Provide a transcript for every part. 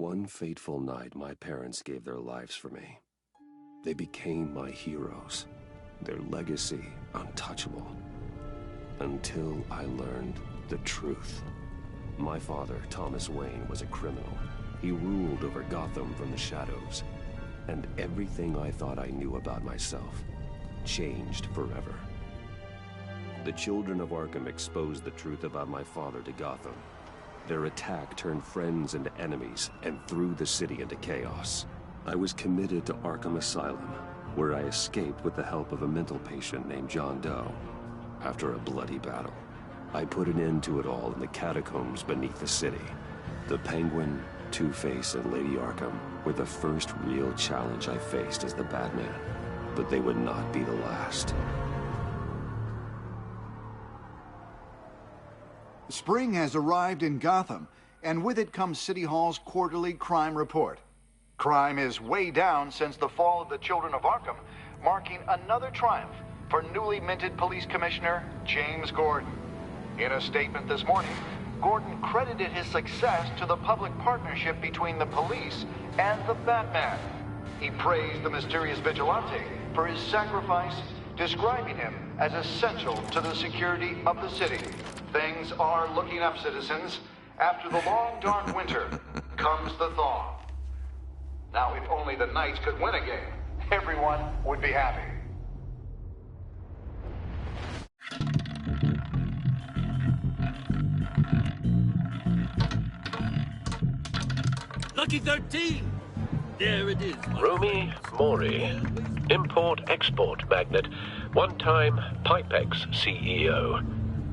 One fateful night, my parents gave their lives for me. They became my heroes, their legacy untouchable. Until I learned the truth. My father, Thomas Wayne, was a criminal. He ruled over Gotham from the shadows. And everything I thought I knew about myself changed forever. The children of Arkham exposed the truth about my father to Gotham. Their attack turned friends into enemies and threw the city into chaos. I was committed to Arkham Asylum, where I escaped with the help of a mental patient named John Doe. After a bloody battle, I put an end to it all in the catacombs beneath the city. The Penguin, Two-Face, and Lady Arkham were the first real challenge I faced as the Batman, but they would not be the last. Spring has arrived in Gotham, and with it comes City Hall's quarterly crime report. Crime is way down since the fall of the Children of Arkham, marking another triumph for newly minted Police Commissioner James Gordon. In a statement this morning, Gordon credited his success to the public partnership between the police and the Batman. He praised the mysterious vigilante for his sacrifice, describing him as essential to the security of the city. Things are looking up, citizens. After the long, dark winter comes the thaw. Now, if only the Knights could win a game, everyone would be happy. Lucky 13! There it is. Rumi Mori, import-export magnate, one-time Pipex CEO,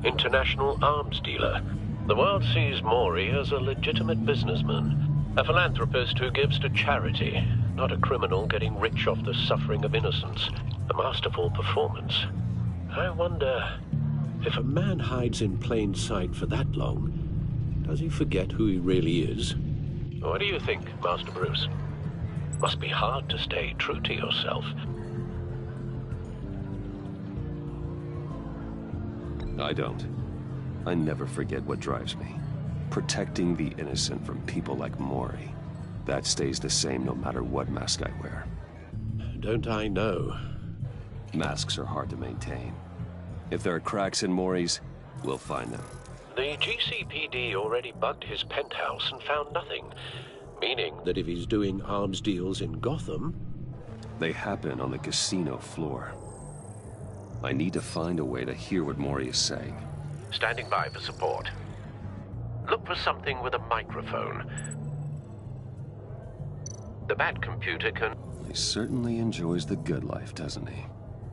international arms dealer. The world sees Mori as a legitimate businessman, a philanthropist who gives to charity, not a criminal getting rich off the suffering of innocence. A masterful performance. I wonder, if a man hides in plain sight for that long, does he forget who he really is? What do you think, Master Bruce? Must be hard to stay true to yourself. I don't. I never forget what drives me. Protecting the innocent from people like Mori. That stays the same no matter what mask I wear. Don't I know? Masks are hard to maintain. If there are cracks in Mori's, we'll find them. The GCPD already bugged his penthouse and found nothing. Meaning that if he's doing arms deals in Gotham... They happen on the casino floor. I need to find a way to hear what Mori is saying. Standing by for support. Look for something with a microphone. The Bat computer can... He certainly enjoys the good life, doesn't he?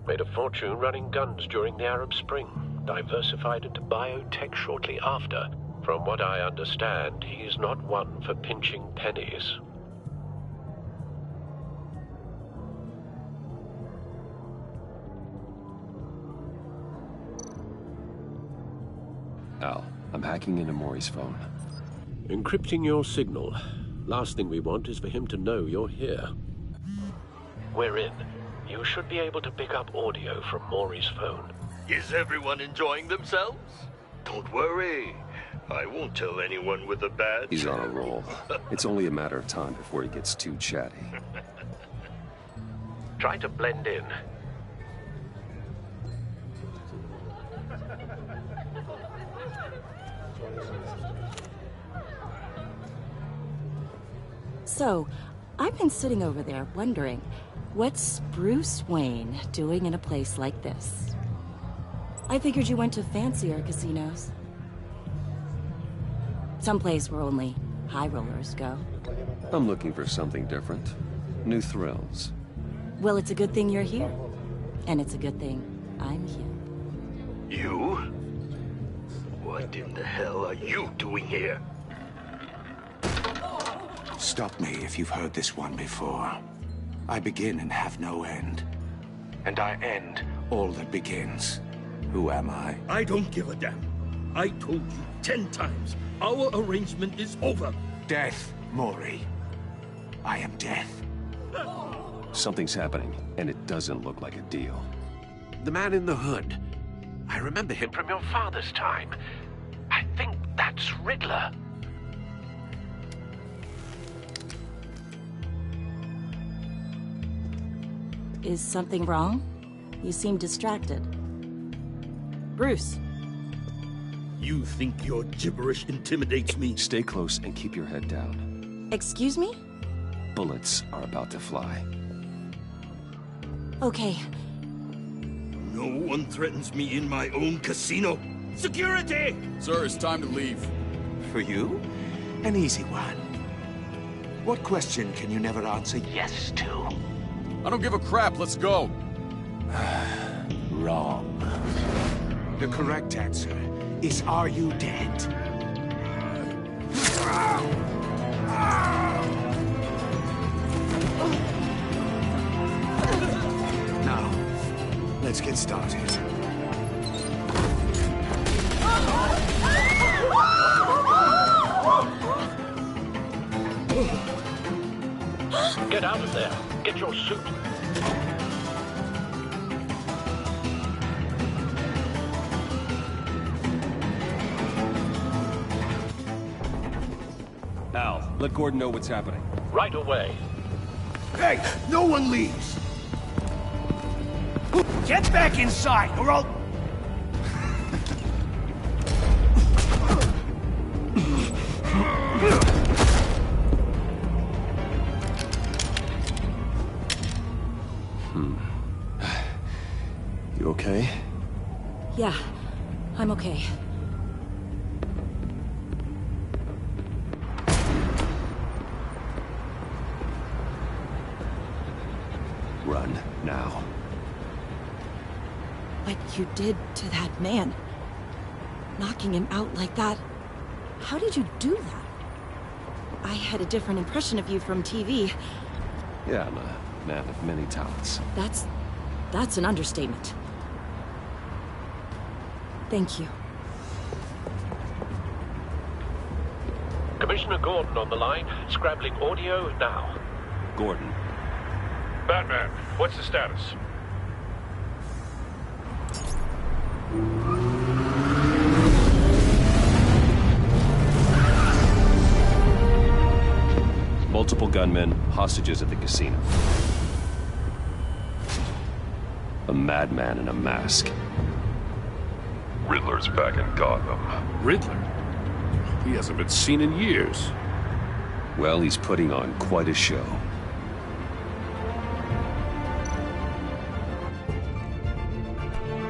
Made a fortune running guns during the Arab Spring. Diversified into biotech shortly after. From what I understand, he's not one for pinching pennies. Al, I'm hacking into Mori's phone. Encrypting your signal. Last thing we want is for him to know you're here. We're in. You should be able to pick up audio from Mori's phone. Is everyone enjoying themselves? Don't worry. I won't tell anyone with a badge. He's on a roll. It's only a matter of time before he gets too chatty. Try to blend in. So, I've been sitting over there wondering, what's Bruce Wayne doing in a place like this? I figured you went to fancier casinos. Someplace where only high rollers go. I'm looking for something different. New thrills. Well, it's a good thing you're here. And it's a good thing I'm here. You? What in the hell are you doing here? Stop me if you've heard this one before. I begin and have no end. And I end all that begins. Who am I? I don't give a damn. I told you 10 times. Our arrangement is over. Death, Mori. I am death. Something's happening, and it doesn't look like a deal. The man in the hood. I remember him from your father's time. I think that's Riddler. Is something wrong? You seem distracted. Bruce. You think your gibberish intimidates me? Stay close and keep your head down. Excuse me? Bullets are about to fly. Okay. No one threatens me in my own casino. Security! Sir, it's time to leave. For you? An easy one. What question can you never answer yes to? I don't give a crap, let's go. Wrong. The correct answer is, are you dead? Now, let's get started. Get out of there. Get your suit. Al, let Gordon know what's happening. Right away. Hey, no one leaves! Get back inside, or I'll... You okay? Yeah, I'm okay. Run, now. What you did to that man, knocking him out like that, how did you do that? I had a different impression of you from TV. Yeah, I'm a man of many talents. That's an understatement. Thank you. Commissioner Gordon on the line. Scrambling audio now. Gordon. Batman, what's the status? Multiple gunmen, hostages at the casino. A madman in a mask. Riddler's back in Gotham. Riddler? He hasn't been seen in years. Well, he's putting on quite a show.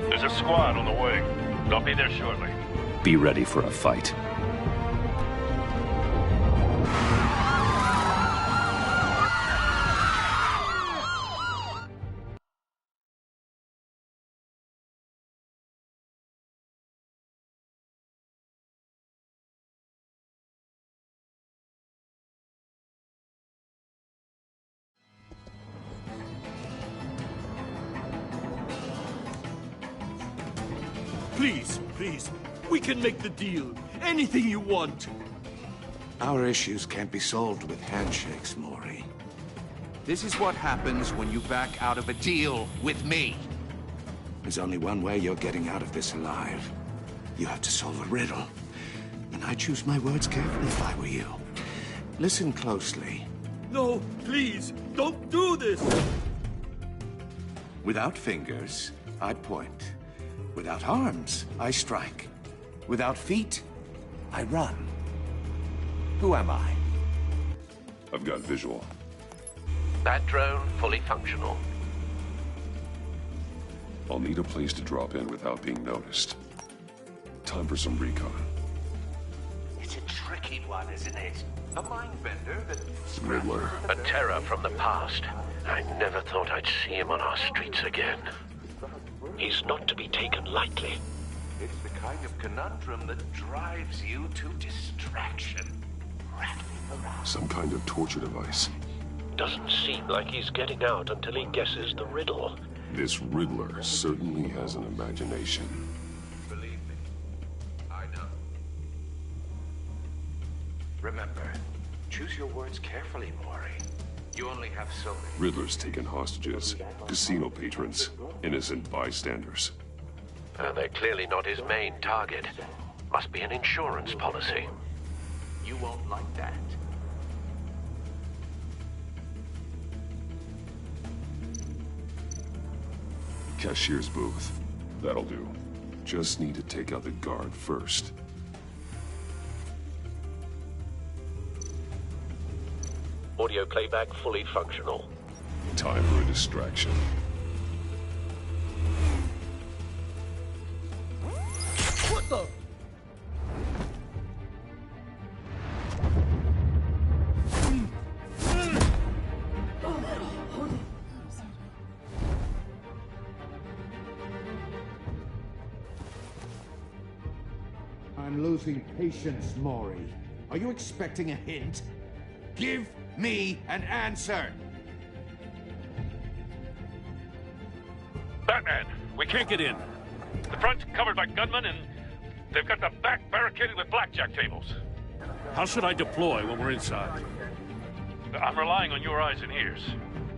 There's a squad on the way. They'll be there shortly. Be ready for a fight. Please, please, we can make the deal. Anything you want. Our issues can't be solved with handshakes, Maury. This is what happens when you back out of a deal with me. There's only one way you're getting out of this alive. You have to solve a riddle. And I choose my words carefully if I were you. Listen closely. No, please, don't do this! Without fingers, I point. Without arms, I strike. Without feet, I run. Who am I? I've got visual. That drone fully functional. I'll need a place to drop in without being noticed. Time for some recon. It's a tricky one, isn't it? A mind bender that... Riddler. A terror from the past. I never thought I'd see him on our streets again. He's not to be taken lightly. It's the kind of conundrum that drives you to distraction. Rattling around. Some kind of torture device. Doesn't seem like he's getting out until he guesses the riddle. This Riddler certainly has an imagination. Believe me, I know. Remember, choose your words carefully, Maury. You only have so many. Riddler's taken hostages, casino patrons, innocent bystanders. They're clearly not his main target. Must be an insurance policy. You won't like that. Cashier's booth. That'll do. Just need to take out the guard first. Audio playback fully functional. Time for a distraction. What the? I'm losing patience, Maury. Are you expecting a hint? Give me an answer! Batman, we can't get in. The front's covered by gunmen, and they've got the back barricaded with blackjack tables. How should I deploy when we're inside? I'm relying on your eyes and ears.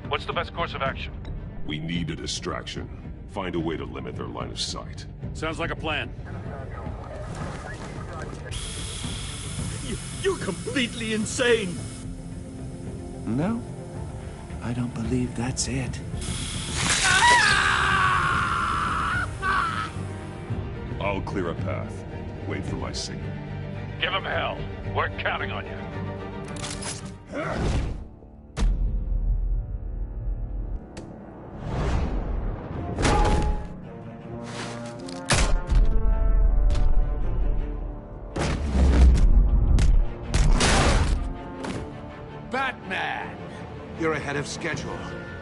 What's the best course of action? We need a distraction. Find a way to limit their line of sight. Sounds like a plan. You're completely insane! No, I don't believe that's it. I'll clear a path. Wait for my signal. Give them hell. We're counting on you. Batman! You're ahead of schedule.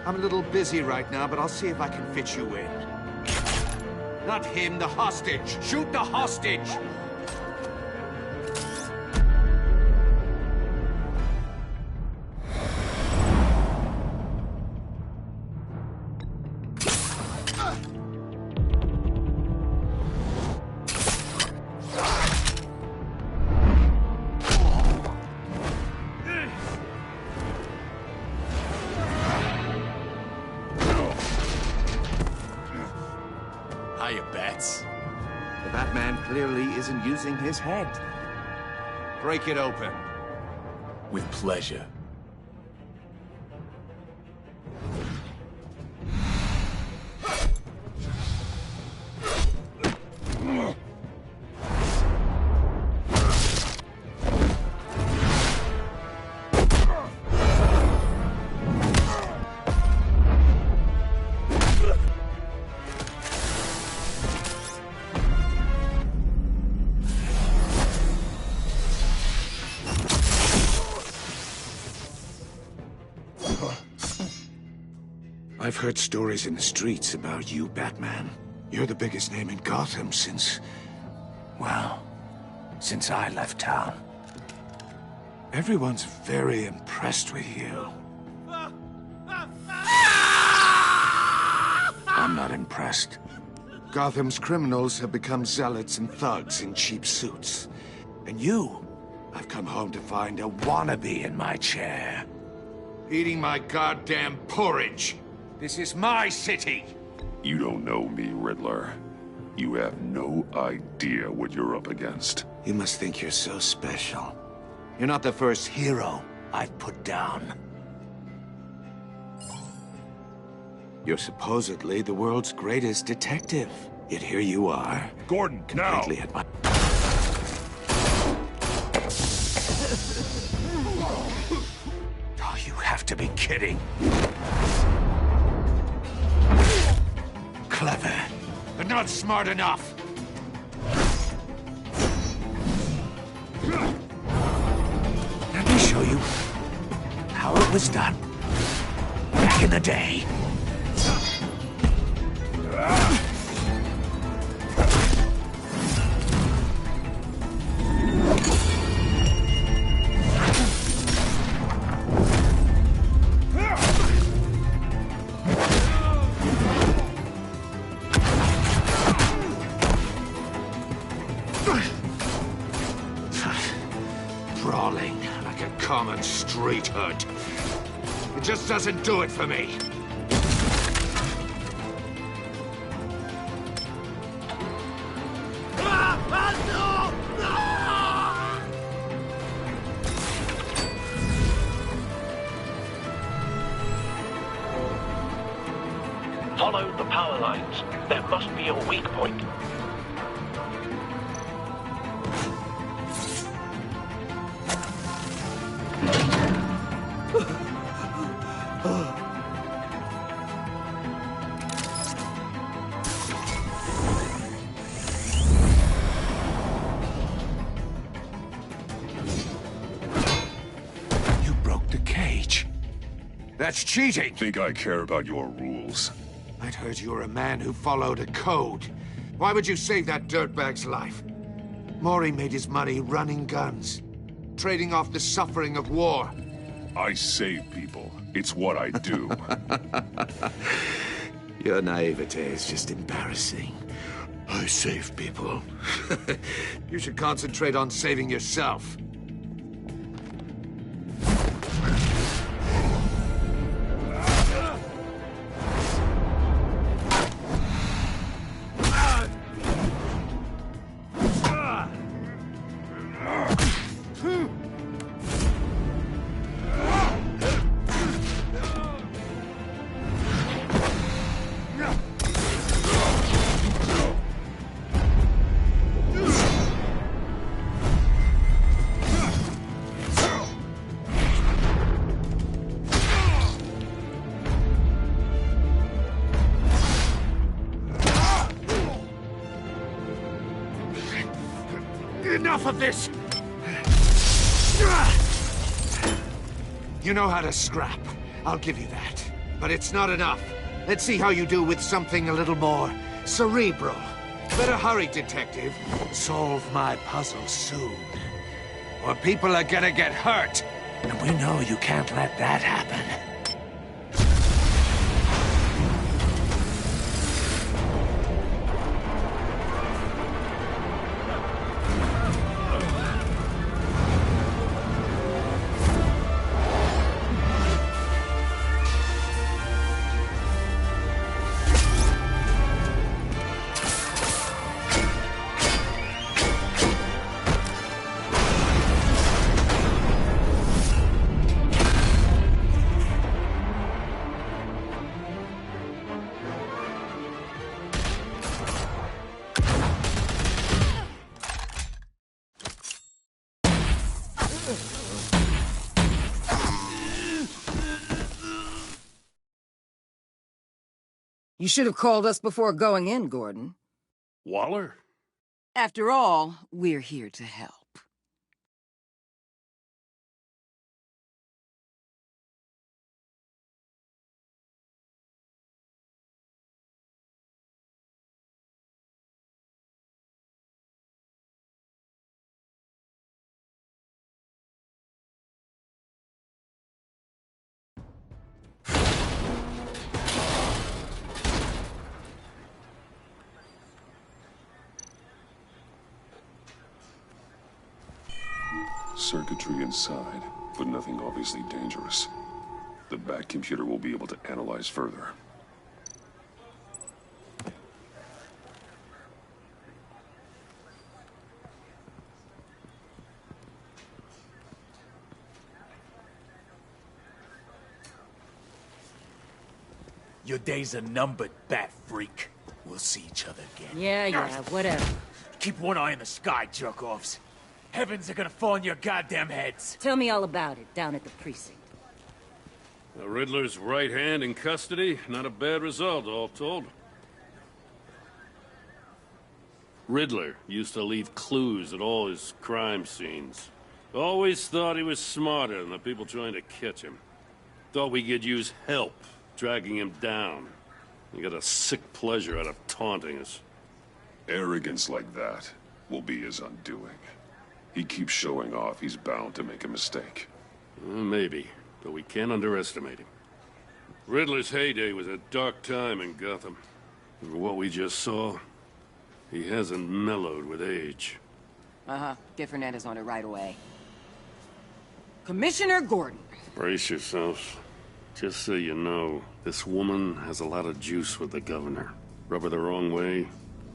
I'm a little busy right now, but I'll see if I can fit you in. Not him, the hostage! Shoot the hostage! Hiya, Bats. The Batman clearly isn't using his head. Break it open. With pleasure. I've heard stories in the streets about you, Batman. You're the biggest name in Gotham since... well, since I left town. Everyone's very impressed with you. I'm not impressed. Gotham's criminals have become zealots and thugs in cheap suits. And you, I've come home to find a wannabe in my chair. Eating my goddamn porridge! This is my city! You don't know me, Riddler. You have no idea what you're up against. You must think you're so special. You're not the first hero I've put down. You're supposedly the world's greatest detective. Yet here you are. Gordon, now! Completely at my... Oh, you have to be kidding. Clever, but not smart enough. Let me show you how it was done back in the day. Brawling like a common street hood. It just doesn't do it for me. Follow the power lines. your weak point. You broke the cage. That's cheating! Think I care about your rules? I'd heard you were a man who followed a code. Why would you save that dirtbag's life? Maury made his money running guns, trading off the suffering of war. I save people. It's what I do. Your naivete is just embarrassing. I save people. You should concentrate on saving yourself. Enough of this! You know how to scrap. I'll give you that. But it's not enough. Let's see how you do with something a little more cerebral. Better hurry, detective. Solve my puzzle soon. Or people are gonna get hurt. And we know you can't let that happen. You should have called us before going in, Gordon. Waller? After all, we're here to help. Circuitry inside, but nothing obviously dangerous. The back computer will be able to analyze further. Your days are numbered, bat freak. We'll see each other again. Yeah, whatever. Keep one eye in the sky, jerk-offs. Heavens are gonna fall on your goddamn heads. Tell me all about it down at the precinct. The Riddler's right hand in custody. Not a bad result, all told. Riddler used to leave clues at all his crime scenes. Always thought he was smarter than the people trying to catch him. Thought we could use help, dragging him down. He got a sick pleasure out of taunting us. Arrogance like that will be his undoing. He keeps showing off, he's bound to make a mistake. Maybe, but we can't underestimate him. Riddler's heyday was a dark time in Gotham. For what we just saw, he hasn't mellowed with age. Get Fernandez on it right away. Commissioner Gordon. Brace yourselves. Just so you know, this woman has a lot of juice with the governor. Rub her the wrong way,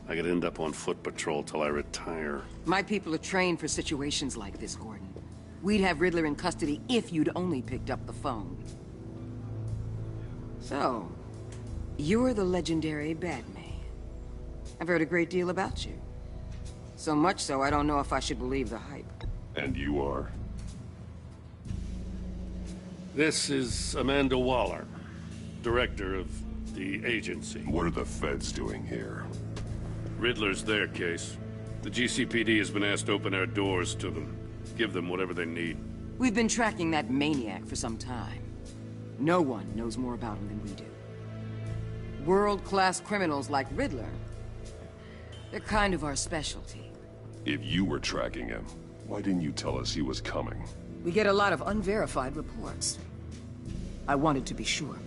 I could end up on foot patrol till I retire. My people are trained for situations like this, Gordon. We'd have Riddler in custody if you'd only picked up the phone. So, you're the legendary Batman. I've heard a great deal about you. So much so, I don't know if I should believe the hype. And you are? This is Amanda Waller, director of the agency. What are the feds doing here? Riddler's their case. The GCPD has been asked to open our doors to them. Give them whatever they need. We've been tracking that maniac for some time. No one knows more about him than we do. World-class criminals like Riddler, they're kind of our specialty. If you were tracking him, why didn't you tell us he was coming? We get a lot of unverified reports. I wanted to be sure.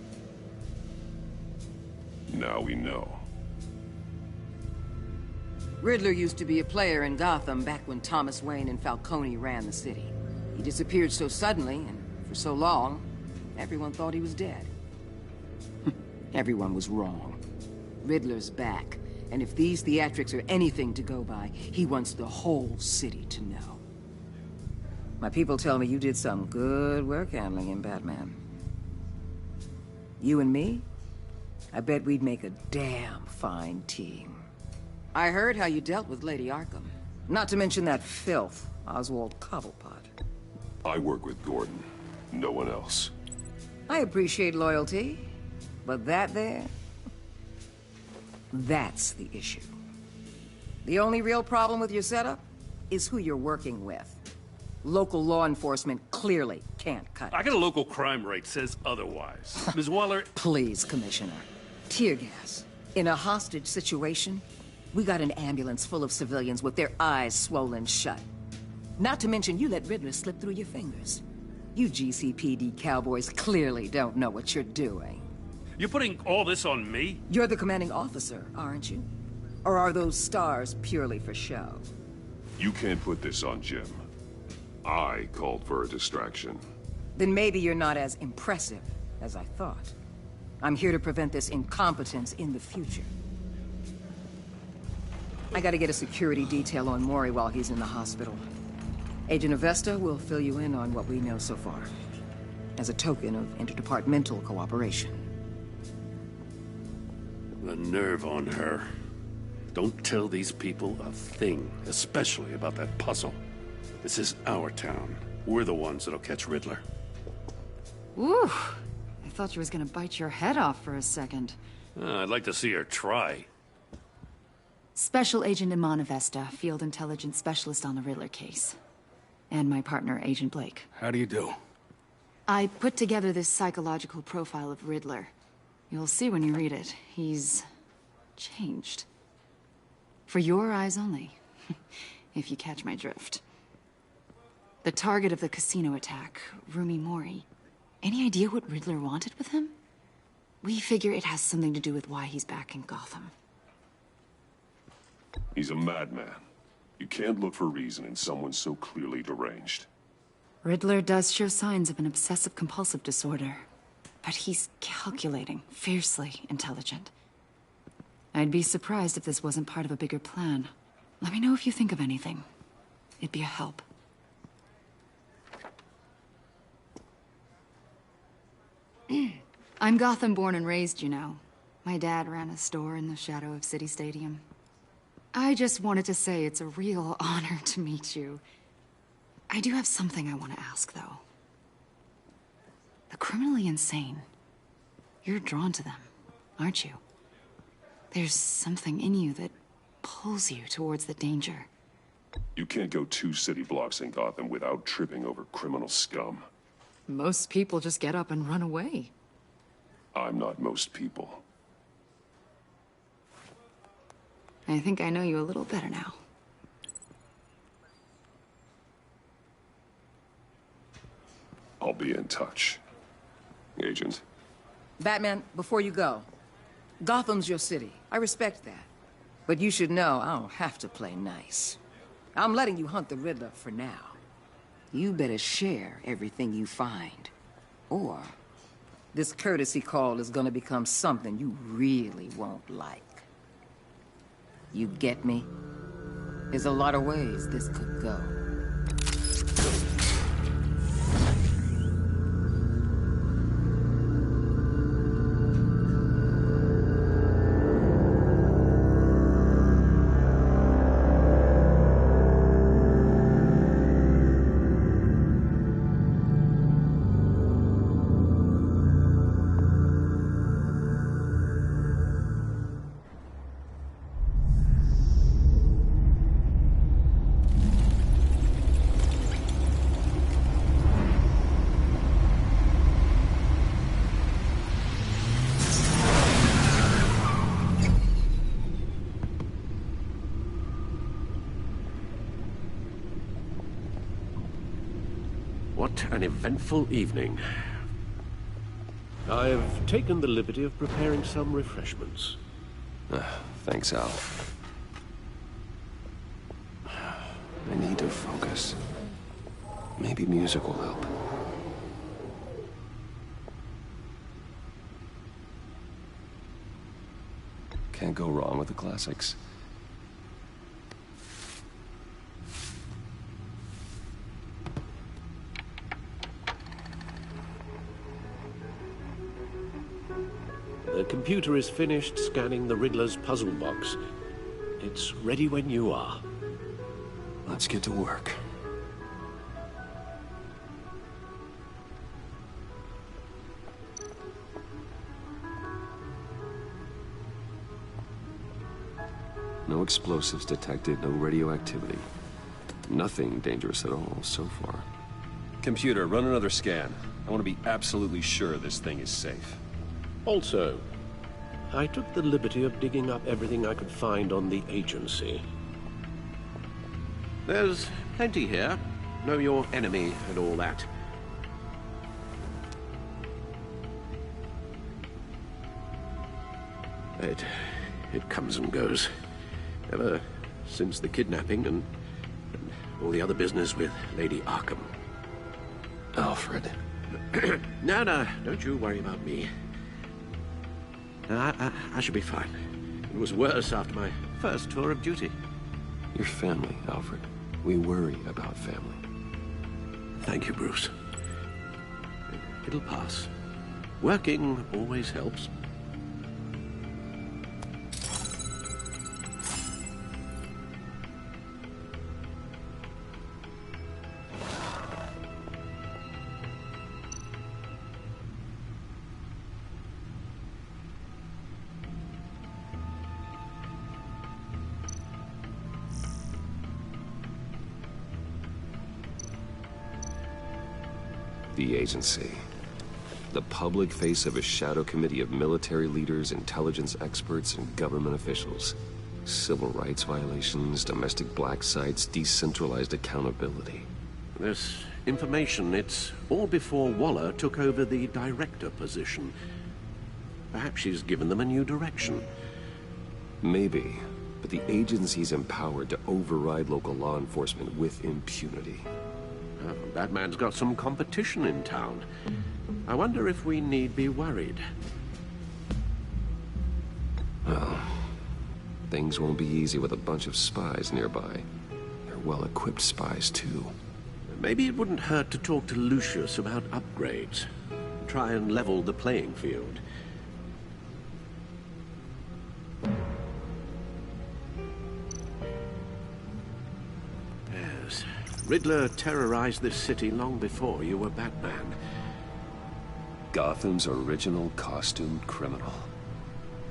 Now we know. Riddler used to be a player in Gotham back when Thomas Wayne and Falcone ran the city. He disappeared so suddenly, and for so long, everyone thought he was dead. Everyone was wrong. Riddler's back, and if these theatrics are anything to go by, he wants the whole city to know. My people tell me you did some good work handling him, Batman. You and me? I bet we'd make a damn fine team. I heard how you dealt with Lady Arkham. Not to mention that filth, Oswald Cobblepot. I work with Gordon. No one else. I appreciate loyalty, but that there... that's the issue. The only real problem with your setup is who you're working with. Local law enforcement clearly can't cut it. I got a local crime rate says otherwise. Ms. Waller... Please, Commissioner. Tear gas. In a hostage situation, we got an ambulance full of civilians with their eyes swollen shut. Not to mention you let Riddler slip through your fingers. You GCPD cowboys clearly don't know what you're doing. You're putting all this on me? You're the commanding officer, aren't you? Or are those stars purely for show? You can't put this on Jim. I called for a distraction. Then maybe you're not as impressive as I thought. I'm here to prevent this incompetence in the future. I gotta get a security detail on Mori while he's in the hospital. Agent Avesta will fill you in on what we know so far, as a token of interdepartmental cooperation. The nerve on her. Don't tell these people a thing, especially about that puzzle. This is our town. We're the ones that'll catch Riddler. Ooh, I thought you was gonna bite your head off for a second. I'd like to see her try. Special Agent Iman Avesta, Field Intelligence Specialist on the Riddler case. And my partner, Agent Blake. How do you do? I put together this psychological profile of Riddler. You'll see when you read it. He's... changed. For your eyes only, if you catch my drift. The target of the casino attack, Rumi Mori. Any idea what Riddler wanted with him? We figure it has something to do with why he's back in Gotham. He's a madman. You can't look for reason in someone so clearly deranged. Riddler does show signs of an obsessive-compulsive disorder. But he's calculating, fiercely intelligent. I'd be surprised if this wasn't part of a bigger plan. Let me know if you think of anything. It'd be a help. I'm Gotham born and raised, you know. My dad ran a store in the shadow of City Stadium. I just wanted to say it's a real honor to meet you. I do have something I want to ask, though. The criminally insane. You're drawn to them, aren't you? There's something in you that pulls you towards the danger. You can't go 2 city blocks in Gotham without tripping over criminal scum. Most people just get up and run away. I'm not most people. I think I know you a little better now. I'll be in touch. Agent. Batman, before you go, Gotham's your city. I respect that. But you should know I don't have to play nice. I'm letting you hunt the Riddler for now. You better share everything you find. Or this courtesy call is gonna become something you really won't like. You get me? There's a lot of ways this could go. What an eventful evening. I've taken the liberty of preparing some refreshments. Thanks, Al. I need to focus. Maybe music will help. Can't go wrong with the classics. The computer is finished scanning the Riddler's puzzle box. It's ready when you are. Let's get to work. No explosives detected, no radioactivity. Nothing dangerous at all so far. Computer, run another scan. I want to be absolutely sure this thing is safe. Also, I took the liberty of digging up everything I could find on the agency. There's plenty here. Know your enemy and all that. It comes and goes. Ever since the kidnapping and all the other business with Lady Arkham. Alfred. No, don't you worry about me. I should be fine. It was worse after my first tour of duty. Your family, Alfred. We worry about family. Thank you, Bruce. It'll pass. Working always helps. The agency. The public face of a shadow committee of military leaders, intelligence experts, and government officials. Civil rights violations, domestic black sites, decentralized accountability. This information, it's all before Waller took over the director position. Perhaps she's given them a new direction. Maybe, but the agency's empowered to override local law enforcement with impunity. Oh, Batman's got some competition in town. I wonder if we need be worried. Well, things won't be easy with a bunch of spies nearby. They're well-equipped spies, too. Maybe it wouldn't hurt to talk to Lucius about upgrades. Try and level the playing field. Yes. Riddler terrorized this city long before you were Batman. Gotham's original costumed criminal.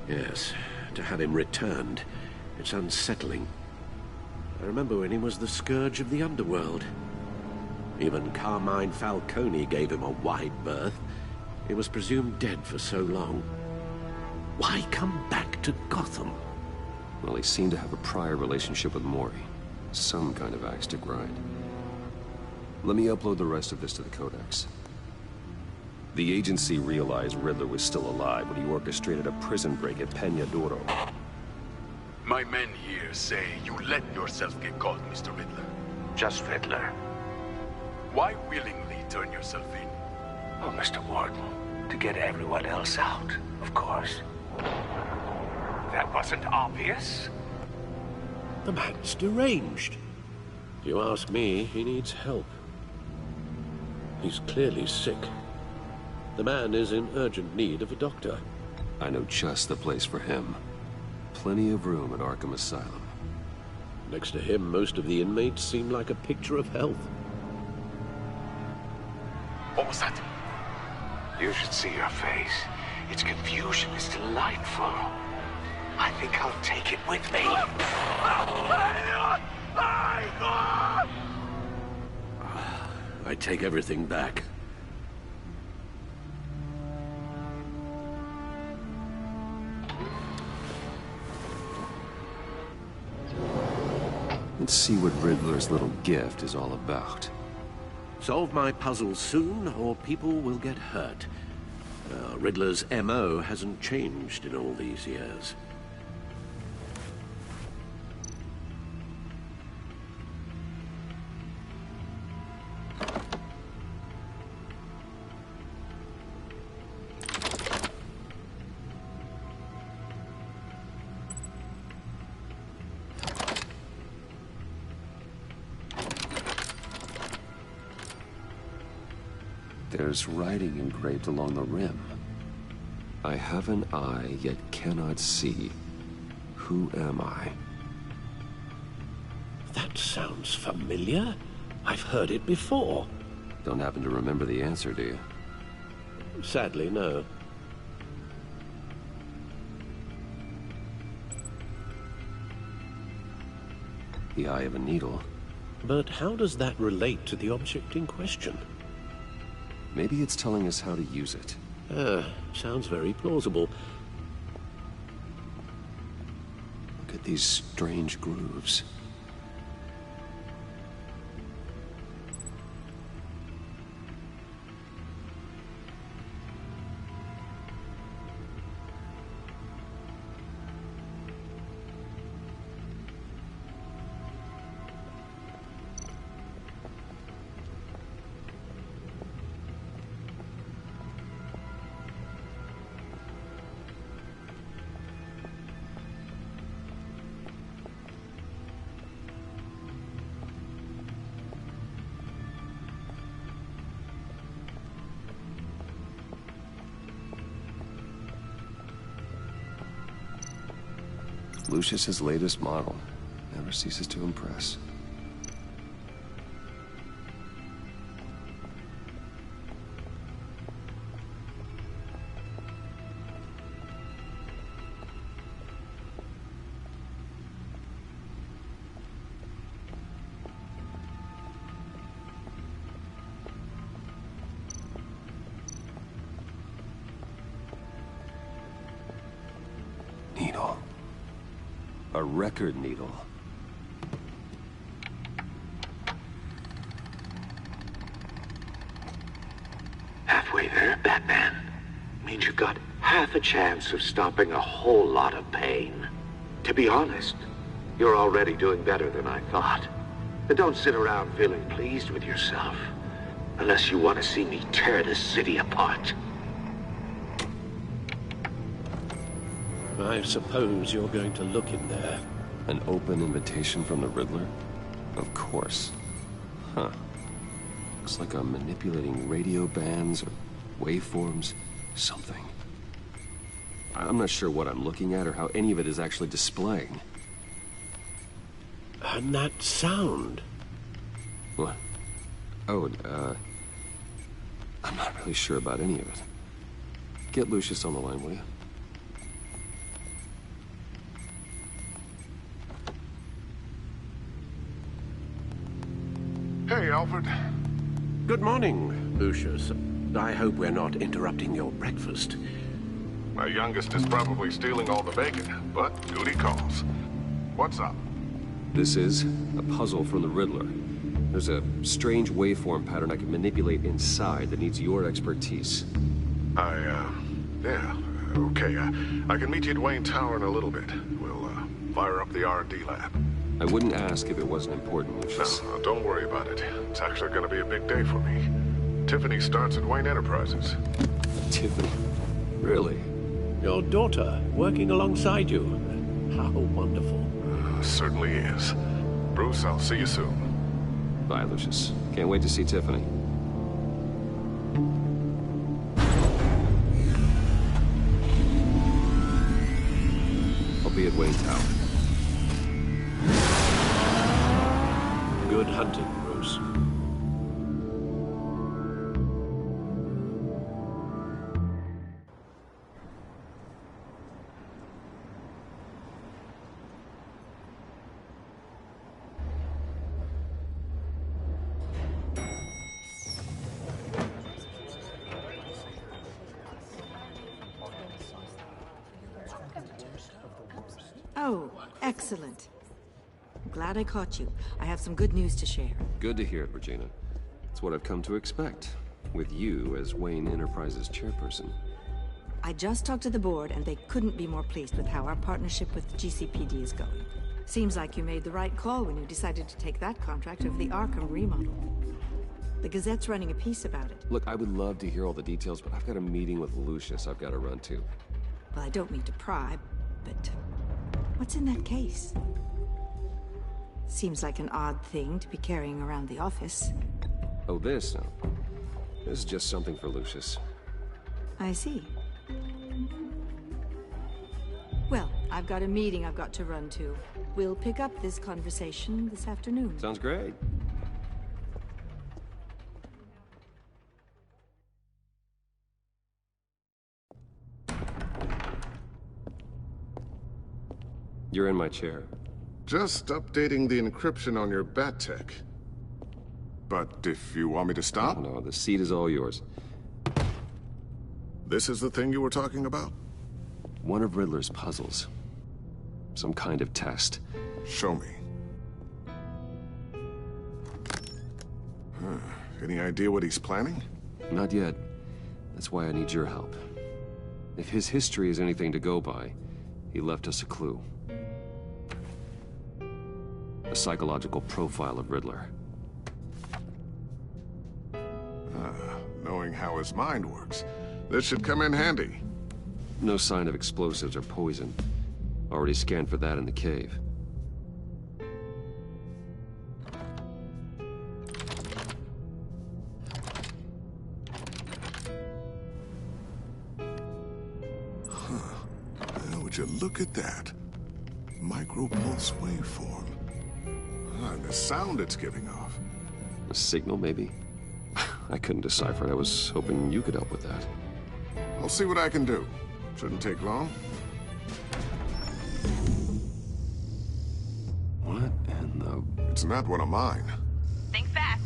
Yes. To have him returned, it's unsettling. I remember when he was the scourge of the underworld. Even Carmine Falcone gave him a wide berth. He was presumed dead for so long. Why come back to Gotham? Well, he seemed to have a prior relationship with Mori. Some kind of axe to grind. Let me upload the rest of this to the Codex. The agency realized Riddler was still alive when he orchestrated a prison break at Peñadoro. My men here say you let yourself get caught, Mr. Riddler. Just Riddler. Why willingly turn yourself in? Oh, Mr. Warden, to get everyone else out, of course. That wasn't obvious. The man's deranged. If you ask me, he needs help. He's clearly sick. The man is in urgent need of a doctor. I know just the place for him. Plenty of room at Arkham Asylum. Next to him, most of the inmates seem like a picture of health. What was that? You should see your face. Its confusion is delightful. I think I'll take it with me. I take everything back. Let's see what Riddler's little gift is all about. Solve my puzzles soon, or people will get hurt. Riddler's MO hasn't changed in all these years. There's writing engraved along the rim. I have an eye, yet cannot see. Who am I? That sounds familiar. I've heard it before. Don't happen to remember the answer, do you? Sadly, no. The eye of a needle. But how does that relate to the object in question? Maybe it's telling us how to use it. Sounds very plausible. Look at these strange grooves. Lucius's latest model. Never ceases to impress. Needle. A record needle. Halfway there, Batman. Means you got half a chance of stopping a whole lot of pain. To be honest, you're already doing better than I thought. But don't sit around feeling pleased with yourself. Unless you want to see me tear this city apart. I suppose you're going to look in there. An open invitation from the Riddler? Of course. Huh. Looks like I'm manipulating radio bands or waveforms. Something. I'm not sure what I'm looking at or how any of it is actually displaying. And that sound. What? Oh, I'm not really sure about any of it. Get Lucius on the line, will you? Hey, Alfred. Good morning, Lucius. I hope we're not interrupting your breakfast. My youngest is probably stealing all the bacon, but duty calls. What's up? This is a puzzle from the Riddler. There's a strange waveform pattern I can manipulate inside that needs your expertise. Yeah, okay. I can meet you at Wayne Tower in a little bit. We'll, fire up the R&D lab. I wouldn't ask if it wasn't important, Lucius. No, don't worry about it. It's actually gonna be a big day for me. Tiffany starts at Wayne Enterprises. Tiffany? Really? Your daughter, working alongside you. How wonderful. Certainly is. Bruce, I'll see you soon. Bye, Lucius. Can't wait to see Tiffany. I'll be at Wayne Tower. Good hunting, Bruce. Oh, excellent. I'm glad I caught you. I have some good news to share. Good to hear it, Regina. It's what I've come to expect, with you as Wayne Enterprises chairperson. I just talked to the board, and they couldn't be more pleased with how our partnership with GCPD is going. Seems like you made the right call when you decided to take that contract over the Arkham remodel. The Gazette's running a piece about it. Look, I would love to hear all the details, but I've got a meeting with Lucius I've got to run to. Well, I don't mean to pry, but what's in that case? Seems like an odd thing to be carrying around the office. Oh, this? No. This is just something for Lucius. I see. Well, I've got a meeting I've got to run to. We'll pick up this conversation this afternoon. Sounds great. You're in my chair. Just updating the encryption on your bat tech. But if you want me to stop? Oh, no, the seat is all yours. This is the thing you were talking about? One of Riddler's puzzles. Some kind of test. Show me. Any idea what he's planning? Not yet. That's why I need your help. If his history is anything to go by, he left us a clue. A psychological profile of Riddler. Knowing how his mind works, this should come in handy. No sign of explosives or poison. Already scanned for that in the cave. Well, would you look at that? Micropulse waveform. And the sound it's giving off. A signal, maybe? I couldn't decipher it. I was hoping you could help with that. I'll see what I can do. Shouldn't take long. What in the... It's not one of mine. Think fast.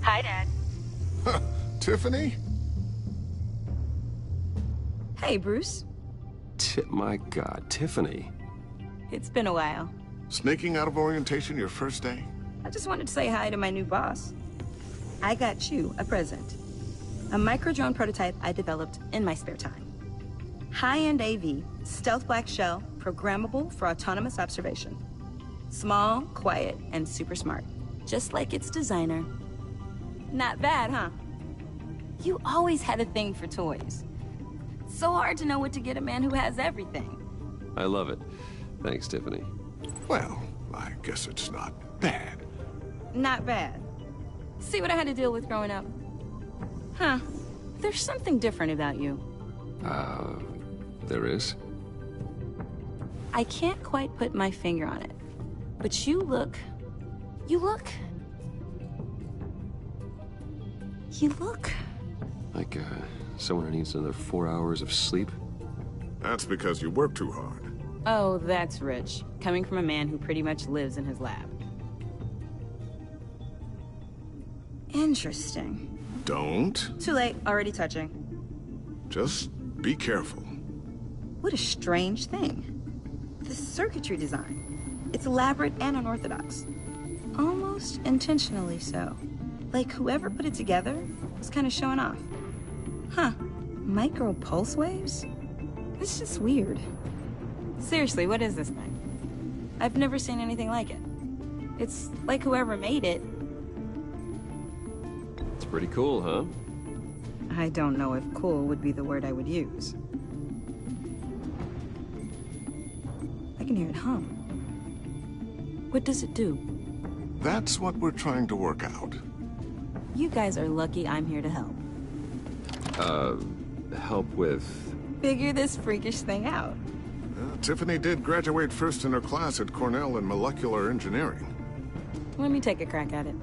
Hi, Dad. Tiffany? Hey, Bruce. My God, Tiffany. It's been a while. Sneaking out of orientation your first day? I just wanted to say hi to my new boss. I got you a present. A micro-drone prototype I developed in my spare time. High-end AV, stealth black shell, programmable for autonomous observation. Small, quiet, and super smart. Just like its designer. Not bad, huh? You always had a thing for toys. So hard to know what to get a man who has everything. I love it. Thanks, Tiffany. Well, I guess it's not bad. Not bad. See what I had to deal with growing up? Huh. There's something different about you. There is? I can't quite put my finger on it. But you look... Like, someone who needs another 4 hours of sleep? That's because you work too hard. Oh, that's rich. Coming from a man who pretty much lives in his lab. Interesting. Don't. Too late. Already touching. Just be careful. What a strange thing. The circuitry design. It's elaborate and unorthodox. Almost intentionally so. Like whoever put it together was kind of showing off. Huh. Micro pulse waves? It's just weird. Seriously, what is this thing? I've never seen anything like it. It's like whoever made it. It's pretty cool, huh? I don't know if cool would be the word I would use. I can hear it hum. What does it do? That's what we're trying to work out. You guys are lucky I'm here to help. Help with... Figure this freakish thing out. Tiffany did graduate first in her class at Cornell in molecular engineering. Let me take a crack at it.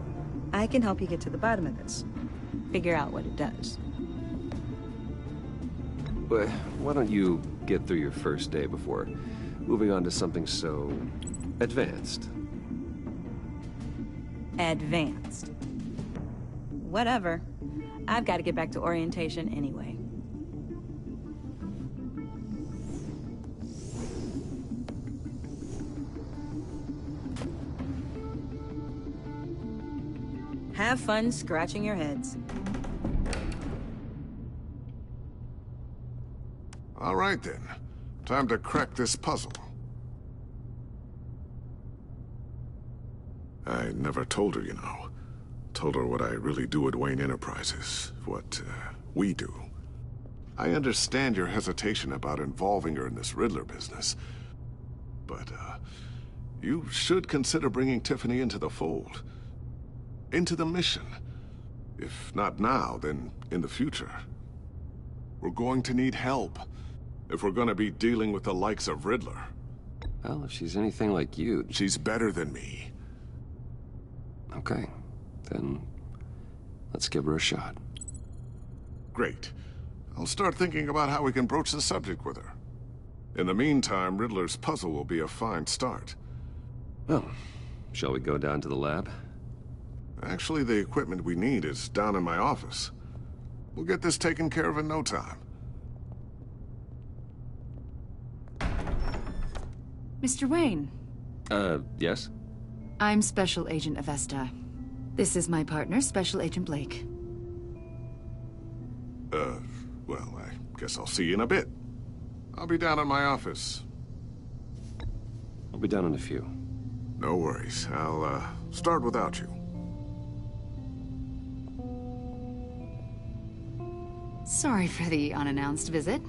I can help you get to the bottom of this. Figure out what it does. But why don't you get through your first day before moving on to something so... advanced? Advanced. Whatever. I've got to get back to orientation anyway. Have fun scratching your heads. All right, then. Time to crack this puzzle. I never told her, you know. Told her what I really do at Wayne Enterprises. What, we do. I understand your hesitation about involving her in this Riddler business. But, you should consider bringing Tiffany into the fold. Into the mission. If not now, then in the future. We're going to need help. If we're gonna be dealing with the likes of Riddler. Well, if she's anything like you... She's better than me. Okay. Then... let's give her a shot. Great. I'll start thinking about how we can broach the subject with her. In the meantime, Riddler's puzzle will be a fine start. Well, shall we go down to the lab? Actually, the equipment we need is down in my office. We'll get this taken care of in no time. Mr. Wayne. Yes? I'm Special Agent Avesta. This is my partner, Special Agent Blake. Well, I guess I'll see you in a bit. I'll be down in my office. I'll be down in a few. No worries. I'll, start without you. Sorry for the unannounced visit.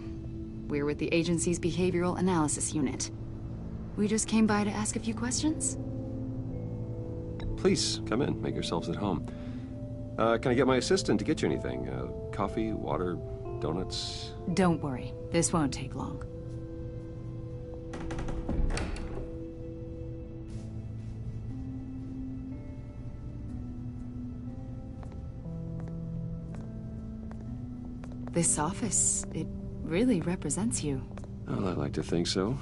We're with the agency's Behavioral Analysis Unit. We just came by to ask a few questions. Please, come in. Make yourselves at home. Can I get my assistant to get you anything? Coffee, water, donuts? Don't worry. This won't take long. This office, it really represents you. Well, I'd like to think so.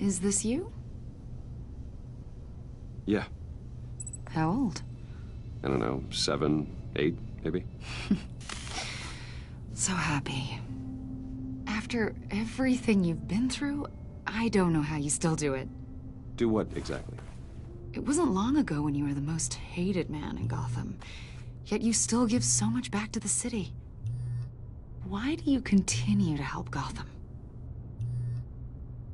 Is this you? Yeah. How old? I don't know, 7, 8, maybe? So happy. After everything you've been through, I don't know how you still do it. Do what, exactly? It wasn't long ago when you were the most hated man in Gotham. Yet you still give so much back to the city. Why do you continue to help Gotham?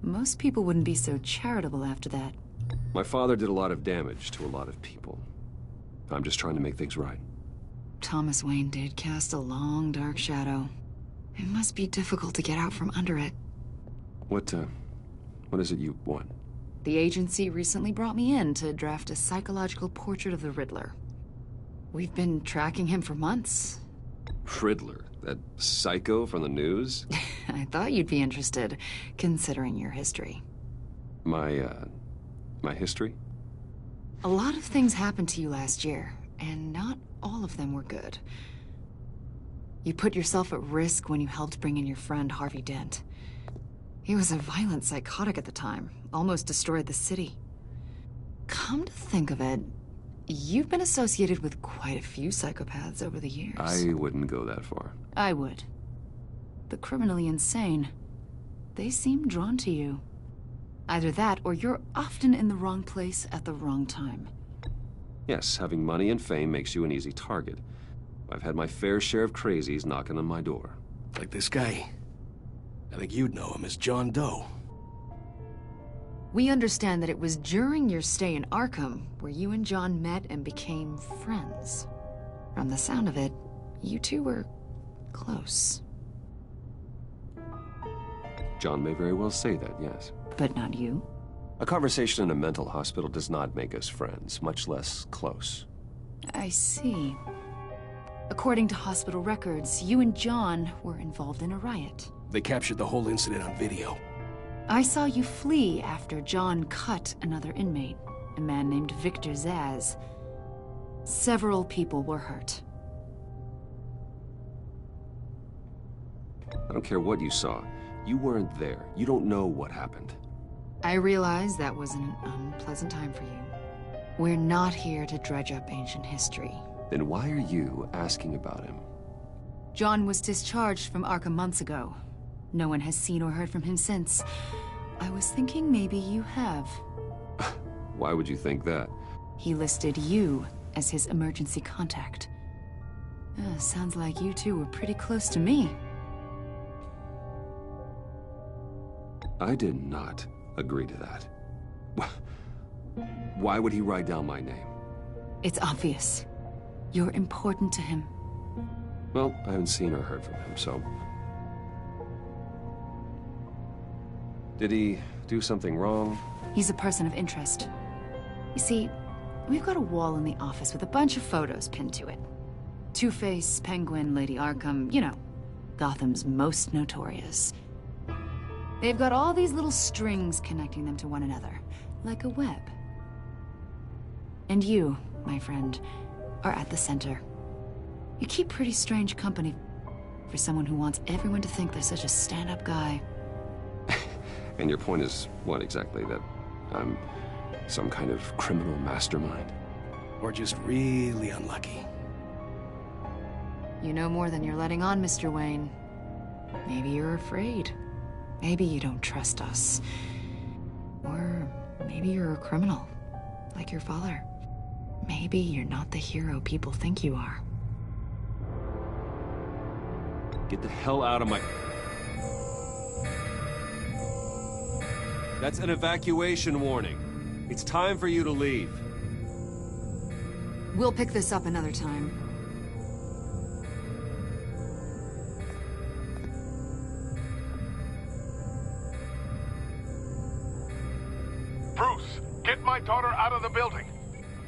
Most people wouldn't be so charitable after that. My father did a lot of damage to a lot of people. I'm just trying to make things right. Thomas Wayne did cast a long, dark shadow. It must be difficult to get out from under it. What is it you want? The agency recently brought me in to draft a psychological portrait of the Riddler. We've been tracking him for months. Riddler? That psycho from the news? I thought you'd be interested, considering your history. My history? A lot of things happened to you last year, and not all of them were good. You put yourself at risk when you helped bring in your friend Harvey Dent. He was a violent psychotic at the time, almost destroyed the city. Come to think of it, you've been associated with quite a few psychopaths over the years. I wouldn't go that far. I would. The criminally insane. They seem drawn to you. Either that, or you're often in the wrong place at the wrong time. Yes, having money and fame makes you an easy target. I've had my fair share of crazies knocking on my door. Like this guy. I think you'd know him as John Doe. We understand that it was during your stay in Arkham where you and John met and became friends. From the sound of it, you two were close. John may very well say that, yes. But not you? A conversation in a mental hospital does not make us friends, much less close. I see. According to hospital records, you and John were involved in a riot. They captured the whole incident on video. I saw you flee after John cut another inmate, a man named Victor Zaz. Several people were hurt. I don't care what you saw. You weren't there. You don't know what happened. I realize that was an unpleasant time for you. We're not here to dredge up ancient history. Then why are you asking about him? John was discharged from Arkham months ago. No one has seen or heard from him since. I was thinking maybe you have. Why would you think that? He listed you as his emergency contact. Sounds like you two were pretty close to me. I did not agree to that. Why would he write down my name? It's obvious. You're important to him. Well, I haven't seen or heard from him, so... Did he do something wrong? He's a person of interest. You see, we've got a wall in the office with a bunch of photos pinned to it. Two-Face, Penguin, Lady Arkham, you know, Gotham's most notorious. They've got all these little strings connecting them to one another, like a web. And you, my friend, are at the center. You keep pretty strange company for someone who wants everyone to think they're such a stand-up guy. And your point is what exactly? That I'm some kind of criminal mastermind? Or just really unlucky? You know more than you're letting on, Mr. Wayne. Maybe you're afraid. Maybe you don't trust us. Or maybe you're a criminal, like your father. Maybe you're not the hero people think you are. Get the hell out of my... That's an evacuation warning. It's time for you to leave. We'll pick this up another time. Bruce, get my daughter out of the building.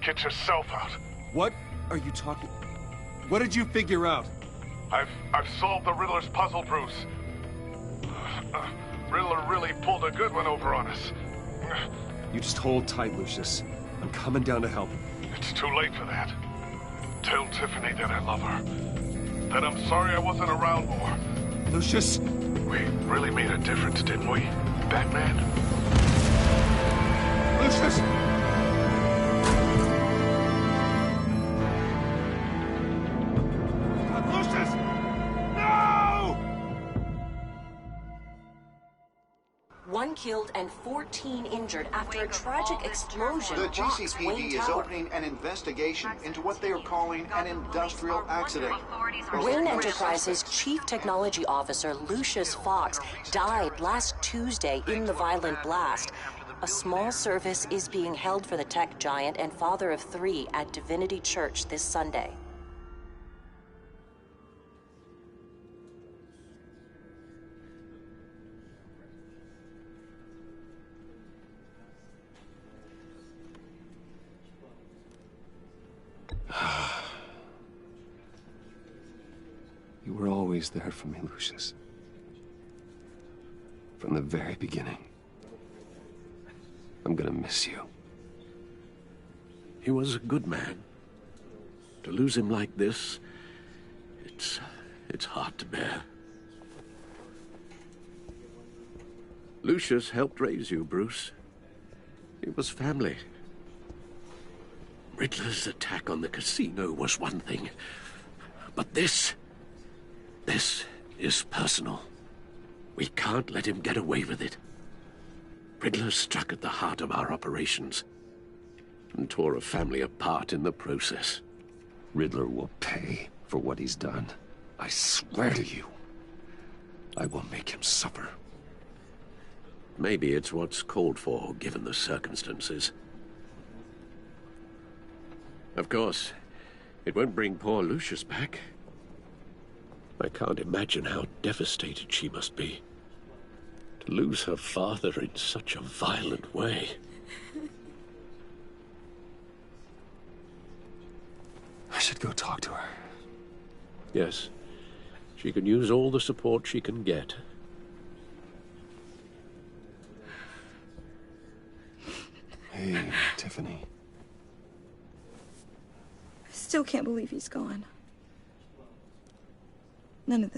Get yourself out. What are you talking... What did you figure out? I've solved the Riddler's puzzle, Bruce. Riddler really pulled a good one over on us. You just hold tight, Lucius. I'm coming down to help. It's too late for that. Tell Tiffany that I love her. That I'm sorry I wasn't around more. Lucius! We really made a difference, didn't we, Batman? Lucius! Lucius! No! 1 killed and 14 injured after a tragic explosion. The rocks GCPD Wayne is Tower. opening an investigation into what they are calling an industrial accident. Wayne Enterprises' Chief Technology Officer, Lucius Fox, died last Tuesday in the violent blast. A small service is being held for the tech giant and father of 3 at Divinity Church this Sunday. You were always there for me, Lucius. From the very beginning. I'm gonna miss you. He was a good man. To lose him like this, it's hard to bear. Lucius helped raise you, Bruce. It was family. Riddler's attack on the casino was one thing, but this is personal. We can't let him get away with it. Riddler struck at the heart of our operations and tore a family apart in the process. Riddler will pay for what he's done. I swear to you, I will make him suffer. Maybe it's what's called for, given the circumstances. Of course, it won't bring poor Lucius back. I can't imagine how devastated she must be. To lose her father in such a violent way. I should go talk to her. Yes, she can use all the support she can get. Hey, Tiffany. I still can't believe he's gone. None of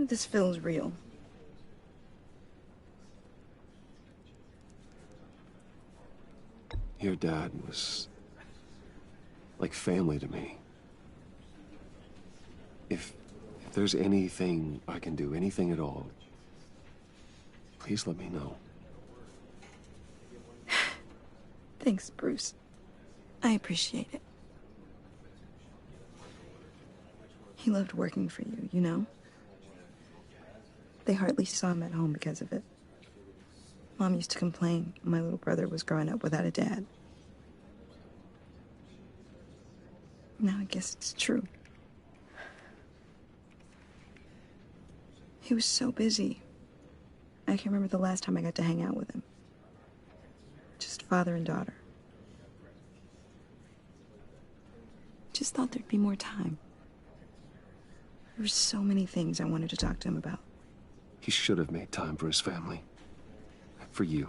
this feels real. Your dad was like family to me. If there's anything I can do, anything at all, please let me know. Thanks, Bruce. I appreciate it. He loved working for you, you know? They hardly saw him at home because of it. Mom used to complain my little brother was growing up without a dad. Now I guess it's true. He was so busy. I can't remember the last time I got to hang out with him. Just father and daughter. Just thought there'd be more time. There were so many things I wanted to talk to him about. He should have made time for his family. For you.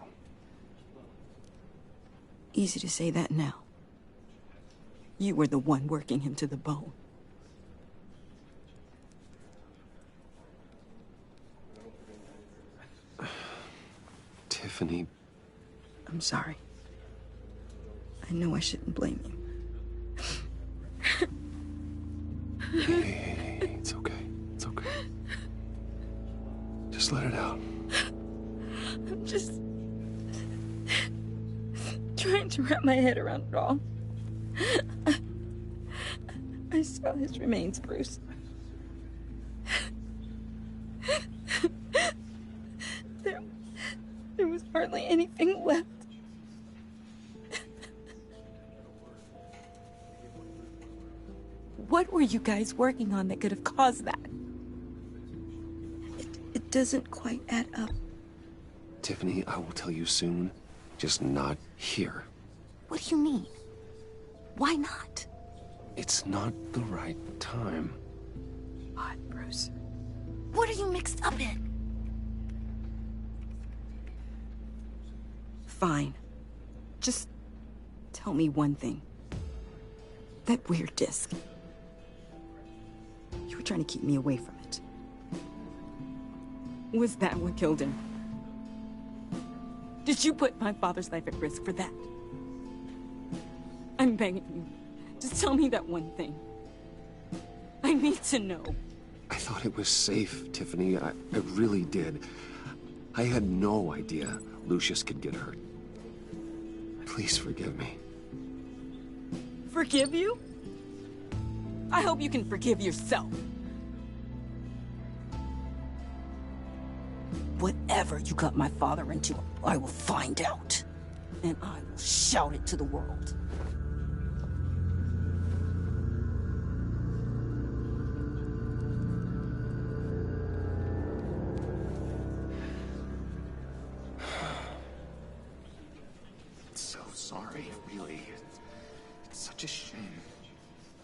Easy to say that now. You were the one working him to the bone. Tiffany. I'm sorry. I know I shouldn't blame you. Hey, it's okay. It's okay. Just let it out. I'm just trying to wrap my head around it all. I saw his remains, Bruce. There was hardly anything left. What were you guys working on that could have caused that? It doesn't quite add up. Tiffany, I will tell you soon. Just not here. What do you mean? Why not? It's not the right time. What, Bruce? What are you mixed up in? Fine. Just tell me one thing. That weird disc. You were trying to keep me away from it. Was that what killed him? Did you put my father's life at risk for that? I'm begging you. Just tell me that one thing. I need to know. I thought it was safe, Tiffany. I really did. I had no idea Lucius could get hurt. Please forgive me. Forgive you? I hope you can forgive yourself. Whatever you got my father into, I will find out. And I will shout it to the world. So sorry, really. It's such a shame.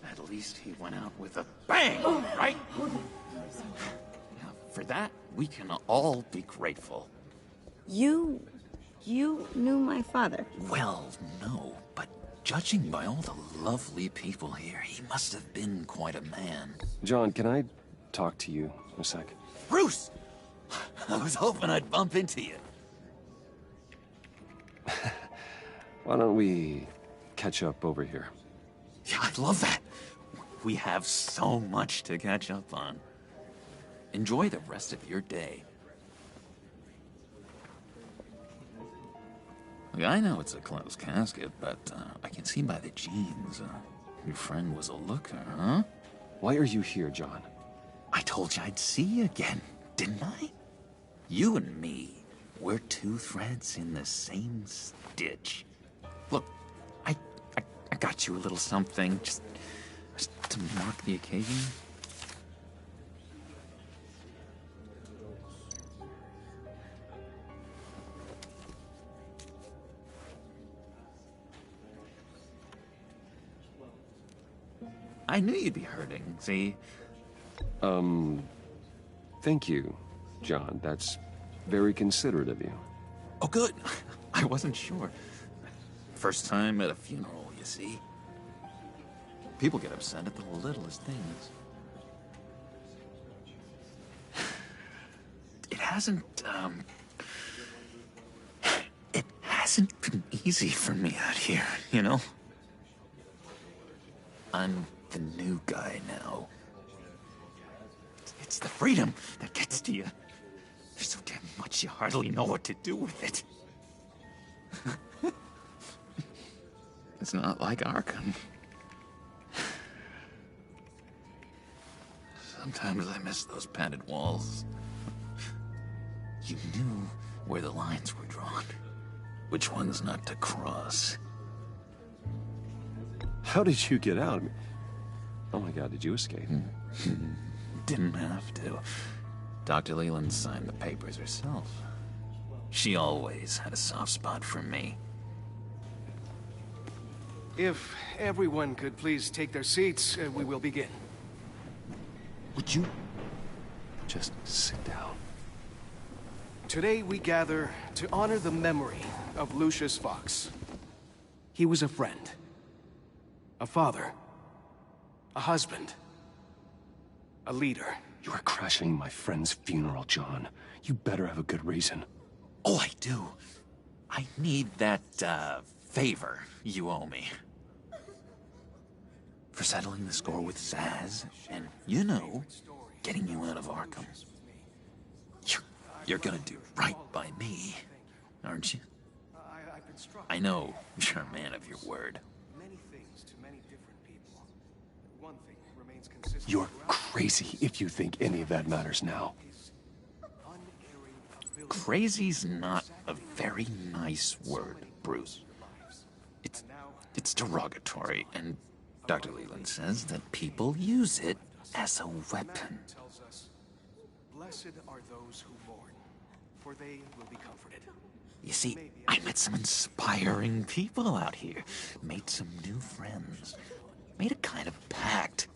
At least he went out with a bang, right? Now, for that, we can all be grateful. You knew my father? Well, no, but judging by all the lovely people here, he must have been quite a man. John, can I talk to you a sec? Bruce! I was hoping I'd bump into you. Why don't we catch up over here? Yeah, I'd love that. We have so much to catch up on. Enjoy the rest of your day. Look, I know it's a closed casket, but I can see by the jeans. Your friend was a looker, huh? Why are you here, John? I told you I'd see you again, didn't I? You and me, we're two threads in the same stitch. Look, I got you a little something, just to mark the occasion. I knew you'd be hurting, see? Thank you, John. That's very considerate of you. Oh, good. I wasn't sure. First time at a funeral, you see? People get upset at the littlest things. It hasn't been easy for me out here, you know? I'm the new guy now. It's the freedom that gets to you. There's so damn much you hardly know what to do with it. It's not like Arkham. Sometimes I miss those padded walls. You knew where the lines were drawn. Which ones not to cross. How did you get out? Oh my God, did you escape? Didn't have to. Dr. Leland signed the papers herself. She always had a soft spot for me. If everyone could please take their seats, we will begin. Would you just sit down? Today we gather to honor the memory of Lucius Fox. He was a friend, a father, a husband, a leader. You are crashing my friend's funeral, John. You better have a good reason. Oh, I do. I need that, favor you owe me. For settling the score with Zaz, and, you know, getting you out of Arkham. You're gonna do right by me, aren't you? I know you're a man of your word. You're crazy if you think any of that matters now. Crazy's not a very nice word, Bruce. It's derogatory, and Dr. Leland says that people use it as a weapon. Blessed are those who mourn, for they will be comforted. You see, I met some inspiring people out here. Made some new friends. Made a kind of pact.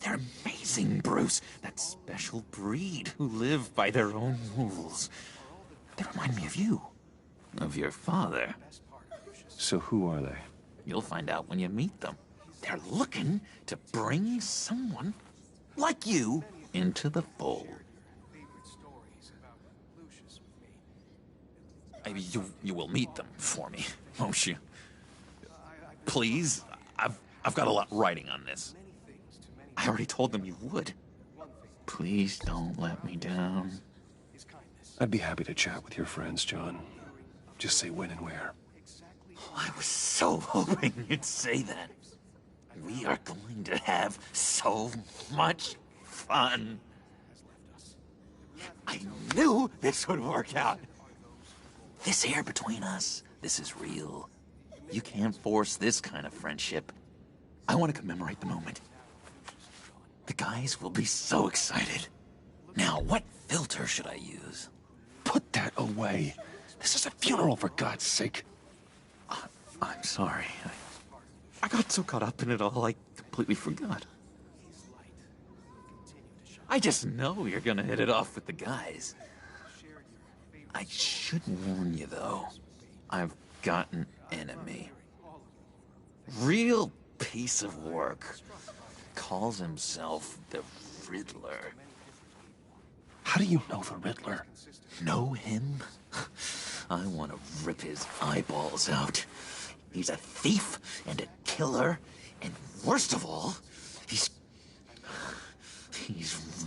They're amazing, Bruce. That special breed who live by their own rules. They remind me of you. Of your father. So who are they? You'll find out when you meet them. They're looking to bring someone like you into the fold. You will meet them for me, won't you? Please, I've got a lot writing on this. I already told them you would. Please don't let me down. I'd be happy to chat with your friends, John. Just say when and where. Oh, I was so hoping you'd say that. We are going to have so much fun. I knew this would work out. This air between us, this is real. You can't force this kind of friendship. I want to commemorate the moment. The guys will be so excited. Now, what filter should I use? Put that away. This is a funeral, for God's sake. I'm sorry. I got so caught up in it all, I completely forgot. I just know you're gonna hit it off with the guys. I should warn you, though. I've got an enemy. Real piece of work. Calls himself the Riddler. How do you know the Riddler? Know him? I want to rip his eyeballs out. He's a thief and a killer, and worst of all, he's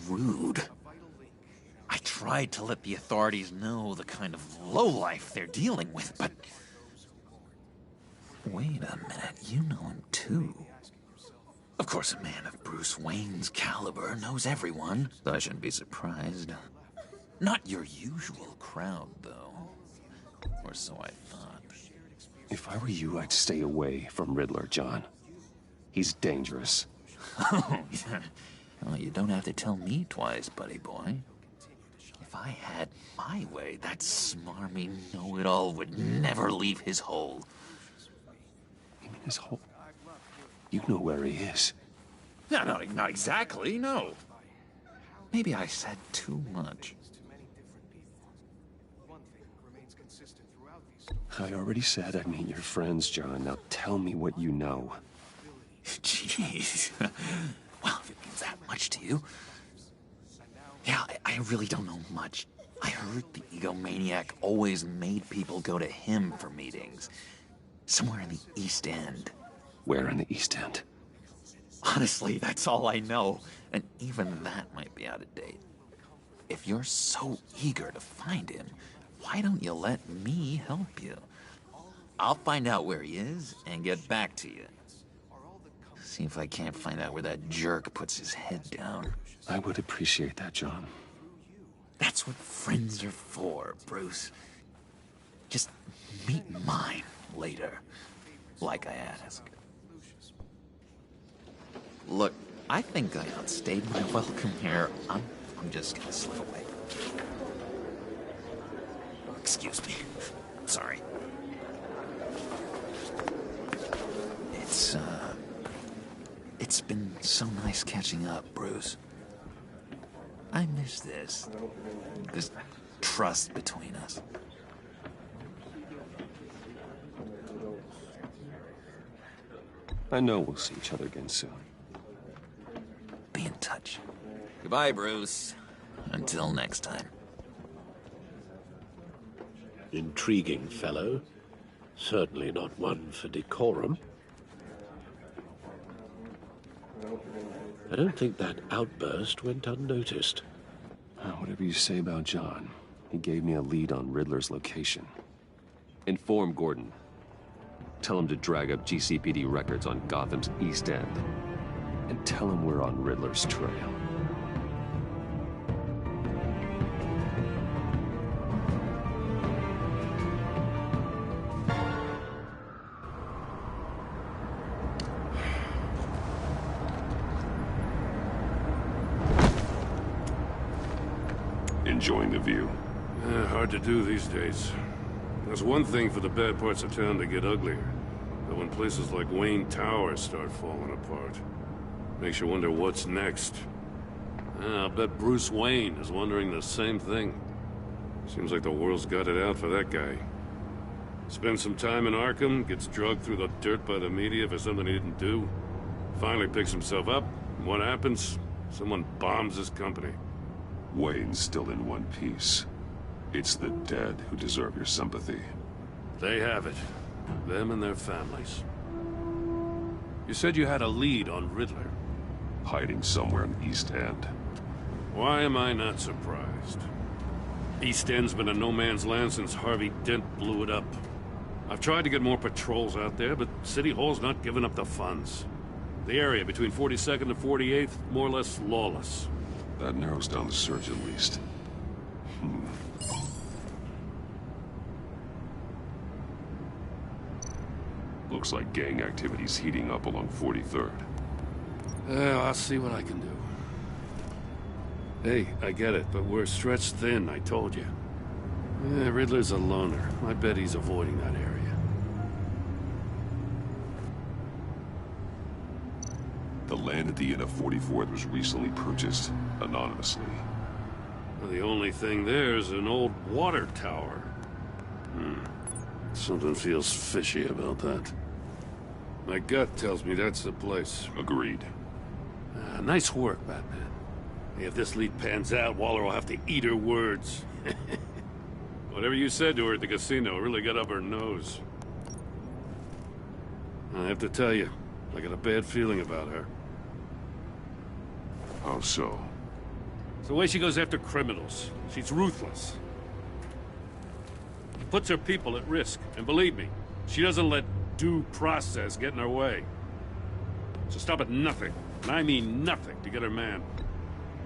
rude. I tried to let the authorities know the kind of lowlife they're dealing with, but... Wait a minute, you know him too. Of course, a man of Bruce Wayne's caliber knows everyone, so I shouldn't be surprised. Not your usual crowd, though. Or so I thought. If I were you, I'd stay away from Riddler, John. He's dangerous. Oh, yeah. Well, you don't have to tell me twice, buddy boy. If I had my way, that smarmy know-it-all would never leave his hole. You mean his hole? You know where he is. No, not exactly, no. Maybe I said too much. I already said I'd meet your friends, John. Now tell me what you know. Jeez. Well, if it means that much to you. Yeah, I really don't know much. I heard the egomaniac always made people go to him for meetings. Somewhere in the East End. Where in the East End? Honestly, that's all I know. And even that might be out of date. if you're so eager to find him, why don't you let me help you? I'll find out where he is and get back to you. See if I can't find out where that jerk puts his head down. I would appreciate that, John. That's what friends are for, Bruce. Just meet mine later, like I asked. Look, I think I outstayed my welcome here. I'm just gonna slip away. Excuse me. Sorry. It's been so nice catching up, Bruce. I miss this trust between us. I know we'll see each other again soon. Be in touch. Goodbye, Bruce. Until next time. Intriguing fellow. Certainly not one for decorum. I don't think that outburst went unnoticed. Whatever you say about John, he gave me a lead on Riddler's location. Inform Gordon. Tell him to drag up GCPD records on Gotham's East End. And tell him we're on Riddler's trail. Enjoying the view? Hard to do these days. There's one thing for the bad parts of town to get uglier. But when places like Wayne Tower start falling apart, makes you wonder what's next. I'll bet Bruce Wayne is wondering the same thing. Seems like the world's got it out for that guy. Spends some time in Arkham, gets drugged through the dirt by the media for something he didn't do. Finally picks himself up, and what happens? Someone bombs his company. Wayne's still in one piece. It's the dead who deserve your sympathy. They have it. Them and their families. You said you had a lead on Riddler. Hiding somewhere in East End. Why am I not surprised? East End's been a no-man's land since Harvey Dent blew it up. I've tried to get more patrols out there, but City Hall's not giving up the funds. The area between 42nd and 48th, more or less lawless. That narrows down the search at least. Looks like gang activity's heating up along 43rd. I'll see what I can do. Hey, I get it, but we're stretched thin, I told you. Riddler's a loner. I bet he's avoiding that area. The land at the end of 44th was recently purchased, anonymously. Well, the only thing there is an old water tower. Something feels fishy about that. My gut tells me that's the place. Agreed. Nice work, Batman. If this lead pans out, Waller will have to eat her words. Whatever you said to her at the casino really got up her nose. I have to tell you, I got a bad feeling about her. How so? It's the way she goes after criminals. She's ruthless. Puts her people at risk. And believe me, she doesn't let due process get in her way. So stop at nothing, and I mean nothing, to get her man.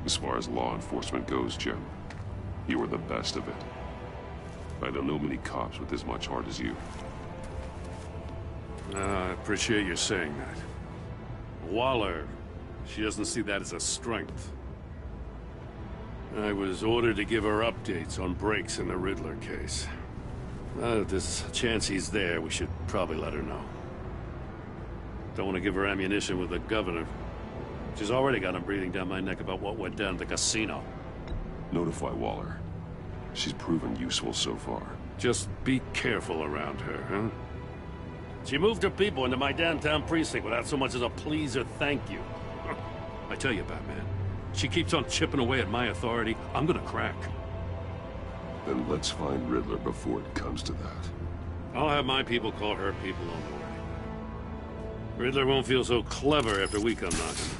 As far as law enforcement goes, Jim, you are the best of it. I don't know many cops with as much heart as you. I appreciate you saying that. Waller, she doesn't see that as a strength. I was ordered to give her updates on breaks in the Riddler case. If there's a chance he's there, we should probably let her know. Don't want to give her ammunition with the governor. She's already got him breathing down my neck about what went down at the casino. Notify Waller. She's proven useful so far. Just be careful around her, huh? She moved her people into my downtown precinct without so much as a please or thank you. I tell you, Batman, she keeps on chipping away at my authority, I'm gonna crack. Then let's find Riddler before it comes to that. I'll have my people call her people on the way. Riddler won't feel so clever after we come knocking.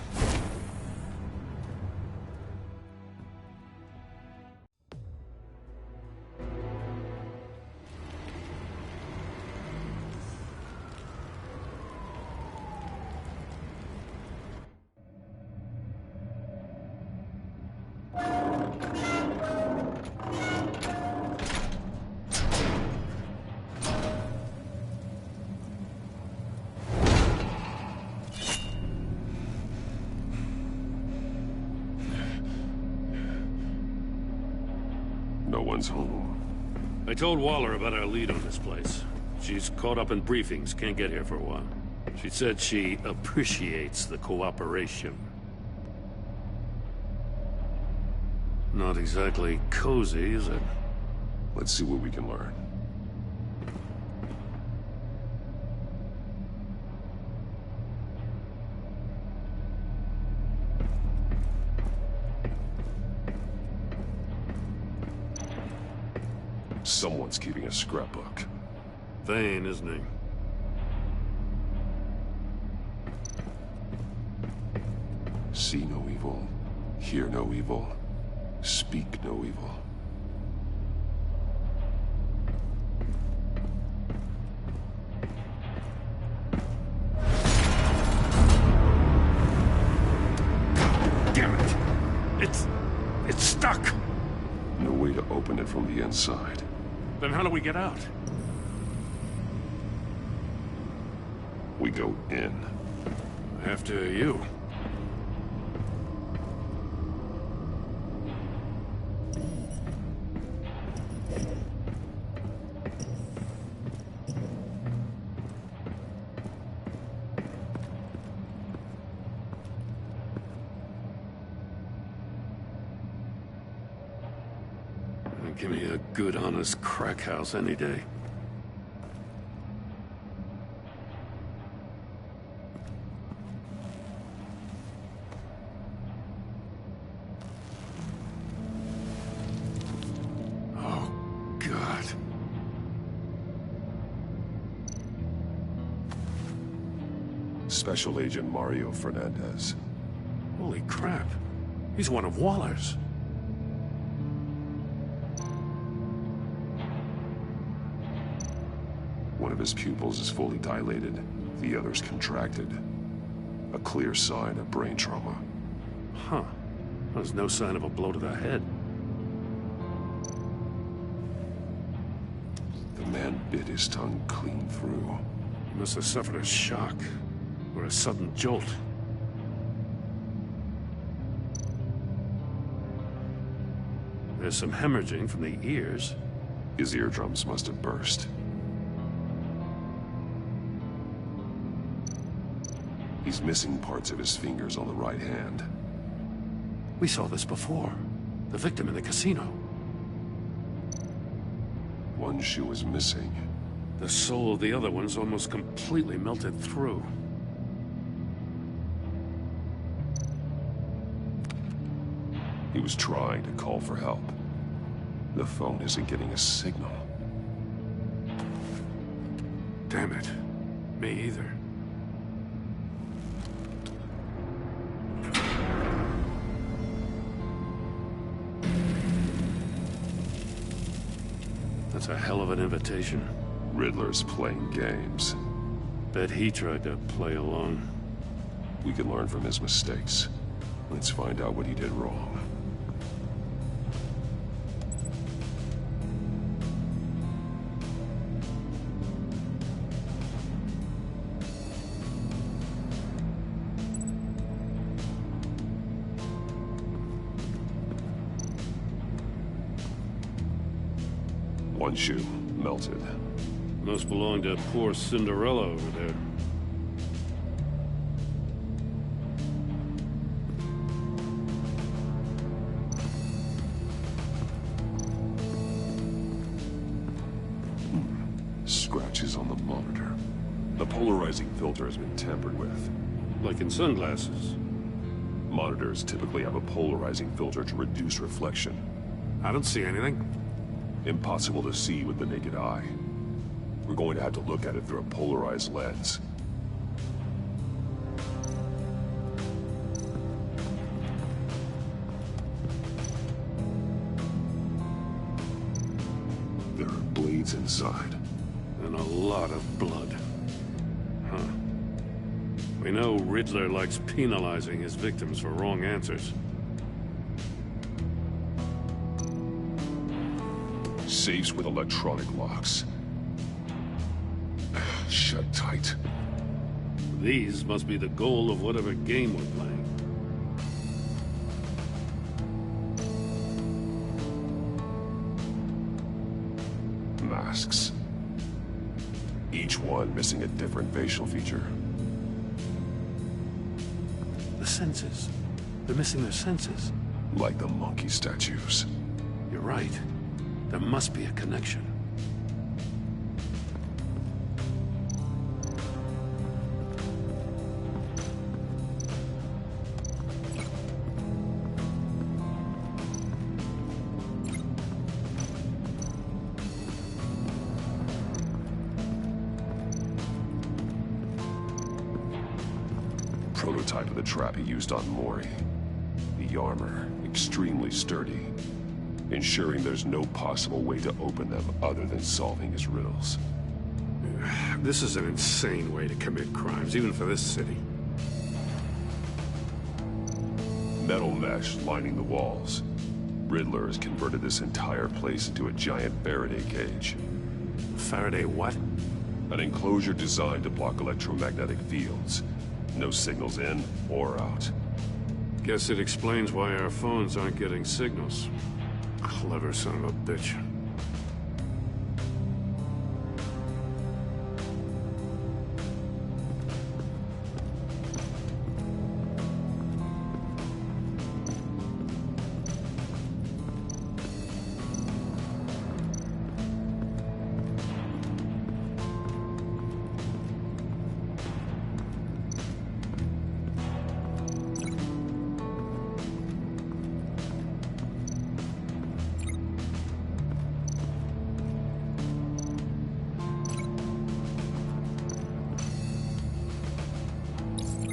one's home. I told Waller about our lead on this place. She's caught up in briefings, can't get here for a while. She said she appreciates the cooperation. Not exactly cozy, is it? Let's see what we can learn. Someone's keeping a scrapbook. Vane, isn't he? See no evil, hear no evil, speak no evil. Damn it! It's stuck! No way to open it from the inside. Then how do we get out? We go in. After you. Give me a good, honest crack house any day. Oh, God. Special Agent Mario Fernandez. Holy crap. He's one of Waller's. One of his pupils is fully dilated, the other's contracted. A clear sign of brain trauma. Huh. There's no sign of a blow to the head. The man bit his tongue clean through. He must have suffered a shock, or a sudden jolt. There's some hemorrhaging from the ears. His eardrums must have burst. He's missing parts of his fingers on the right hand. We saw this before. The victim in the casino. One shoe is missing. The sole of the other one's almost completely melted through. He was trying to call for help. The phone isn't getting a signal. Damn it. Me either. That's a hell of an invitation. Riddler's playing games. Bet he tried to play along. We can learn from his mistakes. Let's find out what he did wrong. One shoe, melted. Must belong to poor Cinderella over there. Scratches on the monitor. The polarizing filter has been tampered with. Like in sunglasses. Monitors typically have a polarizing filter to reduce reflection. I don't see anything. Impossible to see with the naked eye. We're going to have to look at it through a polarized lens. There are blades inside. And a lot of blood. Huh. We know Riddler likes penalizing his victims for wrong answers. Safes with electronic locks. Shut tight. These must be the goal of whatever game we're playing. masks. Each one missing a different facial feature. The senses. They're missing their senses. Like the monkey statues. You're right. There must be a connection. Prototype of the trap he used on Mori. The armor, extremely sturdy, ensuring there's no possible way to open them other than solving his riddles. This is an insane way to commit crimes, even for this city. Metal mesh lining the walls. Riddler has converted this entire place into a giant Faraday cage. Faraday what? An enclosure designed to block electromagnetic fields. No signals in or out. Guess it explains why our phones aren't getting signals. Clever son of a bitch.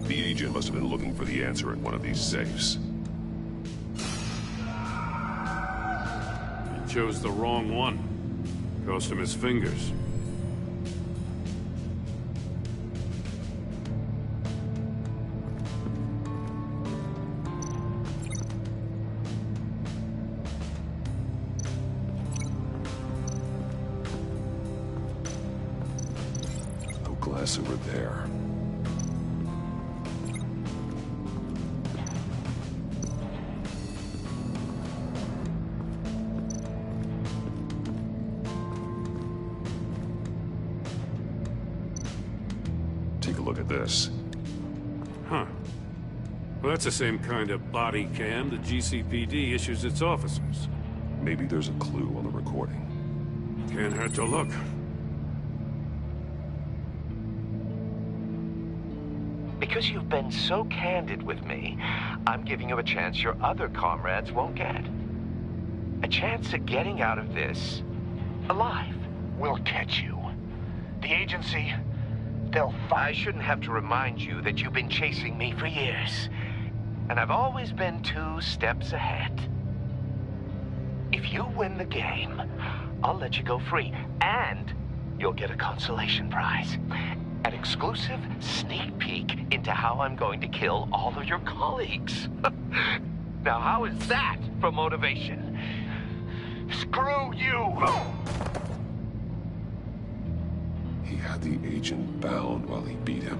The agent must have been looking for the answer in one of these safes. He chose the wrong one. Cost him his fingers. No glass over there. Take a look at this. Huh. Well, that's the same kind of body cam the GCPD issues its officers. Maybe there's a clue on the recording. Can't hurt to look. Because you've been so candid with me, I'm giving you a chance your other comrades won't get. A chance at getting out of this alive. We'll catch you. The agency, they'll find... I shouldn't have to remind you that you've been chasing me for years. And I've always been 2 steps ahead. If you win the game, I'll let you go free. And you'll get a consolation prize. An exclusive sneak peek into how I'm going to kill all of your colleagues. Now, how is that for motivation? Screw you! He had the agent bound while he beat him.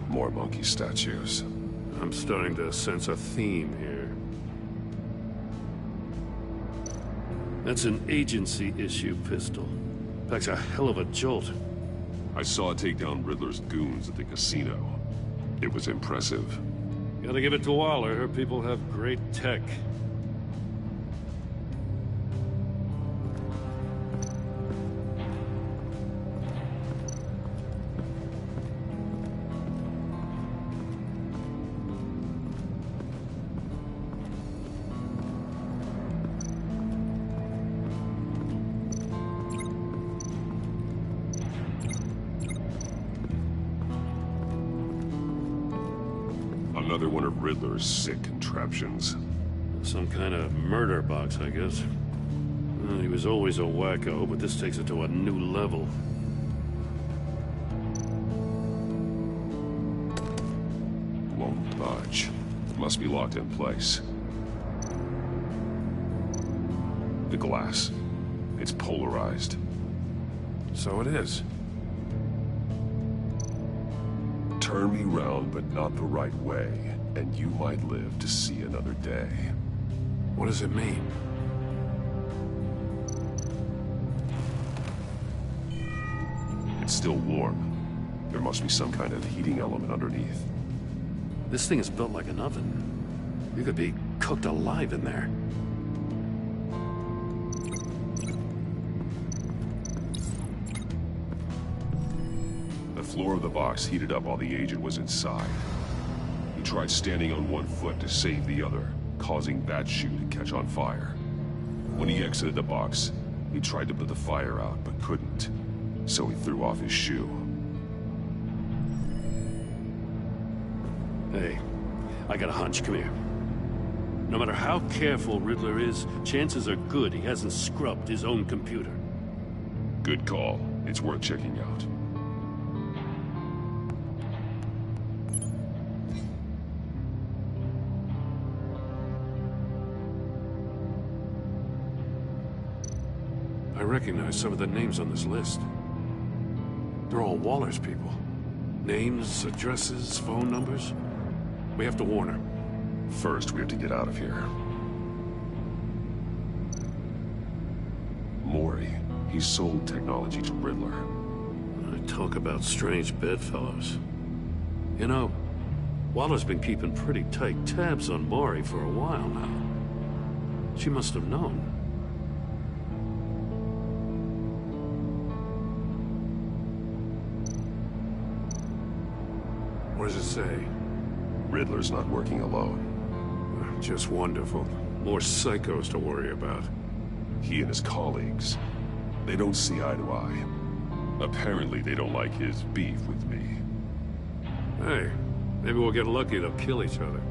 More monkey statues. I'm starting to sense a theme here. That's an agency-issue pistol. Packs a hell of a jolt. I saw it take down Riddler's goons at the casino. It was impressive. Gotta give it to Waller. Her people have great tech. Another one of Riddler's sick contraptions. Some kind of murder box, I guess. Well, he was always a wacko, but this takes it to a new level. Won't budge. Must be locked in place. The glass. It's polarized. So it is. Turn Turn me round, but not the right way, and you might live to see another day. What does it mean? It's still warm. There must be some kind of heating element underneath. This thing is built like an oven. You could be cooked alive in there. The floor of the box heated up while the agent was inside. He tried standing on one foot to save the other, causing that shoe to catch on fire. When he exited the box, he tried to put the fire out, but couldn't. So he threw off his shoe. Hey, I got a hunch. Come here. No matter how careful Riddler is, chances are good he hasn't scrubbed his own computer. Good call. It's worth checking out. I recognize some of the names on this list. They're all Waller's people. Names, addresses, phone numbers. We have to warn her. First, we have to get out of here. Mori. He sold technology to Riddler. Talk about strange bedfellows. You know, Waller's been keeping pretty tight tabs on Mori for a while now. She must have known. What does it say? Riddler's not working alone. Just wonderful. More psychos to worry about. He and his colleagues, they don't see eye to eye. Apparently they don't like his beef with me. Hey, maybe we'll get lucky they'll kill each other.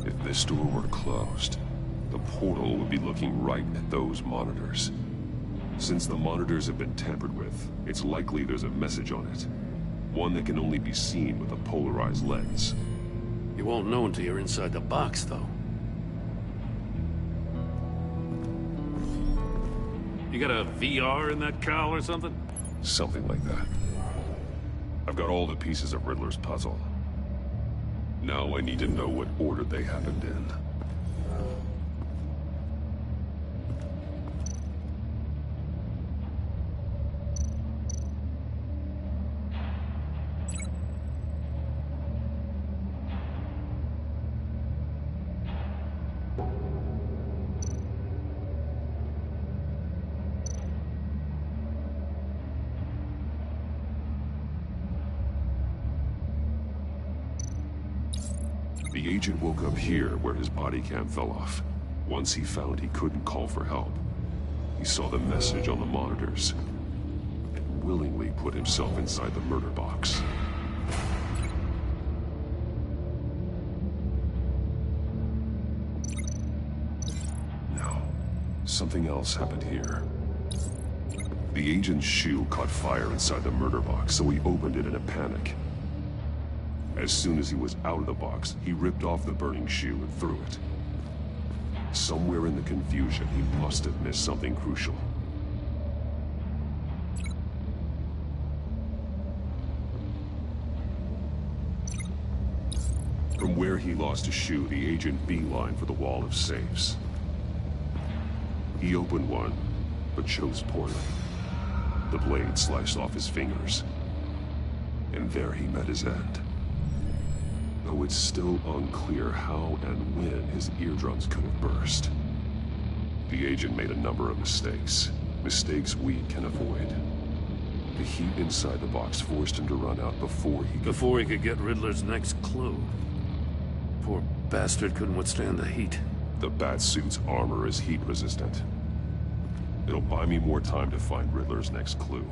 If this door were closed, the portal would be looking right at those monitors. Since the monitors have been tampered with, it's likely there's a message on it. One that can only be seen with a polarized lens. You won't know until you're inside the box, though. You got a VR in that cowl or something? Something like that. I've got all the pieces of Riddler's puzzle. Now I need to know what order they happened in. The agent woke up here where his body cam fell off. Once he found he couldn't call for help, he saw the message on the monitors and willingly put himself inside the murder box. No, something else happened here. The agent's shoe caught fire inside the murder box, so he opened it in a panic. As soon as he was out of the box, he ripped off the burning shoe and threw it. Somewhere in the confusion, he must have missed something crucial. From where he lost his shoe, the agent beelined for the wall of safes. He opened one, but chose poorly. The blade sliced off his fingers, and there he met his end. though it's still unclear how and when his eardrums could have burst. The agent made a number of mistakes. Mistakes we can avoid. The heat inside the box forced him to run out before he could get Riddler's next clue. Poor bastard couldn't withstand the heat. The Batsuit's armor is heat resistant. It'll buy me more time to find Riddler's next clue.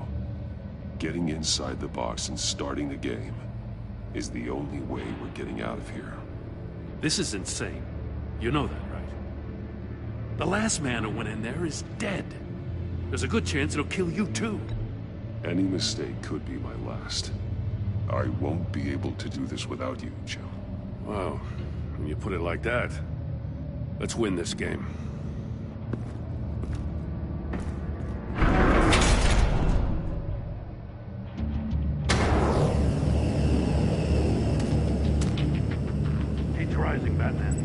Getting inside the box and starting the game is the only way we're getting out of here. This is insane. You know that, right? The last man who went in there is dead. There's a good chance it'll kill you too. Any mistake could be my last. I won't be able to do this without you, Joe. Wow, when you put it like that, let's win this game. Heat's rising, Batman.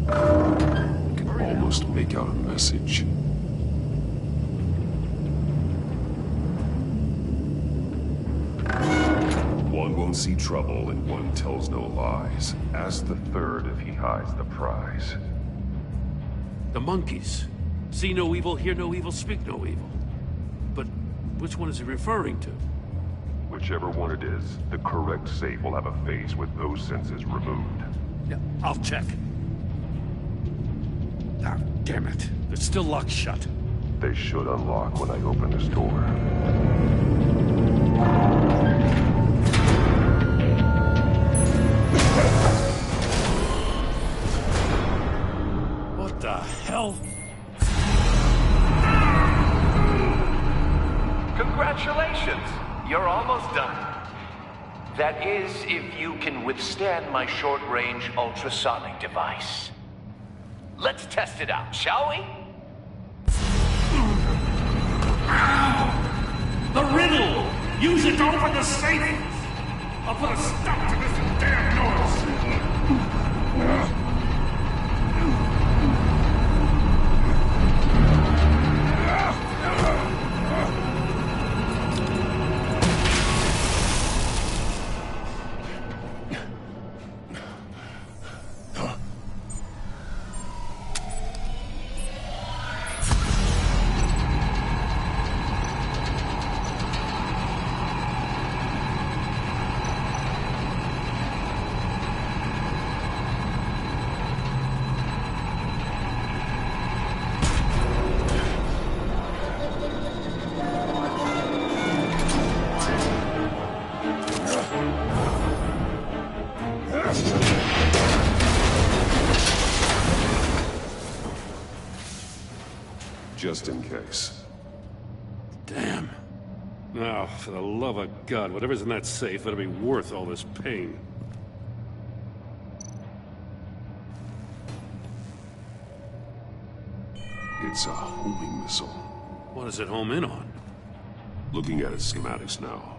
I can almost make out a message. One won't see trouble and one tells no lies. Ask the third if he hides the prize. The monkeys. See no evil, hear no evil, speak no evil. But which one is he referring to? Whichever one it is, the correct safe will have a face with those senses removed. Yeah, I'll check. Ah, damn it. It's still locked shut. They should unlock when I open this door. What the hell? Congratulations! You're almost done. That is, if you can withstand my short-range ultrasonic device. Let's test it out, shall we? The riddle! Use it to open the safe! I'll put a stop to this damn noise! Just in case. Damn. Now, for the love of God, whatever's in that safe better be worth all this pain. It's a homing missile. What does it home in on? Looking at its schematics now.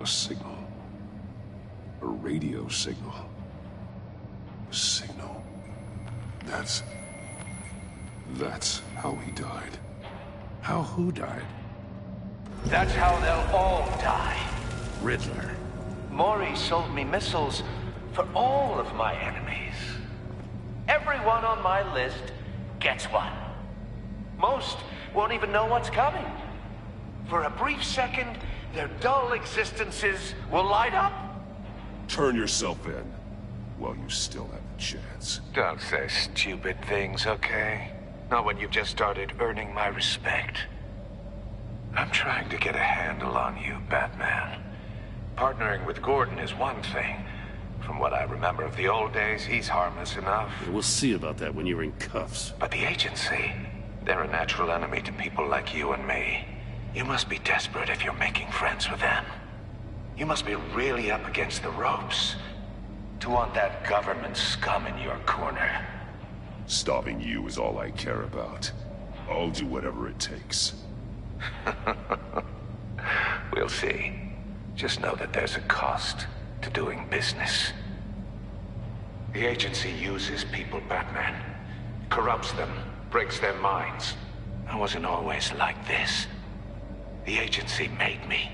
A signal. A radio signal. A signal. That's how he died. How who died? That's how they'll all die. Riddler. Maury sold me missiles for all of my enemies. Everyone on my list gets one. Most won't even know what's coming. For a brief second, their dull existences will light up. Turn yourself in while you still have a chance. Don't say stupid things, okay? Not when you've just started earning my respect. I'm trying to get a handle on you, Batman. Partnering with Gordon is one thing. From what I remember of the old days, he's harmless enough. We'll see about that when you're in cuffs. But the agency, they're a natural enemy to people like you and me. You must be desperate if you're making friends with them. You must be really up against the ropes to want that government scum in your corner. Stopping you is all I care about. I'll do whatever it takes. We'll see. Just know that there's a cost to doing business. The agency uses people, Batman. Corrupts them breaks their minds. I wasn't always like this. The agency made me.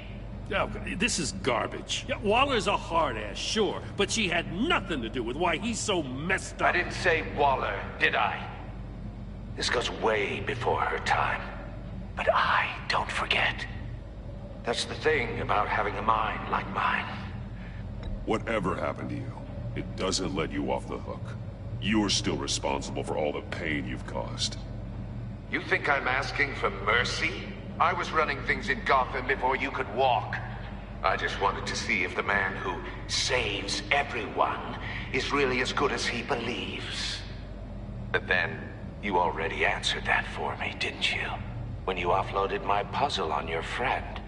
Oh, this is garbage. Yeah, Waller's a hard-ass, sure, but she had nothing to do with why he's so messed up. I didn't say Waller, did I? This goes way before her time. But I don't forget. That's the thing about having a mind like mine. Whatever happened to you, it doesn't let you off the hook. You're still responsible for all the pain you've caused. You think I'm asking for mercy? I was running things in Gotham before you could walk. I just wanted to see if the man who saves everyone is really as good as he believes. But then, you already answered that for me, didn't you? When you offloaded my puzzle on your friend.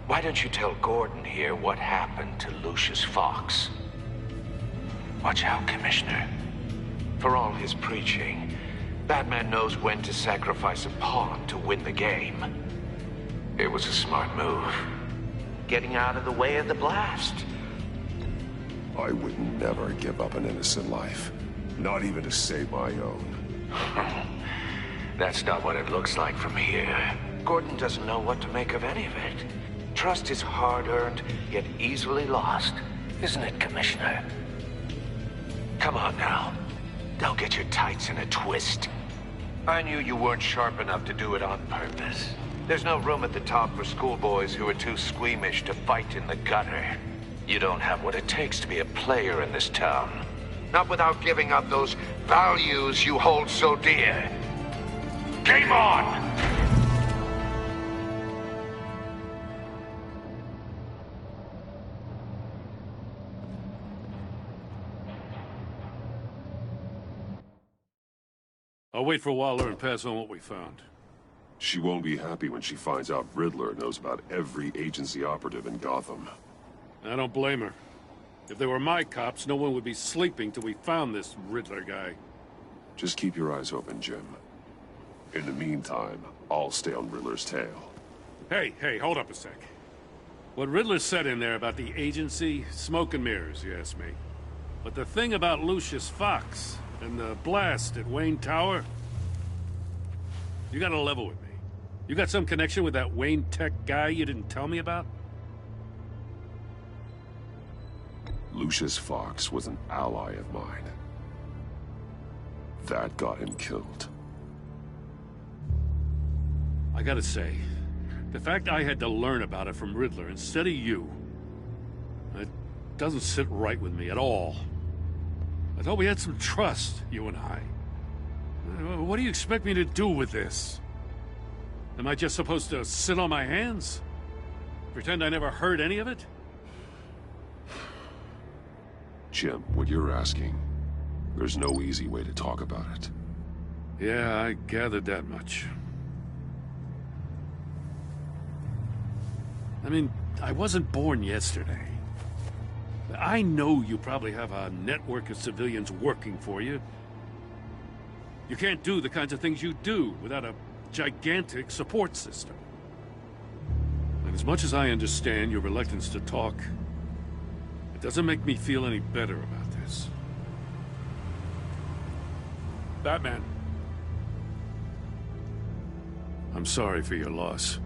Why don't you tell Gordon here what happened to Lucius Fox? Watch out, Commissioner. For all his preaching, Batman knows when to sacrifice a pawn to win the game. It was a smart move. Getting out of the way of the blast. I would never give up an innocent life. Not even to save my own. That's not what it looks like from here. Gordon doesn't know what to make of any of it. Trust is hard-earned, yet easily lost. Isn't it, Commissioner? Come on now. Don't get your tights in a twist. I knew you weren't sharp enough to do it on purpose. There's no room at the top for schoolboys who are too squeamish to fight in the gutter. You don't have what it takes to be a player in this town. Not without giving up those values you hold so dear. Game on! I'll wait for Waller and pass on what we found. She won't be happy when she finds out Riddler knows about every agency operative in Gotham. I don't blame her. If they were my cops, no one would be sleeping till we found this Riddler guy. Just keep your eyes open, Jim. In the meantime, I'll stay on Riddler's tail. Hey, hold up a sec. What Riddler said in there about the agency, smoke and mirrors, you ask me. But the thing about Lucius Fox and the blast at Wayne Tower, you gotta level with me. You got some connection with that Wayne Tech guy you didn't tell me about? Lucius Fox was an ally of mine. That got him killed. I gotta say, the fact I had to learn about it from Riddler instead of you, it doesn't sit right with me at all. I thought we had some trust, you and I. What do you expect me to do with this? Am I just supposed to sit on my hands? Pretend I never heard any of it? Jim, what you're asking, there's no easy way to talk about it. Yeah, I gathered that much. I mean, I wasn't born yesterday. I know you probably have a network of civilians working for you. You can't do the kinds of things you do without a gigantic support system. And as much as I understand your reluctance to talk, it doesn't make me feel any better about this. Batman. I'm sorry for your loss.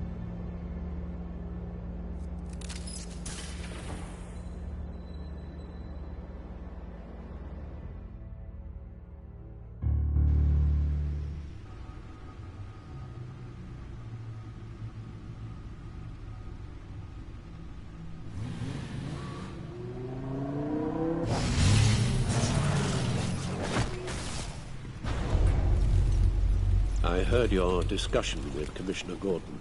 I heard your discussion with Commissioner Gordon.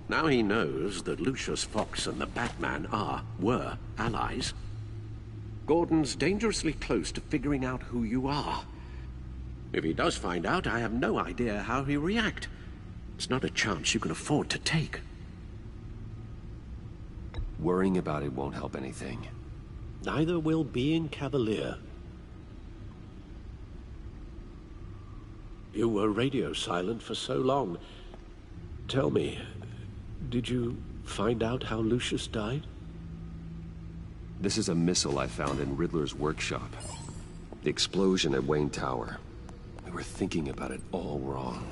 Now he knows that Lucius Fox and the Batman were allies. Gordon's dangerously close to figuring out who you are. If he does find out, I have no idea how he'll react. It's not a chance you can afford to take. Worrying about it won't help anything. Neither will being cavalier. You were radio silent for so long. Tell me, did you find out how Lucius died? This is a missile I found in Riddler's workshop. The explosion at Wayne Tower. We were thinking about it all wrong.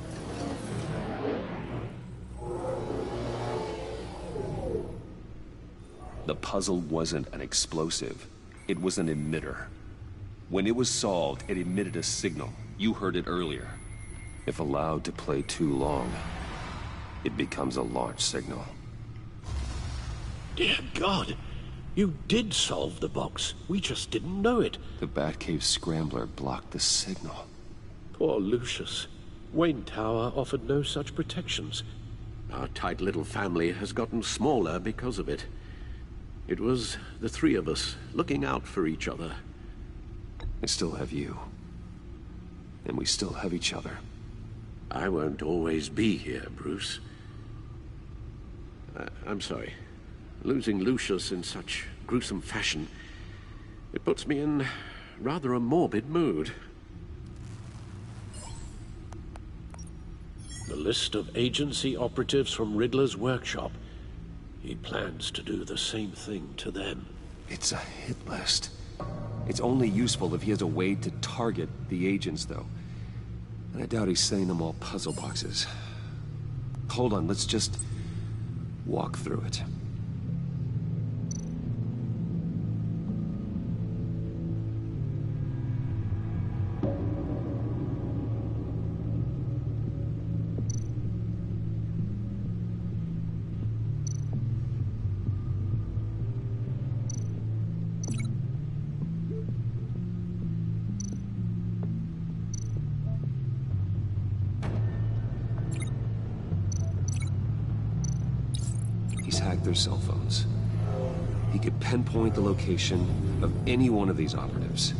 The puzzle wasn't an explosive. It was an emitter. When it was solved, it emitted a signal. You heard it earlier. If allowed to play too long, it becomes a launch signal. Dear God, you did solve the box. We just didn't know it. The Batcave Scrambler blocked the signal. Poor Lucius. Wayne Tower offered no such protections. Our tight little family has gotten smaller because of it. It was the three of us looking out for each other. I still have you. And we still have each other. I won't always be here, Bruce. I'm sorry. Losing Lucius in such gruesome fashion, it puts me in rather a morbid mood. The list of agency operatives from Riddler's workshop. He plans to do the same thing to them. It's a hit list. It's only useful if he has a way to target the agents, though. And I doubt he's setting them all puzzle boxes. Hold on, let's just walk through it. He's hacked their cell phones. He could pinpoint the location of any one of these operatives.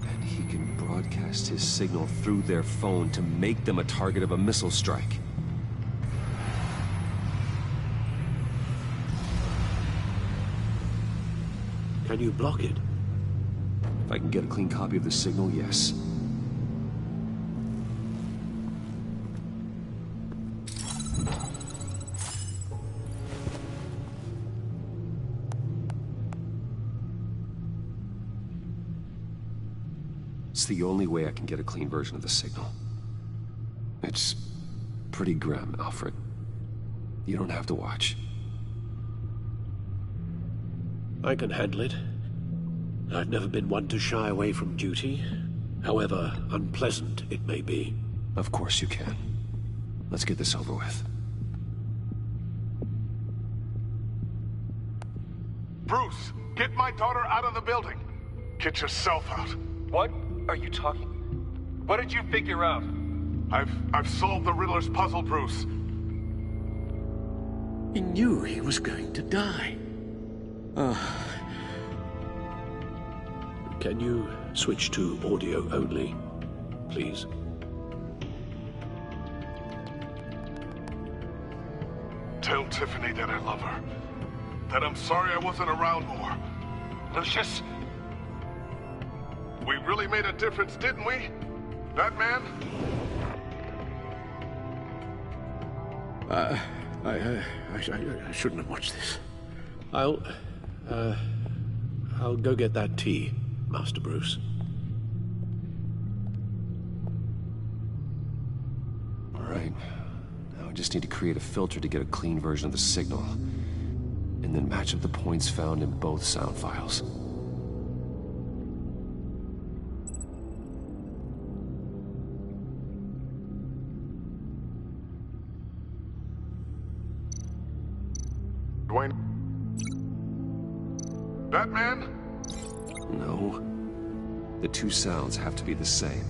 And he can broadcast his signal through their phone to make them a target of a missile strike. Can you block it? If I can get a clean copy of the signal, yes. It's the only way I can get a clean version of the signal. It's pretty grim, Alfred. You don't have to watch. I can handle it. I've never been one to shy away from duty, however unpleasant it may be. Of course you can. Let's get this over with. Bruce, get my daughter out of the building. Get yourself out. What are you talking? What did you figure out? I've solved the Riddler's puzzle, Bruce. He knew he was going to die. Can you switch to audio only, please? Tell Tiffany that I love her. That I'm sorry I wasn't around more. Lucius? We really made a difference, didn't we? That man? I shouldn't have watched this. I'll go get that tea, Master Bruce. All right. Now I just need to create a filter to get a clean version of the signal, and then match up the points found in both sound files. Dwayne? That man? No. The two sounds have to be the same.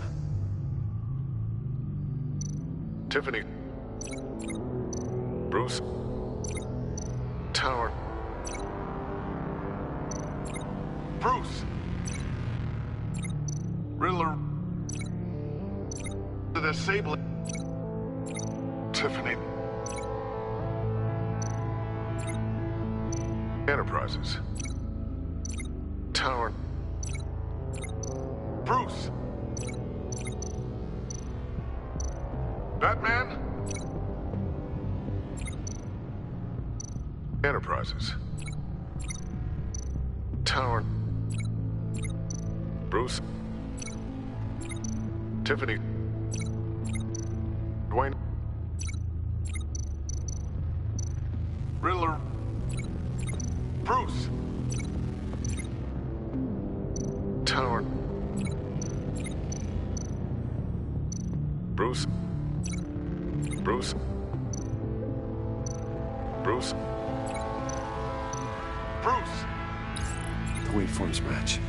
Tiffany. Bruce. Tower. Bruce! Riddler. The disabling. Tiffany. Enterprises. Tower. Bruce! Batman? Enterprises. Tower. Bruce. Tiffany. Dwayne. Riddler. Bruce. Tower. Bruce. Bruce. Bruce. Bruce! The waveforms match.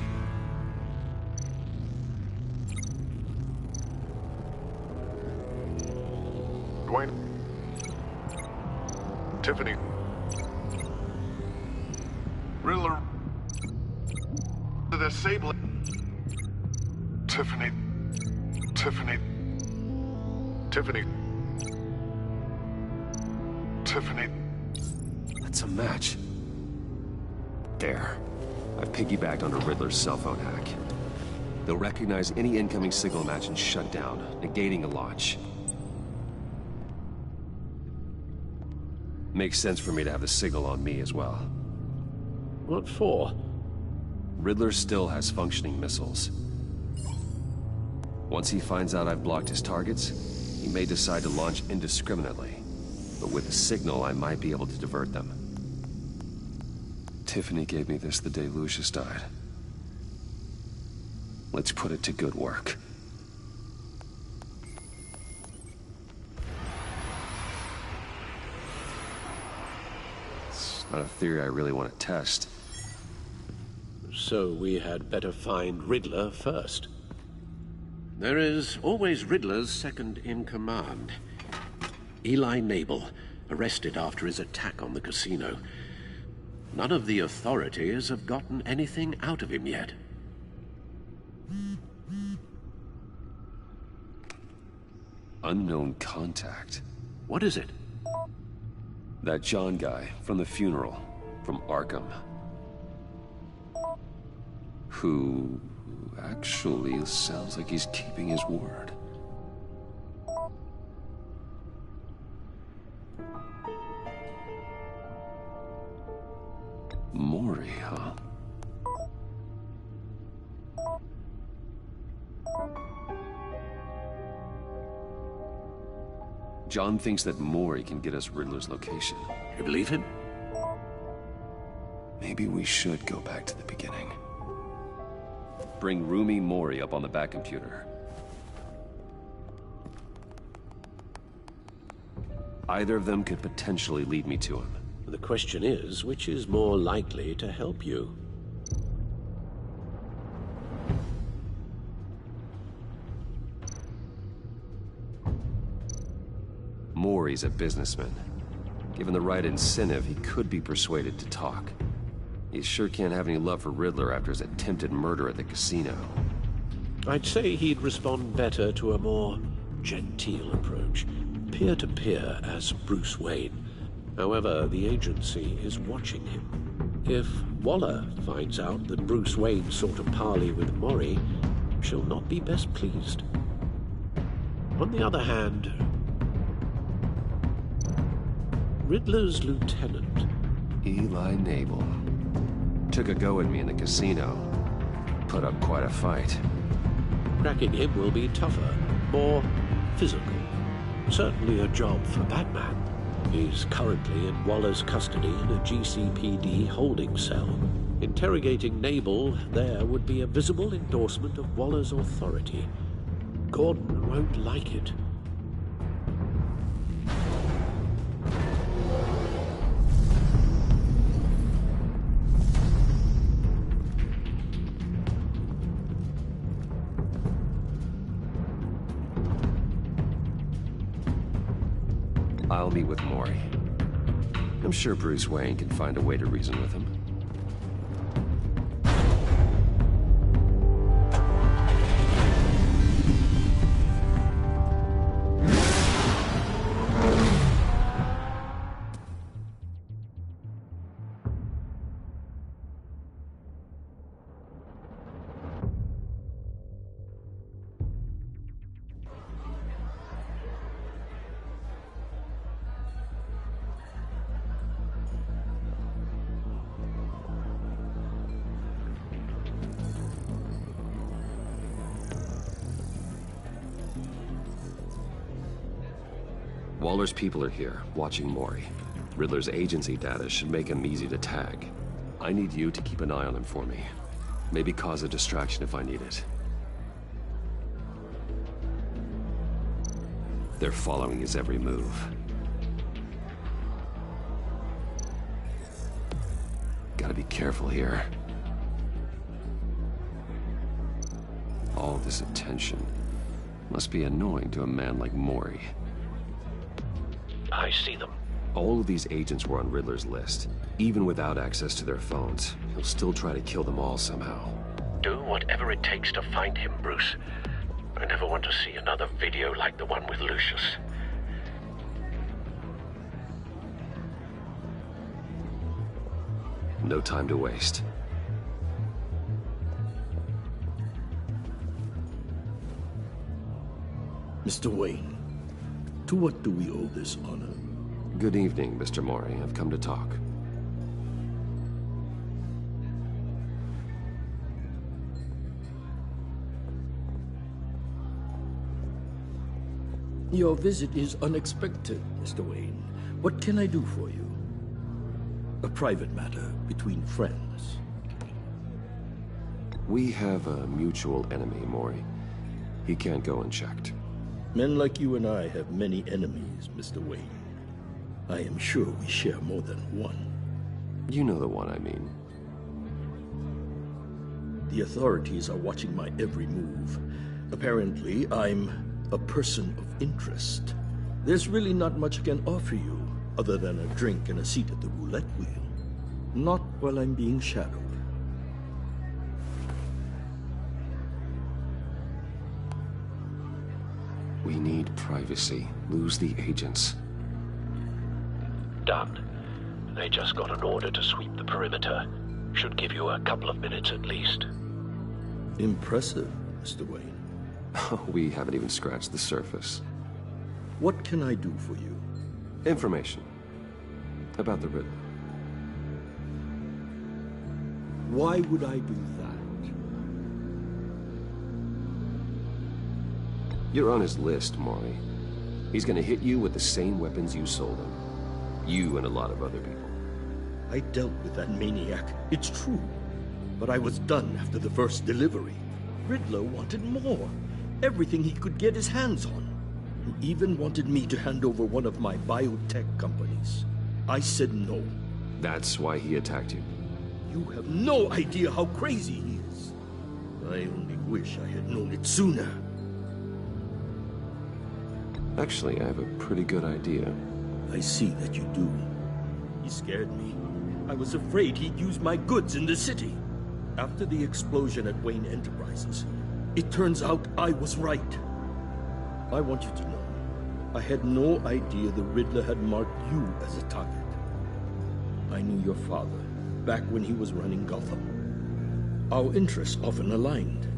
Dwayne. Tiffany. Riddler. The disabling. Tiffany. Tiffany. Tiffany. Tiffany. That's a match. There. I've piggybacked onto Riddler's cell phone hack. They'll recognize any incoming signal match and shut down, negating a launch. Makes sense for me to have the signal on me as well. What for? Riddler still has functioning missiles. Once he finds out I've blocked his targets, he may decide to launch indiscriminately. But with the signal, I might be able to divert them. Tiffany gave me this the day Lucius died. Let's put it to good work. It's not a theory I really want to test. So we had better find Riddler first. There is always Riddler's second-in-command. Eli Nabel, arrested after his attack on the casino. None of the authorities have gotten anything out of him yet. Unknown contact. What is it? That John guy from the funeral, from Arkham. Who actually sounds like he's keeping his word. Maury, huh? John thinks that Maury can get us Riddler's location. You believe him? Maybe we should go back to the beginning. Bring Roomy Maury up on the back computer. Either of them could potentially lead me to him. The question is, which is more likely to help you? Maury's a businessman. Given the right incentive, he could be persuaded to talk. He sure can't have any love for Riddler after his attempted murder at the casino. I'd say he'd respond better to a more genteel approach, peer-to-peer as Bruce Wayne. However, the agency is watching him. If Waller finds out that Bruce Wayne sought a parley with Maury, she'll not be best pleased. On the other hand, Riddler's lieutenant, Eli Nabel, took a go at me in the casino. Put up quite a fight. Cracking him will be tougher, more physical. Certainly a job for Batman. He's currently in Waller's custody in a GCPD holding cell. Interrogating Nabel there would be a visible endorsement of Waller's authority. Gordon won't like it. I'll meet with Maury. I'm sure Bruce Wayne can find a way to reason with him. Waller's people are here, watching Mori. Riddler's agency data should make him easy to tag. I need you to keep an eye on him for me. Maybe cause a distraction if I need it. They're following his every move. Gotta be careful here. All this attention must be annoying to a man like Mori. I see them. All of these agents were on Riddler's list. Even without access to their phones, he'll still try to kill them all somehow. Do whatever it takes to find him, Bruce. I never want to see another video like the one with Lucius. No time to waste. Mr. Wayne, to what do we owe this honor? Good evening, Mr. Mori. I've come to talk. Your visit is unexpected, Mr. Wayne. What can I do for you? A private matter between friends. We have a mutual enemy, Mori. He can't go unchecked. Men like you and I have many enemies, Mr. Wayne. I am sure we share more than one. You know the one I mean. The authorities are watching my every move. Apparently, I'm a person of interest. There's really not much I can offer you, other than a drink and a seat at the roulette wheel. Not while I'm being shadowed. We need privacy. Lose the agents. Done. They just got an order to sweep the perimeter. Should give you a couple of minutes at least. Impressive, Mr. Wayne. We haven't even scratched the surface. What can I do for you? Information. About the Riddler. Why would I do that? You're on his list, Mori. He's gonna hit you with the same weapons you sold him. You and a lot of other people. I dealt with that maniac, it's true. But I was done after the first delivery. Riddler wanted more. Everything he could get his hands on. He even wanted me to hand over one of my biotech companies. I said no. That's why he attacked you. You have no idea how crazy he is. I only wish I had known it sooner. Actually, I have a pretty good idea. I see that you do. He scared me. I was afraid he'd use my goods in the city. After the explosion at Wayne Enterprises, it turns out I was right. I want you to know, I had no idea the Riddler had marked you as a target. I knew your father back when he was running Gotham. Our interests often aligned.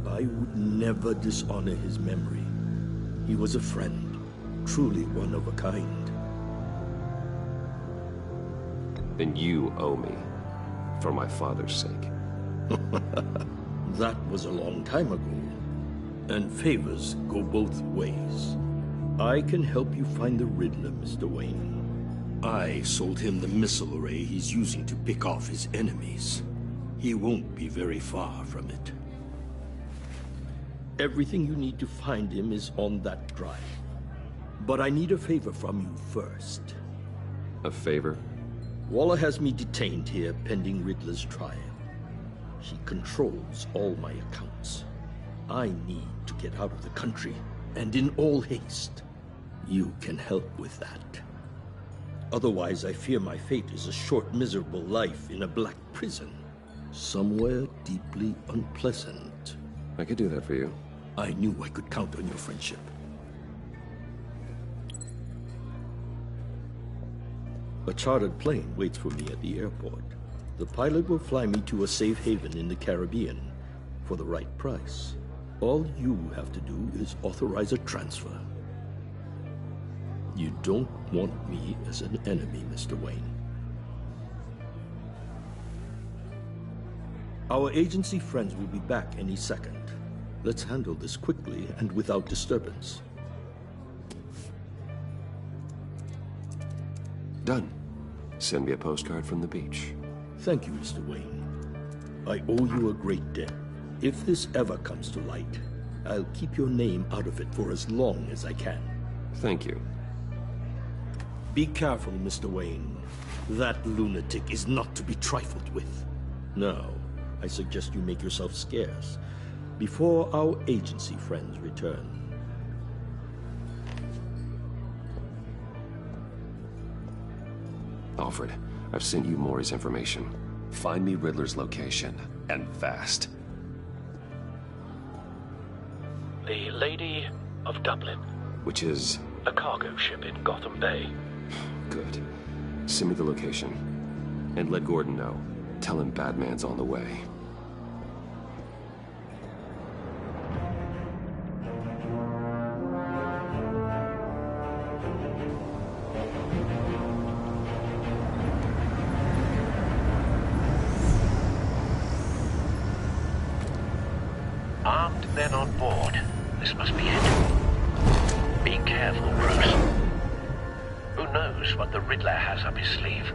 I would never dishonor his memory. He was a friend, truly one of a kind. Then you owe me, for my father's sake. That was a long time ago, and favors go both ways. I can help you find the Riddler, Mr. Wayne. I sold him the missile array he's using to pick off his enemies. He won't be very far from it. Everything you need to find him is on that drive. But I need a favor from you first. A favor? Waller has me detained here pending Riddler's trial. He controls all my accounts. I need to get out of the country, and in all haste. You can help with that. Otherwise, I fear my fate is a short, miserable life in a black prison. Somewhere deeply unpleasant. I could do that for you. I knew I could count on your friendship. A chartered plane waits for me at the airport. The pilot will fly me to a safe haven in the Caribbean for the right price. All you have to do is authorize a transfer. You don't want me as an enemy, Mr. Wayne. Our agency friends will be back any second. Let's handle this quickly and without disturbance. Done. Send me a postcard from the beach. Thank you, Mr. Wayne. I owe you a great debt. If this ever comes to light, I'll keep your name out of it for as long as I can. Thank you. Be careful, Mr. Wayne. That lunatic is not to be trifled with. Now, I suggest you make yourself scarce before our agency friends return. Alfred, I've sent you Maury's information. Find me Riddler's location, and fast. The Lady of Dublin. Which is? A cargo ship in Gotham Bay. Good. Send me the location. And let Gordon know. Tell him Batman's on the way. Armed men on board. This must be it. Be careful, Bruce. Who knows what the Riddler has up his sleeve?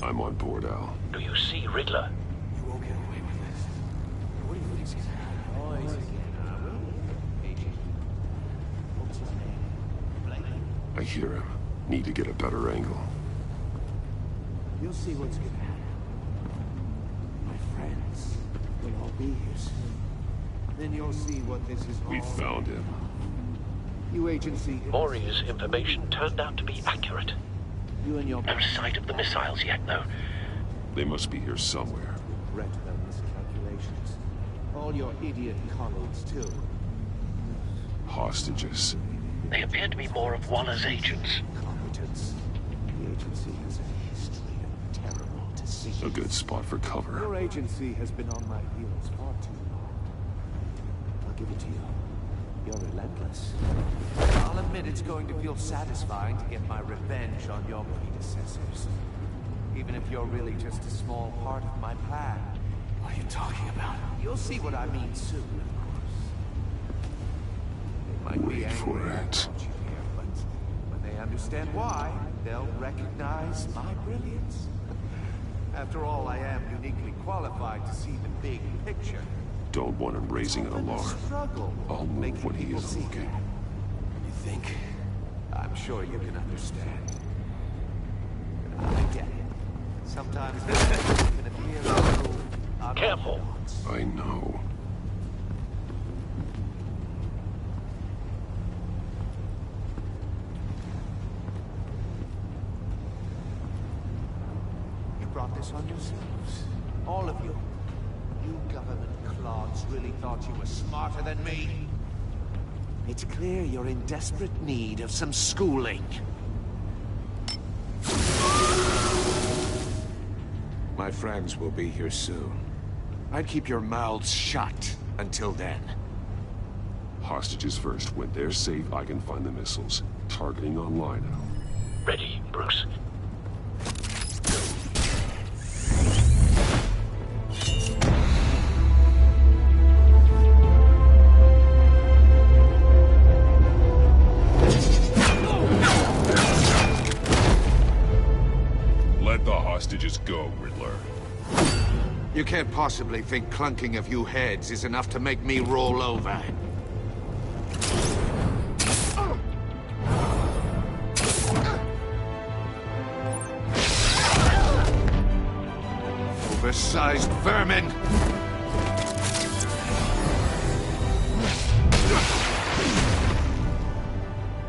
I'm on board, Al. Do you see Riddler? You won't get away with this. What do you think he's I hear him. Need to get a better angle. You'll see what's gonna happen. My friends will all be here soon. Then you'll see what this is all. We found him. You agency. Maury's information turned out to be accurate. You and your... No sight of the missiles yet, though. They must be here somewhere. Regret their miscalculations. All your idiot colleagues, too. Hostages. They appear to be more of Waller's agents. Competence. The agency has a history of terrible deceit. A good spot for cover. Your agency has been on my heels far too long. I'll give it to you. You're relentless. I'll admit it's going to feel satisfying to get my revenge on your predecessors. Even if you're really just a small part of my plan. What are you talking about? You'll see what I mean soon, of course. They might be angry about you here, but when they understand why, they'll recognize my brilliance. After all, I am uniquely qualified to see the big picture. Don't want him raising an alarm. Struggle. I'll move when he is looking. You think? I'm sure you can understand. I get it. Sometimes the can appear a little... Careful. I know. You brought this on yourselves. All of you. You government clods really thought you were smarter than me? It's clear you're in desperate need of some schooling. My friends will be here soon. I'd keep your mouths shut until then. Hostages first. When they're safe, I can find the missiles. Targeting online now. Ready, Bruce. Let the hostages go, Riddler. You can't possibly think clunking a few heads is enough to make me roll over. Oversized vermin!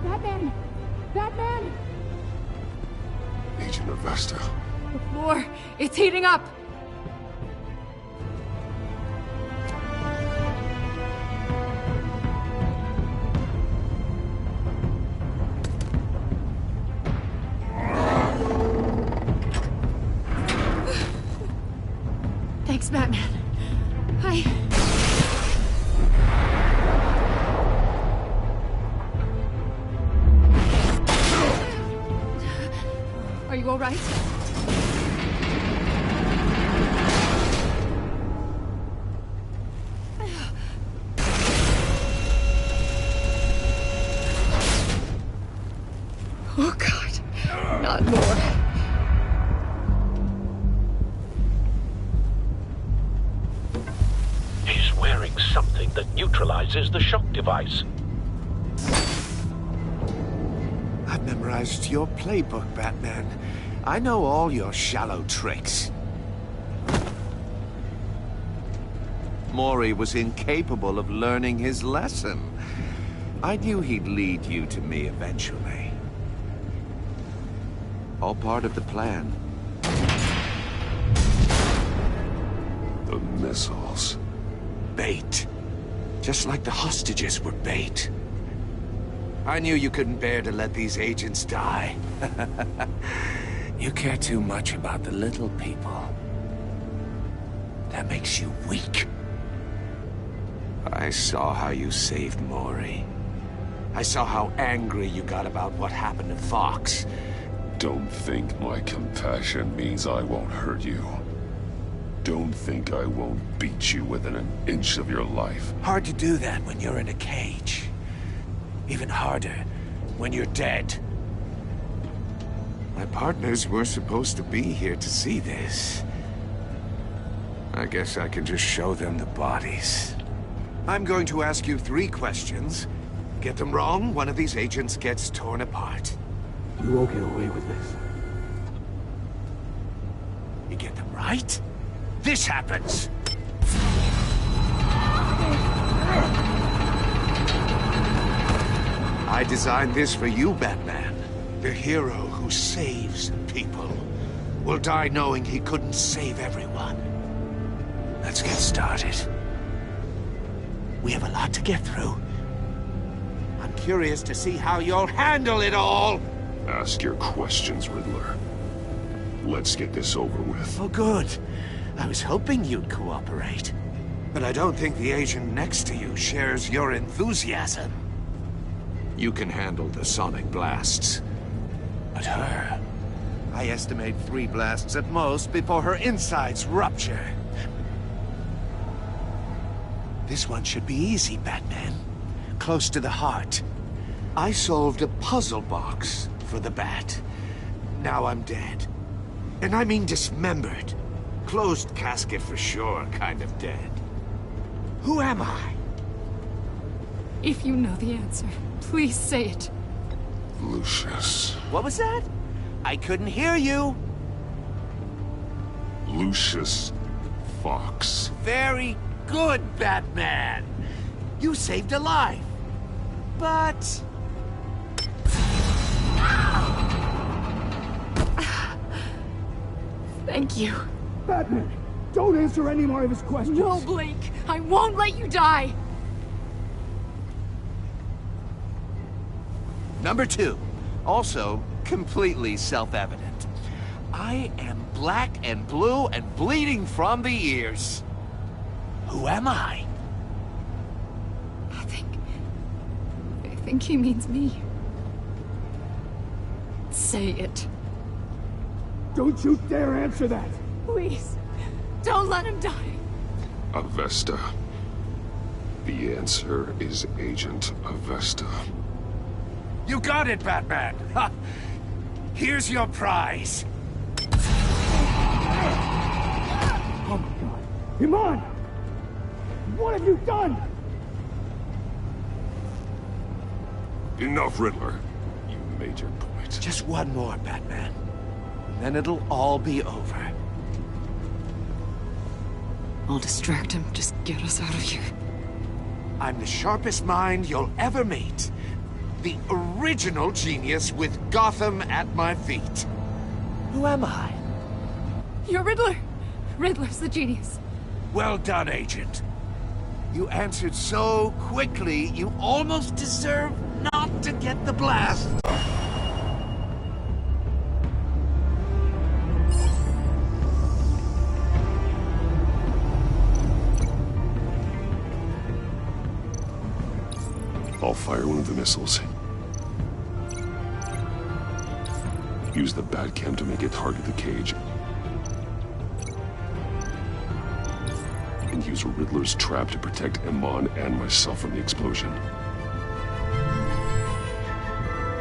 Batman! Batman! Agent Avesta. The floor, it's heating up! Thanks, Batman. I... Are you all right? Oh, God. Not more. He's wearing something that neutralizes the shock device. I've memorized your playbook, Batman. I know all your shallow tricks. Mori was incapable of learning his lesson. I knew he'd lead you to me eventually. All part of the plan. The missiles. Bait. Just like the hostages were bait. I knew you couldn't bear to let these agents die. You care too much about the little people. That makes you weak. I saw how you saved Mori. I saw how angry you got about what happened to Fox. Don't think my compassion means I won't hurt you. Don't think I won't beat you within an inch of your life. Hard to do that when you're in a cage. Even harder when you're dead. My partners were supposed to be here to see this. I guess I can just show them the bodies. I'm going to ask you 3 questions. Get them wrong, one of these agents gets torn apart. You won't get away with this. You get them right, this happens. I designed this for you, Batman. The hero who saves people will die knowing he couldn't save everyone. Let's get started. We have a lot to get through. I'm curious to see how you'll handle it all. Ask your questions, Riddler. Let's get this over with. Oh, good. I was hoping you'd cooperate. But I don't think the agent next to you shares your enthusiasm. You can handle the sonic blasts. But her... I estimate 3 blasts at most before her insides rupture. This one should be easy, Batman. Close to the heart. I solved a puzzle box for the Bat. Now I'm dead. And I mean dismembered. Closed casket for sure, kind of dead. Who am I? If you know the answer, please say it. Lucius. What was that? I couldn't hear you. Lucius Fox. Very good, Batman. You saved a life. But... Thank you. Batman, don't answer any more of his questions. No, Blake. I won't let you die. Number 2. Also, completely self-evident. I am black and blue and bleeding from the ears. Who am I? I think he means me. Say it. Don't you dare answer that! Please, don't let him die. Avesta. The answer is Agent Avesta. You got it, Batman! Ha. Here's your prize. Oh my God. Iman! What have you done? Enough, Riddler. You made your point. Just one more, Batman. Then it'll all be over. I'll distract him. Just get us out of here. I'm the sharpest mind you'll ever meet. The original genius with Gotham at my feet. Who am I? You're Riddler. Riddler's the genius. Well done, Agent. You answered so quickly, you almost deserve not to get the blast. I'll fire one of the missiles. Use the Batcam to make it target the cage. And use Riddler's trap to protect Iman and myself from the explosion.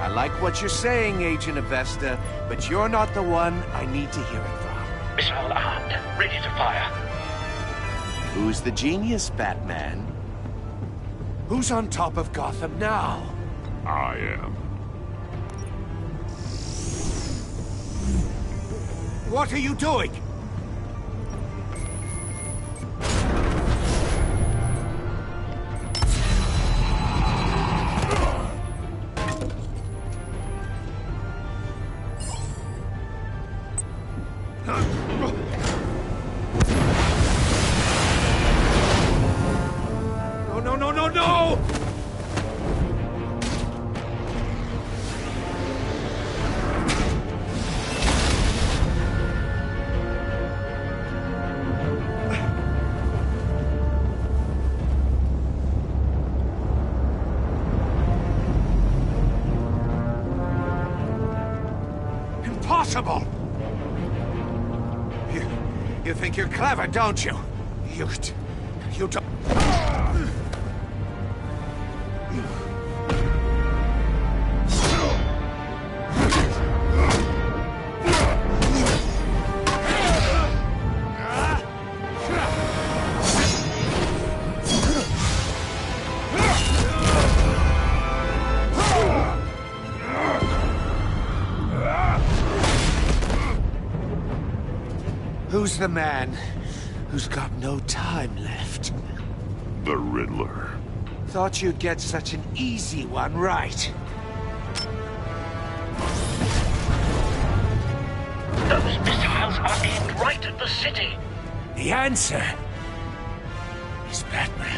I like what you're saying, Agent Avesta, but you're not the one I need to hear it from. Missile armed, ready to fire. Who's the genius, Batman? Who's on top of Gotham now? I am. What are you doing? No! Impossible! You think you're clever, don't you? You don't... Who's the man who's got no time left? The Riddler. Thought you'd get such an easy one right. Those missiles are aimed right at the city. The answer is Batman.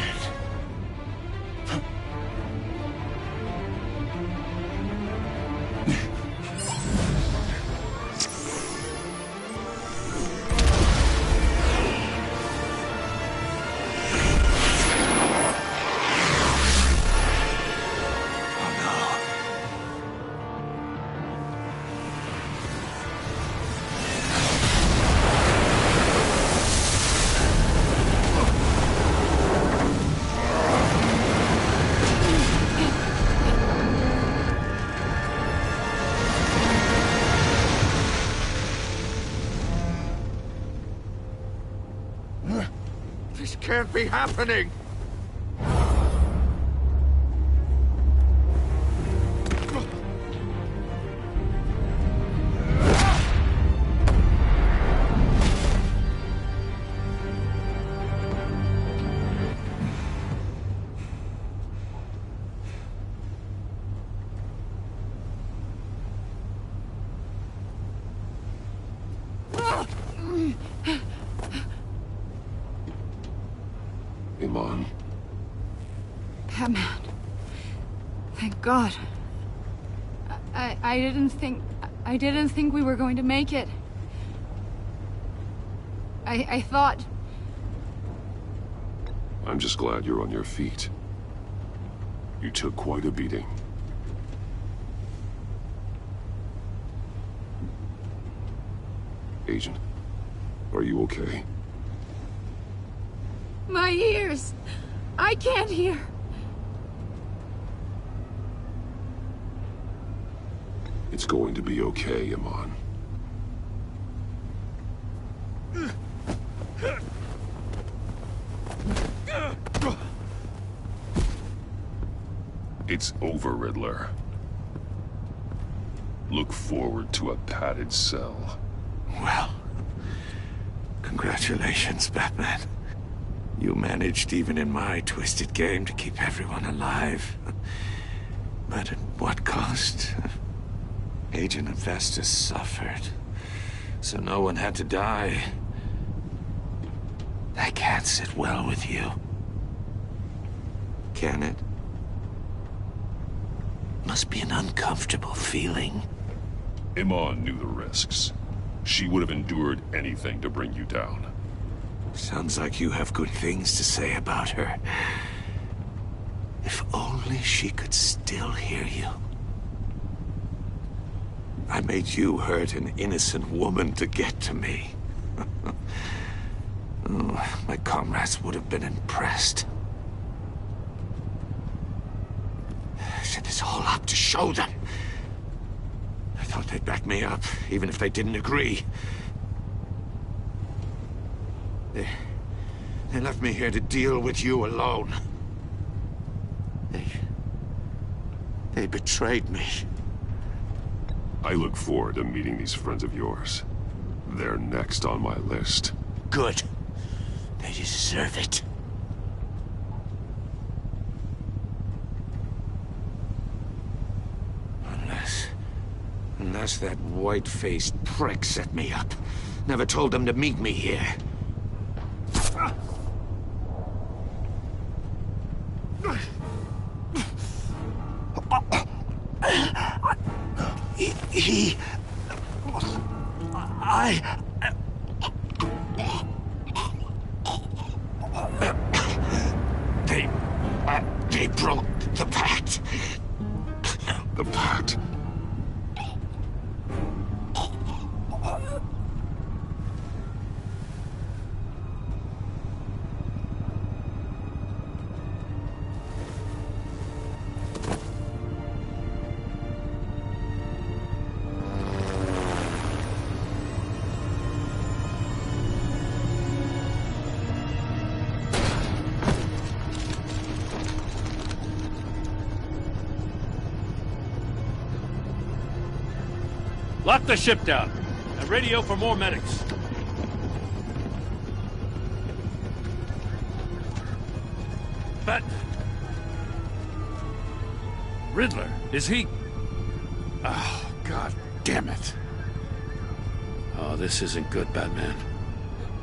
This can't be happening! Iman. Batman. Thank God. I didn't think we were going to make it. I thought... I'm just glad you're on your feet. You took quite a beating. Agent, are you okay? My ears! I can't hear! It's going to be okay, Iman. It's over, Riddler. Look forward to a padded cell. Well, congratulations, Batman. You managed, even in my twisted game, to keep everyone alive. But at what cost? Agent Avesta suffered, so no one had to die. That can't sit well with you. Can it? Must be an uncomfortable feeling. Iman knew the risks. She would have endured anything to bring you down. Sounds like you have good things to say about her. If only she could still hear you. I made you hurt an innocent woman to get to me. Oh, my comrades would have been impressed. I set this all up to show them. I thought they'd back me up, even if they didn't agree. They left me here to deal with you alone. They betrayed me. I look forward to meeting these friends of yours. They're next on my list. Good. They deserve it. Unless that white-faced prick set me up. Never told them to meet me here. They broke the pact. The pact? Lock the ship down, and radio for more medics. But... Riddler, is he... Oh, God damn it. Oh, this isn't good, Batman.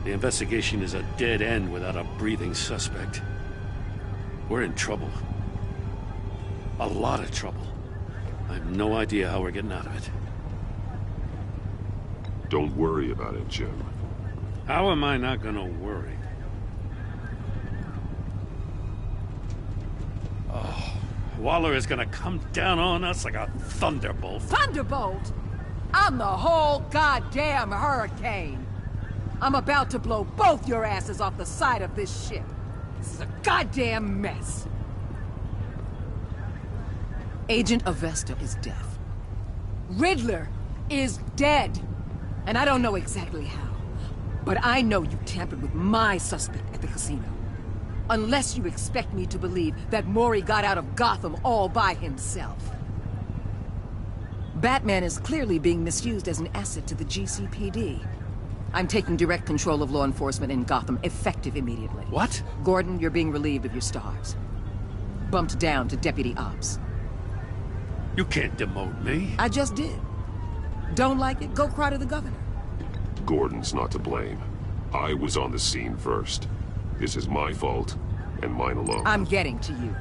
The investigation is a dead end without a breathing suspect. We're in trouble. A lot of trouble. I have no idea how we're getting out of it. Don't worry about it, Jim. How am I not gonna worry? Oh, Waller is gonna come down on us like a thunderbolt. Thunderbolt? I'm the whole goddamn hurricane. I'm about to blow both your asses off the side of this ship. This is a goddamn mess. Agent Avesta is dead. Riddler is dead. And I don't know exactly how, but I know you tampered with my suspect at the casino. Unless you expect me to believe that Mori got out of Gotham all by himself. Batman is clearly being misused as an asset to the GCPD. I'm taking direct control of law enforcement in Gotham, effective immediately. What? Gordon, you're being relieved of your stars. Bumped down to Deputy Ops. You can't demote me. I just did. Don't like it? Go cry to the governor. Gordon's not to blame. I was on the scene first. This is my fault, and mine alone. I'm getting to you.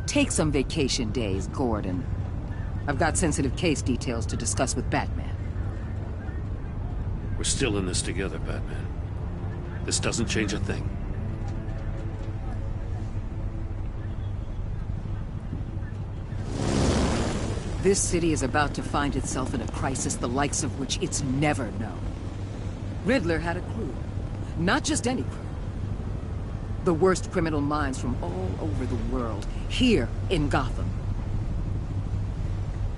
Take some vacation days, Gordon. I've got sensitive case details to discuss with Batman. We're still in this together, Batman. This doesn't change a thing. This city is about to find itself in a crisis the likes of which it's never known. Riddler had a crew. Not just any crew. The worst criminal minds from all over the world, here in Gotham.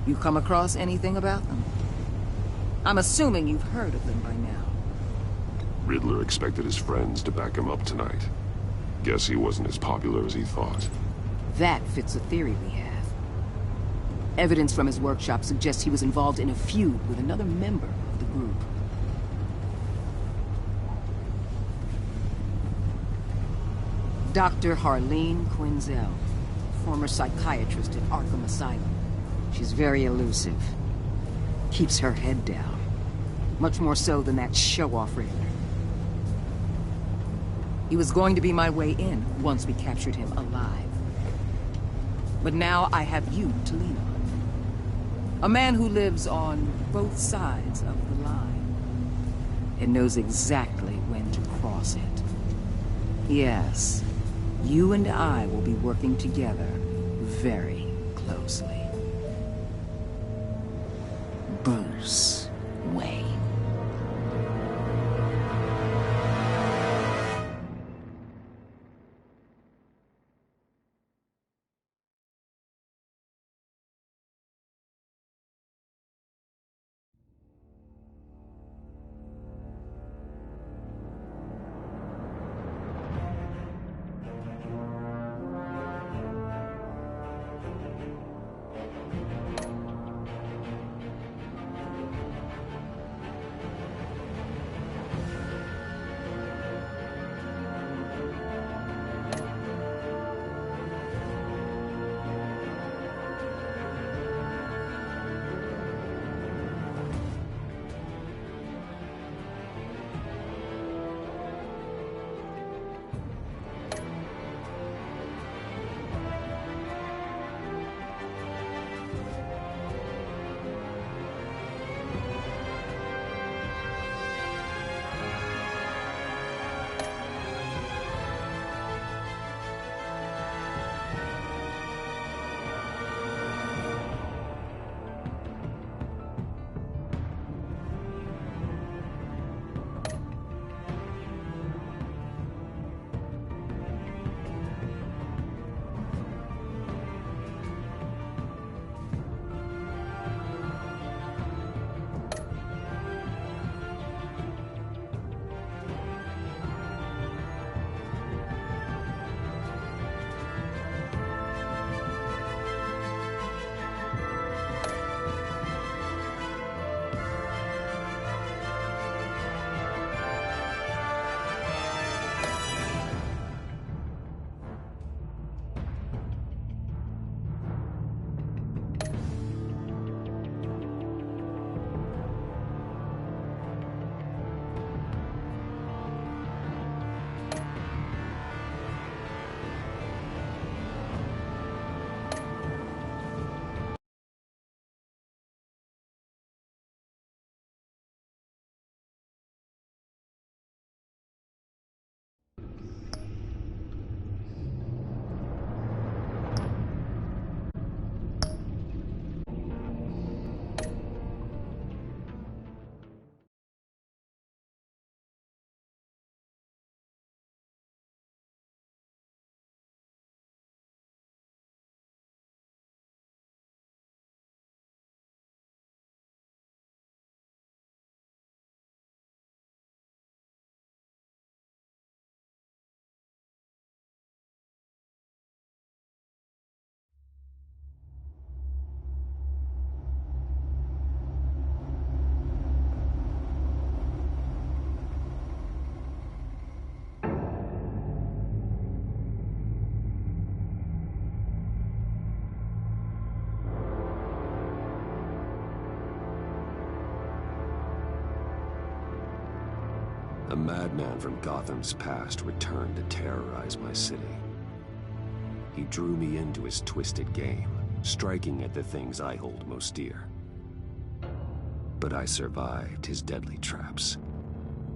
You come across anything about them? I'm assuming you've heard of them by now. Riddler expected his friends to back him up tonight. Guess he wasn't as popular as he thought. That fits a theory we have. Evidence from his workshop suggests he was involved in a feud with another member of the group. Dr. Harleen Quinzel, former psychiatrist at Arkham Asylum. She's very elusive. Keeps her head down. Much more so than that show-off Riddler. He was going to be my way in once we captured him alive. But now I have you to lean on. A man who lives on both sides of the line. And knows exactly when to cross it. Yes, you and I will be working together very closely. Bruce Wayne. A madman from Gotham's past returned to terrorize my city. He drew me into his twisted game, striking at the things I hold most dear. But I survived his deadly traps.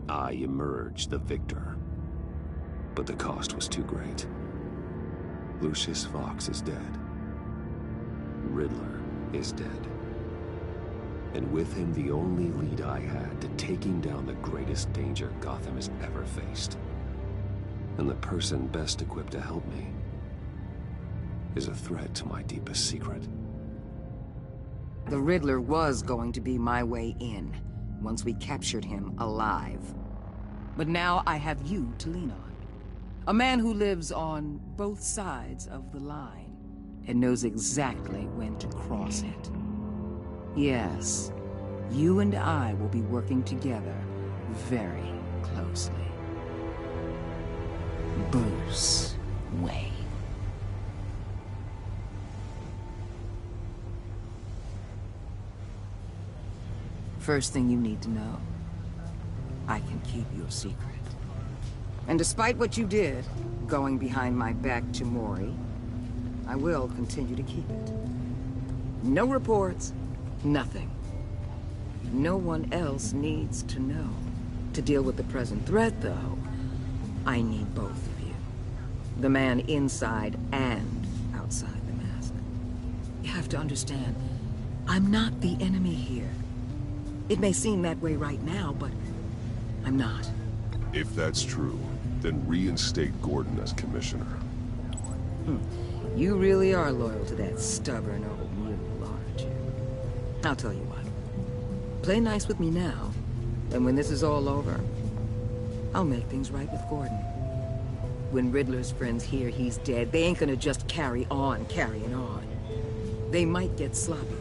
I emerged the victor. But the cost was too great. Lucius Fox is dead. Riddler is dead. And with him the only lead I had to taking down the greatest danger Gotham has ever faced. And the person best equipped to help me is a threat to my deepest secret. The Riddler was going to be my way in, once we captured him alive. But now I have you to lean on. A man who lives on both sides of the line, and knows exactly when to cross it. Yes, you and I will be working together very closely. Bruce Wayne. First thing you need to know, I can keep your secret. And despite what you did, going behind my back to Mori, I will continue to keep it. No reports, nothing. No one else needs to know. To deal with the present threat, though, I need both of you. The man inside and outside the mask. You have to understand, I'm not the enemy here. It may seem that way right now, but I'm not. If that's true, then reinstate Gordon as commissioner. You really are loyal to that stubborn old mule, aren't you? I'll tell you what. Play nice with me now, and when this is all over, I'll make things right with Gordon. When Riddler's friends hear he's dead, they ain't gonna just carry on carrying on. They might get sloppy.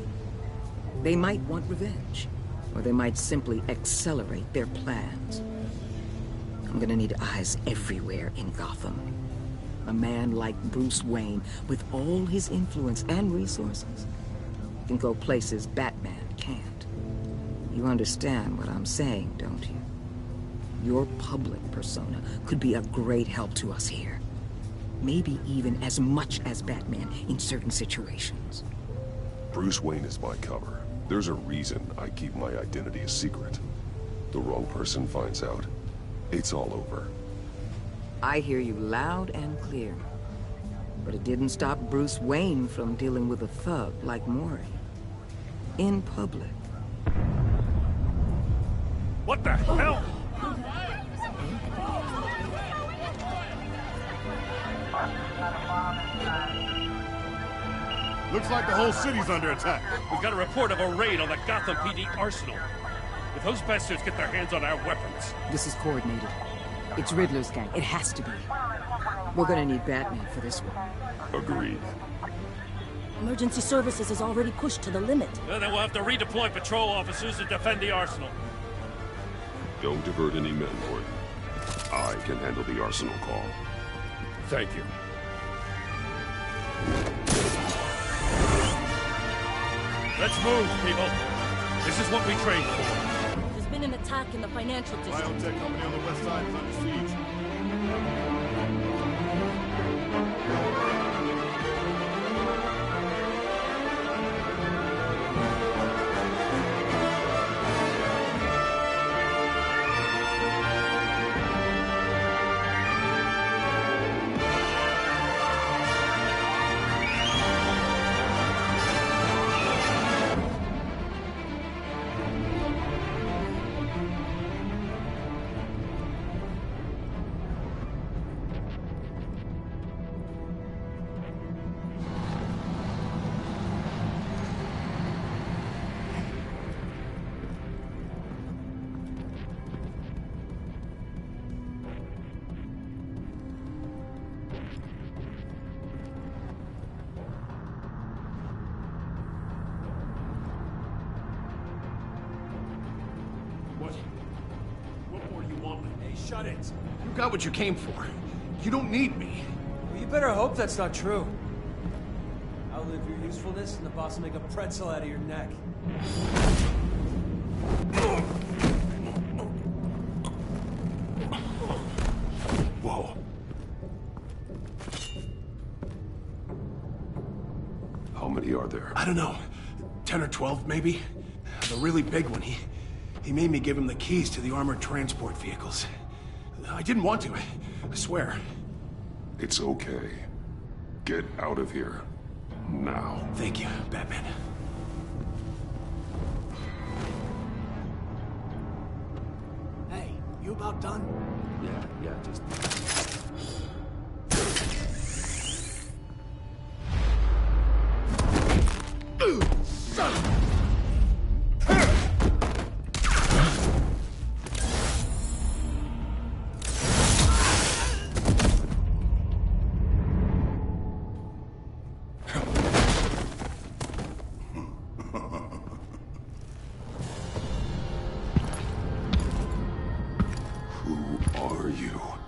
They might want revenge. Or they might simply accelerate their plans. I'm gonna need eyes everywhere in Gotham. A man like Bruce Wayne, with all his influence and resources, can go places Batman can't. You understand what I'm saying, don't you? Your public persona could be a great help to us here. Maybe even as much as Batman in certain situations. Bruce Wayne is my cover. There's a reason I keep my identity a secret. The wrong person finds out, it's all over. I hear you loud and clear. But it didn't stop Bruce Wayne from dealing with a thug like Mori. In public. What the hell? Looks like the whole city's under attack. We've got a report of a raid on the Gotham PD arsenal. If those bastards get their hands on our weapons... This is coordinated. It's Riddler's gang. It has to be. We're gonna need Batman for this one. Agreed. Emergency services is already pushed to the limit. Then we'll have to redeploy patrol officers to defend the arsenal. Don't divert any men, Gordon. I can handle the arsenal call. Thank you. Let's move, people. This is what we trained for. There's been an attack in the financial district. Biotech company on the west side is under siege. Shut it. You got what you came for. You don't need me. Well, you better hope that's not true. I'll live your usefulness, and the boss will make a pretzel out of your neck. Whoa. How many are there? I don't know. 10 or 12, maybe. The really big one, he made me give him the keys to the armored transport vehicles. I didn't want to, I swear. It's okay. Get out of here. Now. Thank you, Batman. Hey, you about done? Yeah, just...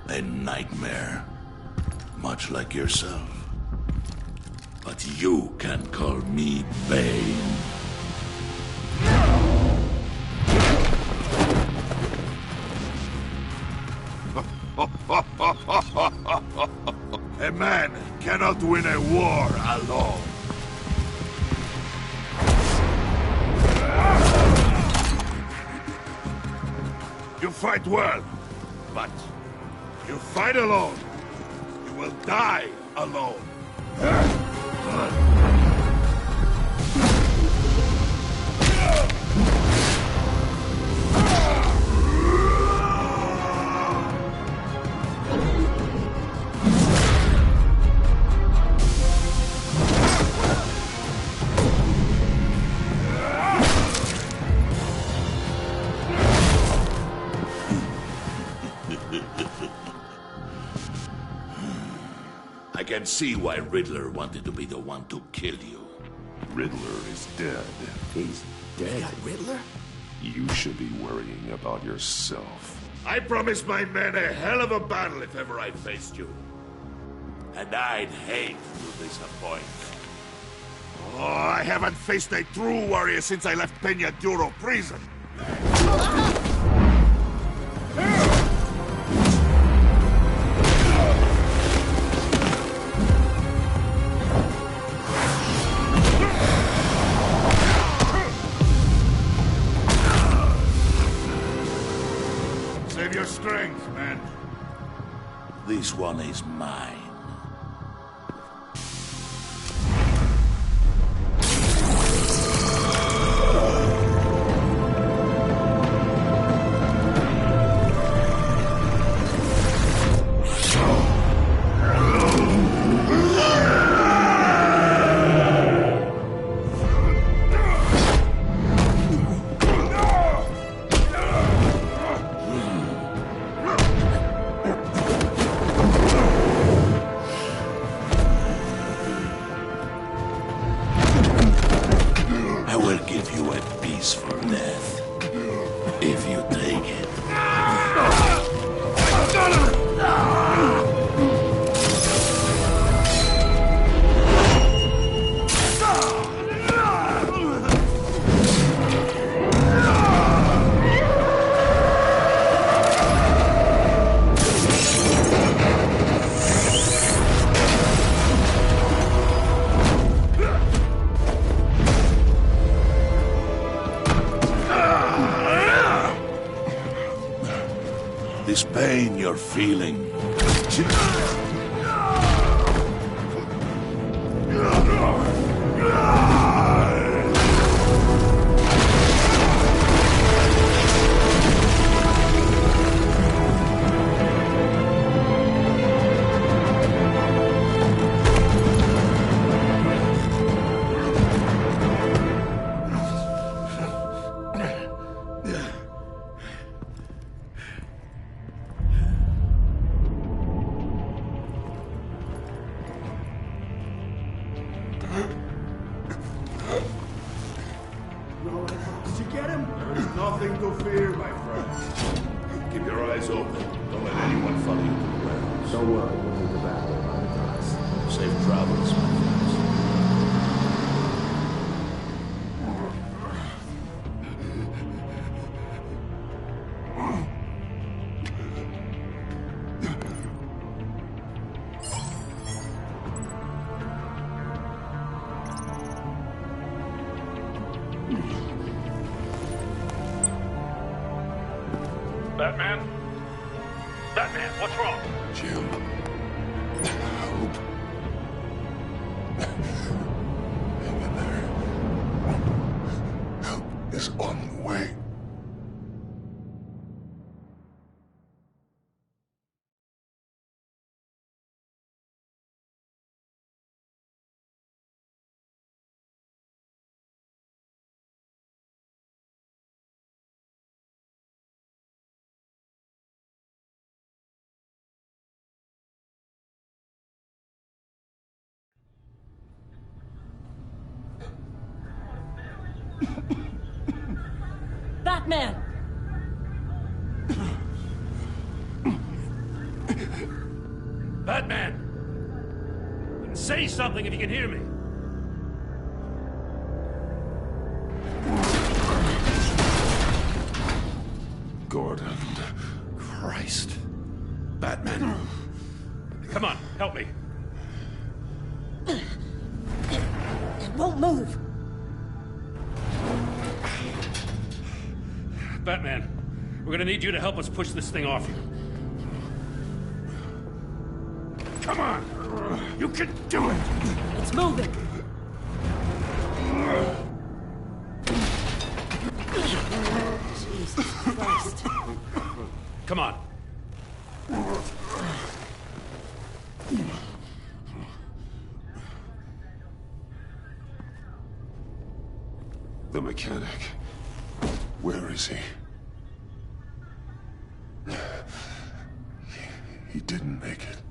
A nightmare, much like yourself. But you can call me Bane. A man cannot win a war alone. You fight well, but you fight alone, you will die alone. can see why Riddler wanted to be the one to kill you. Riddler is dead. He's dead? You got Riddler? You should be worrying about yourself. I promised my men a hell of a battle if ever I faced you. And I'd hate to disappoint. Oh, I haven't faced a true warrior since I left Peña Duro prison. Save your strength, man. This one is mine. This pain you're feeling. Did you get him? There's nothing to fear, my friend. Keep your eyes open. Don't let anyone follow you to the grounds. Don't worry, we'll do the battle by the docks. Safe travels, my friends. Batman? Batman, what's wrong? Jim. Hope. Hang in there. Help is on the way. Batman! Batman! Say something if you can hear me. Gordon. Christ. Batman. Come on, help me. It won't move. Batman, we're gonna need you to help us push this thing off you. Come on! You can do it! It's moving. Jesus Christ. Come on. The mechanic. Where is he? He didn't make it.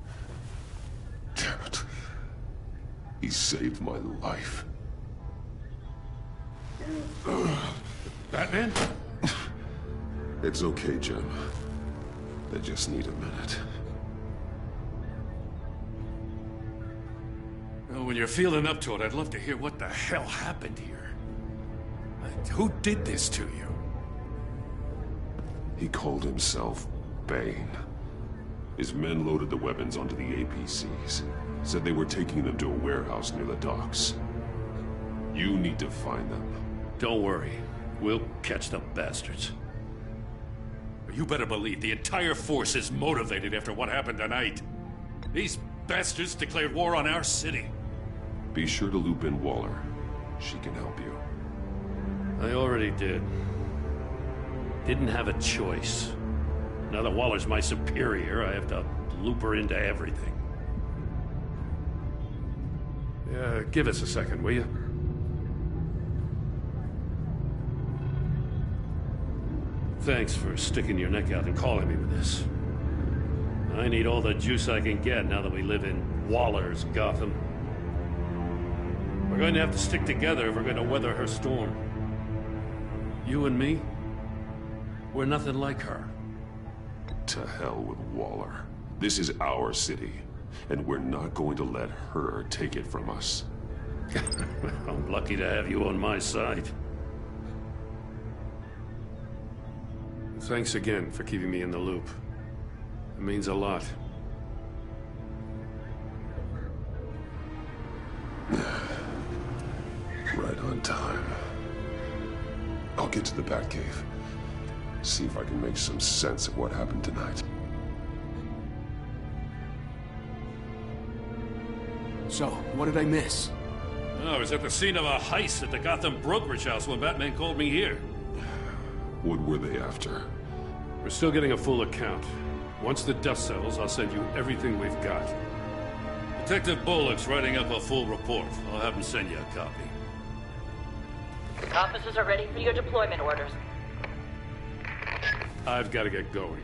Damn it. He saved my life. Batman? It's okay, Jim. I just need a minute. Well, when you're feeling up to it, I'd love to hear what the hell happened here. Who did this to you? He called himself Bane. His men loaded the weapons onto the APCs. Said they were taking them to a warehouse near the docks. You need to find them. Don't worry. We'll catch the bastards. You better believe the entire force is motivated after what happened tonight. These bastards declared war on our city. Be sure to loop in Waller. She can help you. I already did. Didn't have a choice. Now that Waller's my superior, I have to loop her into everything. Yeah, give us a second, will you? Thanks for sticking your neck out and calling me with this. I need all the juice I can get now that we live in Waller's Gotham. We're going to have to stick together if we're going to weather her storm. You and me, we're nothing like her. To hell with Waller. This is our city, and we're not going to let her take it from us. I'm lucky to have you on my side. Thanks again for keeping me in the loop. It means a lot. Right on time. I'll get to the Batcave. See if I can make some sense of what happened tonight. So, what did I miss? I was at the scene of a heist at the Gotham brokerage house when Batman called me here. What were they after? We're still getting a full account. Once the dust settles, I'll send you everything we've got. Detective Bullock's writing up a full report. I'll have him send you a copy. Officers are ready for your deployment orders. I've got to get going.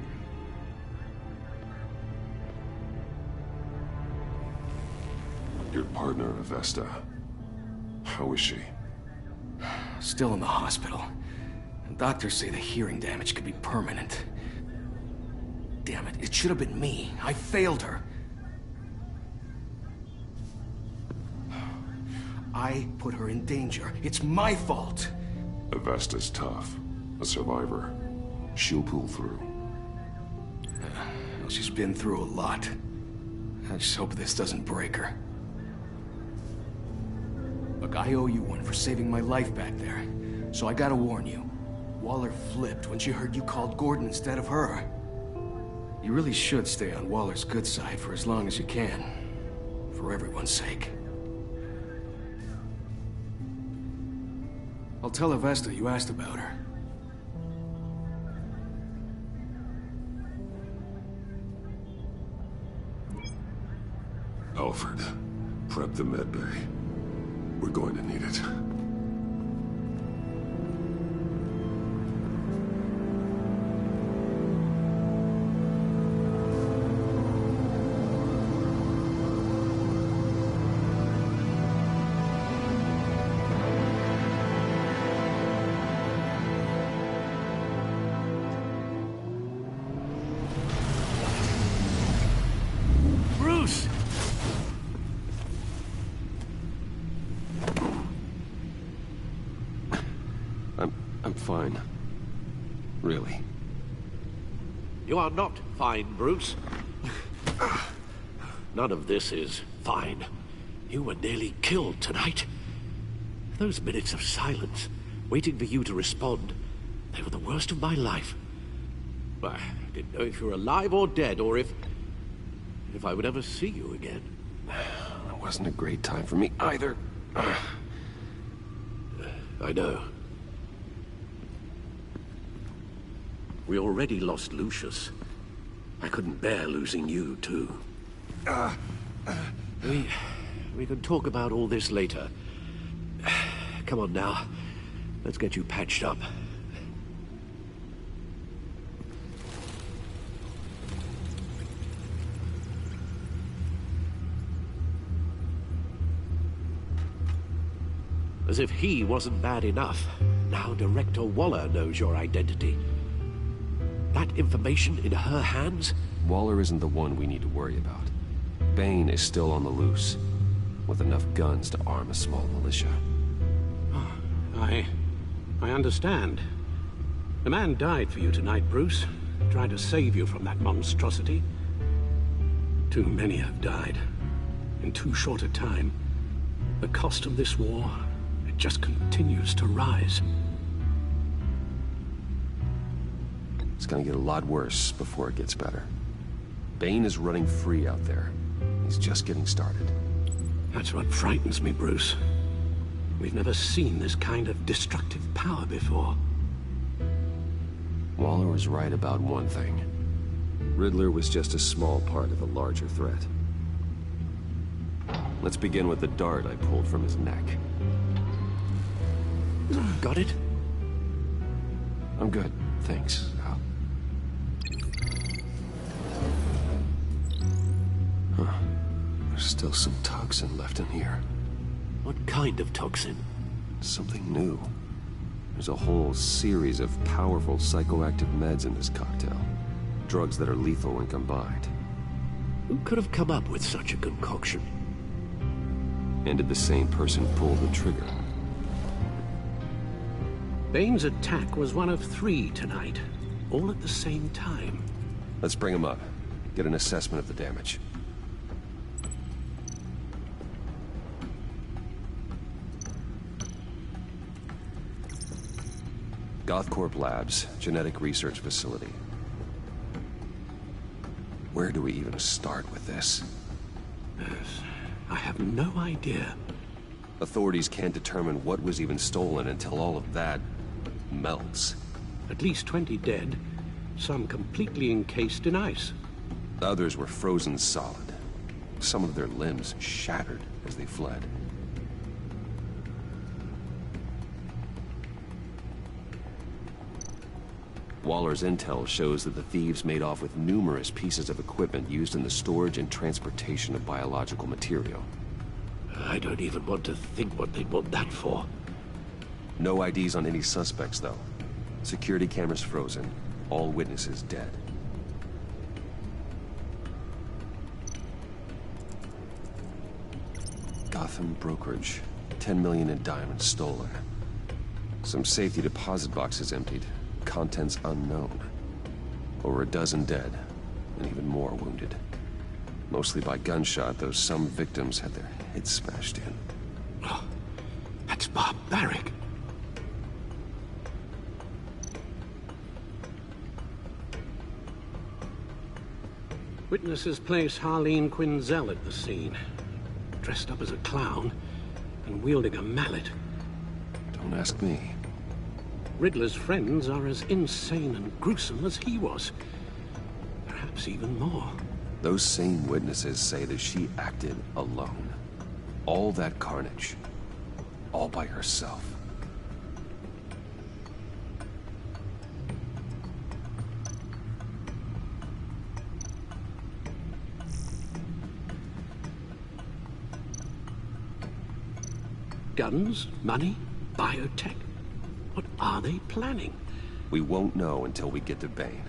Your partner, Avesta. How is she? Still in the hospital. And doctors say the hearing damage could be permanent. Damn it, it should have been me. I failed her. I put her in danger. It's my fault. Avesta's tough. A survivor. She'll pull through. Well, she's been through a lot. I just hope this doesn't break her. Look, I owe you one for saving my life back there. So I gotta warn you. Waller flipped when she heard you called Gordon instead of her. You really should stay on Waller's good side for as long as you can. For everyone's sake. I'll tell Avesta you asked about her. Alfred, prep the med bay. We're going to need it. Bruce! I'm fine. Really. You are not fine, Bruce. None of this is fine. You were nearly killed tonight. Those minutes of silence, waiting for you to respond, they were the worst of my life. I didn't know if you were alive or dead, or if I would ever see you again. It wasn't a great time for me either. I know. We already lost Lucius. I couldn't bear losing you, too. We can talk about all this later. Come on now. Let's get you patched up. As if he wasn't bad enough, now Director Waller knows your identity. That information in her hands? Waller isn't the one we need to worry about. Bane is still on the loose, with enough guns to arm a small militia. I understand. The man died for you tonight, Bruce. Tried to save you from that monstrosity. Too many have died. In too short a time. The cost of this war, it just continues to rise. It's gonna get a lot worse before it gets better. Bane is running free out there. He's just getting started. That's what frightens me, Bruce. We've never seen this kind of destructive power before. Waller was right about one thing. Riddler was just a small part of a larger threat. Let's begin with the dart I pulled from his neck. Got it? I'm good, thanks, Al. Huh. There's still some toxin left in here. What kind of toxin? Something new. There's a whole series of powerful psychoactive meds in this cocktail. Drugs that are lethal when combined. Who could have come up with such a concoction? And did the same person pull the trigger? Bane's attack was one of 3 tonight, all at the same time. Let's bring him up. Get an assessment of the damage. Gothcorp Labs, genetic research facility. Where do we even start with this? I have no idea. Authorities can't determine what was even stolen until all of that melts. At least 20 dead, some completely encased in ice. Others were frozen solid. Some of their limbs shattered as they fled. Waller's intel shows that the thieves made off with numerous pieces of equipment used in the storage and transportation of biological material. I don't even want to think what they'd want that for. No IDs on any suspects, though. Security cameras frozen. All witnesses dead. Gotham brokerage. 10 million in diamonds stolen. Some safety deposit boxes emptied. Contents unknown. Over a dozen dead, and even more wounded. Mostly by gunshot, though some victims had their heads smashed in. Oh, that's barbaric. Witnesses place Harleen Quinzel at the scene. Dressed up as a clown, and wielding a mallet. Don't ask me. Riddler's friends are as insane and gruesome as he was. Perhaps even more. Those same witnesses say that she acted alone. All that carnage. All by herself. Guns, money, biotech. What are they planning? We won't know until we get to Bane.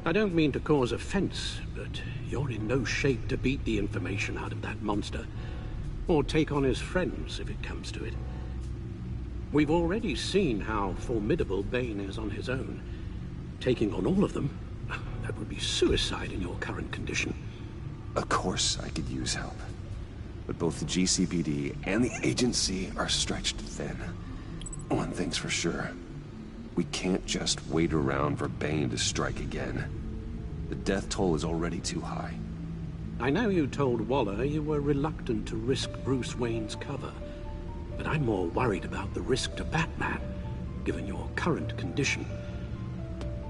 I don't mean to cause offense, but you're in no shape to beat the information out of that monster. Or take on his friends, if it comes to it. We've already seen how formidable Bane is on his own. Taking on all of them, that would be suicide in your current condition. Of course I could use help. But both the GCPD and the agency are stretched thin. One thing's for sure. We can't just wait around for Bane to strike again. The death toll is already too high. I know you told Waller you were reluctant to risk Bruce Wayne's cover. But I'm more worried about the risk to Batman, given your current condition.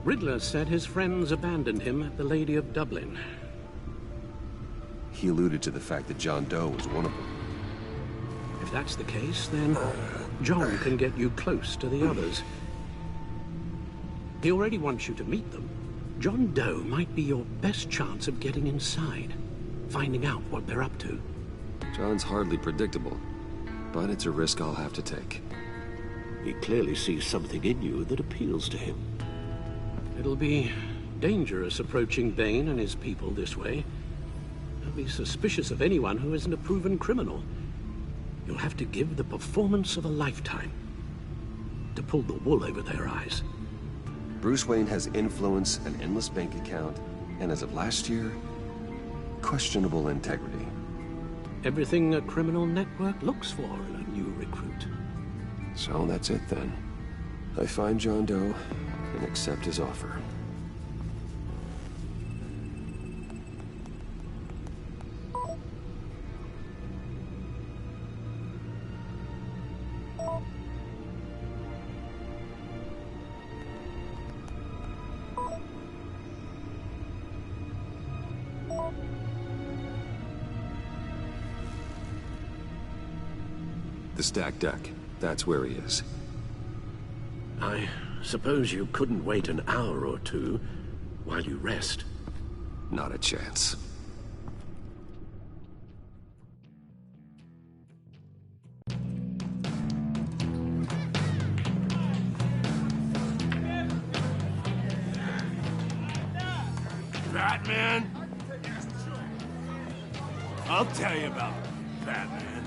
Riddler said his friends abandoned him at the Lady of Dublin. He alluded to the fact that John Doe was one of them. If that's the case, then John can get you close to the others. He already wants you to meet them. John Doe might be your best chance of getting inside, finding out what they're up to. John's hardly predictable. but it's a risk I'll have to take. He clearly sees something in you that appeals to him. It'll be dangerous approaching Bane and his people this way. They'll be suspicious of anyone who isn't a proven criminal. You'll have to give the performance of a lifetime to pull the wool over their eyes. Bruce Wayne has influence, an endless bank account, and as of last year, questionable integrity. Everything a criminal network looks for in a new recruit. So that's it then. I find John Doe and accept his offer. The stacked deck. That's where he is. I suppose you couldn't wait an hour or two while you rest? Not a chance. Batman? I'll tell you about Batman.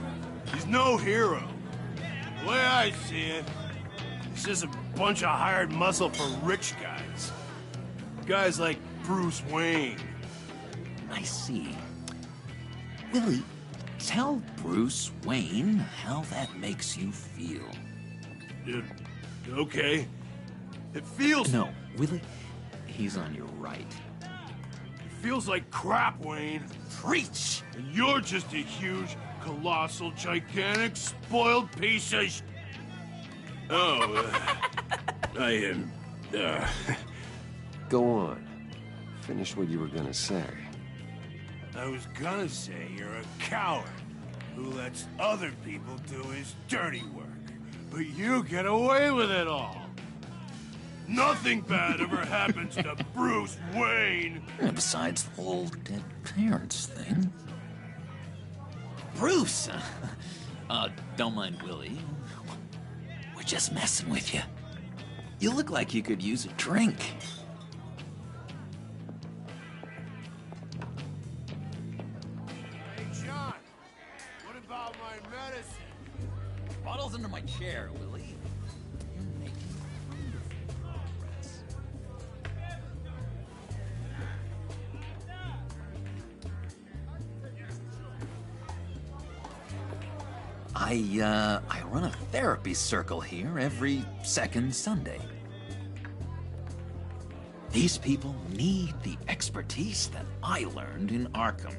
He's no hero. The way I see it, he's just a bunch of hired muscle for rich guys. Guys like Bruce Wayne. I see. Willie, tell Bruce Wayne how that makes you feel. Okay. It feels... No, Willie, he's on your right. It feels like crap, Wayne. Preach! And you're just a huge, colossal, gigantic, spoiled piece of sh... Oh, I am... Go on. Finish what you were gonna say. I was gonna say you're a coward who lets other people do his dirty work. But you get away with it all. Nothing bad ever happens to Bruce Wayne. And besides the whole dead parents thing. Bruce! Don't mind Willie. We're just messing with you. You look like you could use a drink. Hey, John. What about my medicine? Bottle's under my chair, Willie. You're making wonderful progress. I run a therapy circle here every second Sunday. These people need the expertise that I learned in Arkham.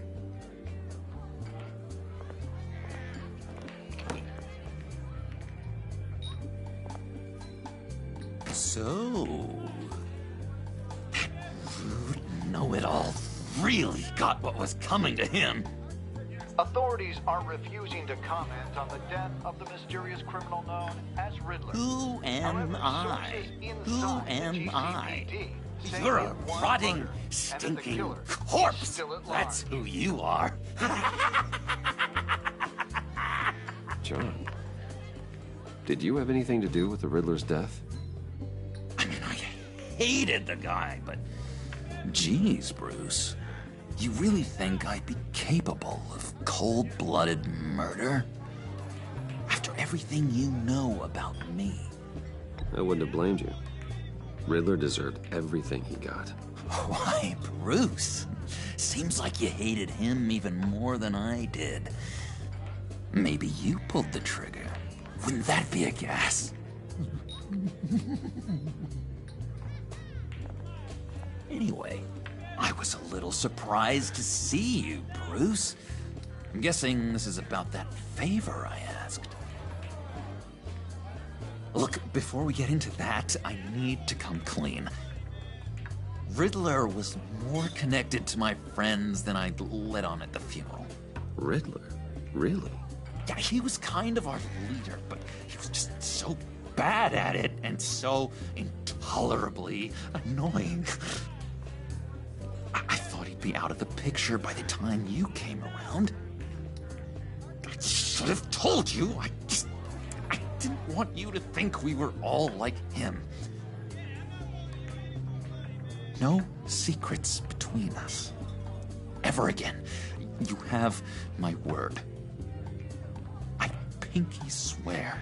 So, that rude know-it-all really got what was coming to him. Authorities are refusing to comment on the death of the mysterious criminal known as Riddler. Who am I? Who am I? You're a rotting, stinking corpse. That's who you are. John, did you have anything to do with the Riddler's death? I mean, I hated the guy, but... Geez, Bruce. You really think I'd be capable of cold-blooded murder? After everything you know about me? I wouldn't have blamed you. Riddler deserved everything he got. Why, Bruce? Seems like you hated him even more than I did. Maybe you pulled the trigger. Wouldn't that be a gas? Anyway, I was a little surprised to see you, Bruce. I'm guessing this is about that favor I asked. Look, before we get into that, I need to come clean. Riddler was more connected to my friends than I'd let on at the funeral. Riddler? Really? Yeah, he was kind of our leader, but he was just so bad at it and so intolerably annoying. I thought he'd be out of the picture by the time you came around. I should have told you. I didn't want you to think we were all like him. No secrets between us. Ever again. You have my word. I pinky swear.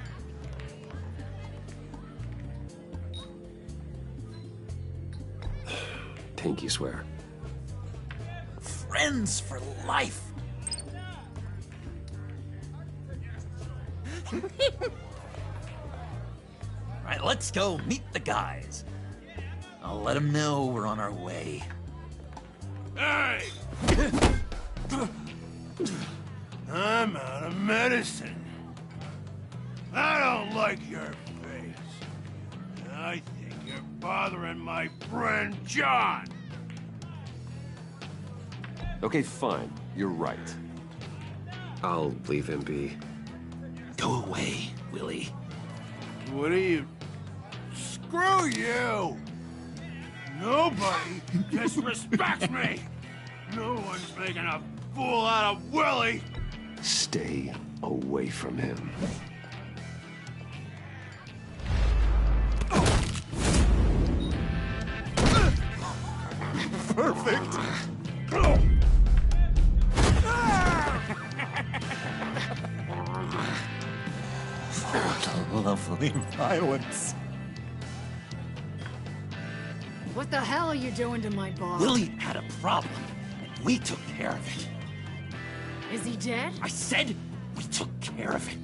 Pinky swear. Friends for life. All right, let's go meet the guys. I'll let them know we're on our way. Hey! I'm out of medicine. I don't like your face. I think you're bothering my friend John. Okay, fine. You're right. I'll leave him be. Go away, Willie. What are you... Screw you! Nobody disrespects me! No one's making a fool out of Willie! Stay away from him. Perfect! Lovely violence. What the hell are you doing to my boss? Willie had a problem, and we took care of it. Is he dead? I said we took care of it.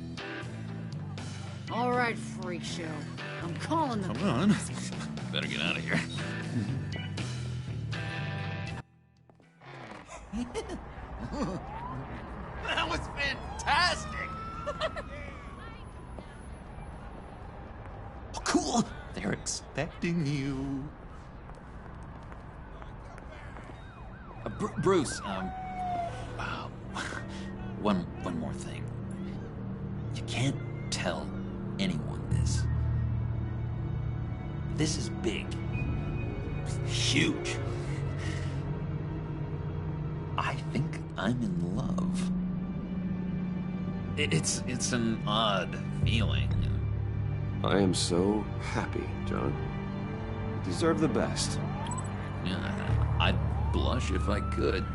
All right, freak show. I'm calling the... Come on. Better get out of here. That was fantastic! Oh, cool! They're expecting you. Bruce, one more thing. You can't tell anyone this. This is big. Huge. I think I'm in love. It's an odd feeling. I am so happy, John. You deserve the best. Yeah, I'd blush if I could.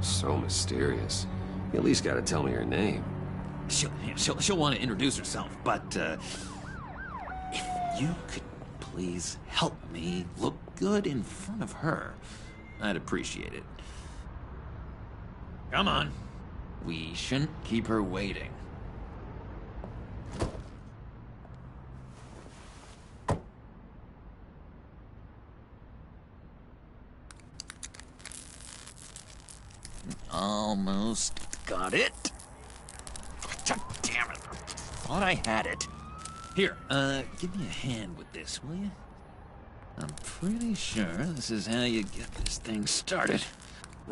So mysterious. You at least gotta tell me her name. She'll want to introduce herself, but if you could please help me look good in front of her, I'd appreciate it. Come on. We shouldn't keep her waiting. Almost got it. God damn it. Thought I had it. Here, give me a hand with this, will you? I'm pretty sure this is how you get this thing started.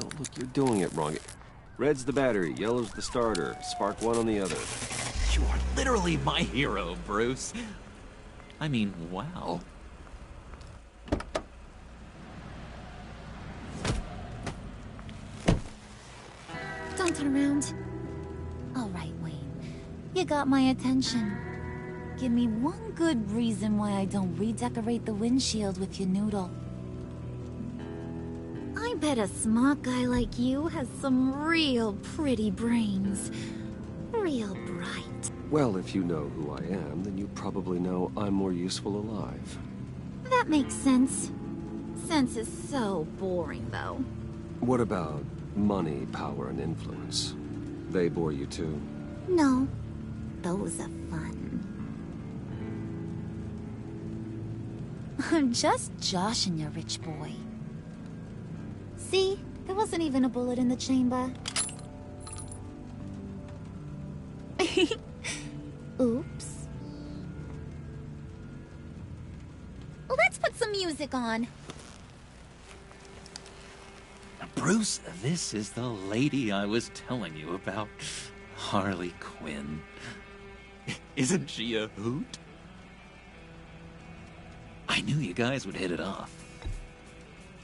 No, look, you're doing it wrong. Red's the battery, yellow's the starter. Spark one on the other. You are literally my hero, Bruce. I mean, wow. Don't turn around. All right, Wayne. You got my attention. Give me one good reason why I don't redecorate the windshield with your noodle. I bet a smart guy like you has some real pretty brains. Real bright. Well, if you know who I am, then you probably know I'm more useful alive. That makes sense. Sense is so boring, though. What about money, power, and influence? They bore you too? No. Those are fun. I'm just joshing you, rich boy. See? There wasn't even a bullet in the chamber. Oops. Let's put some music on. Bruce, this is the lady I was telling you about. Harley Quinn. Isn't she a hoot? I knew you guys would hit it off.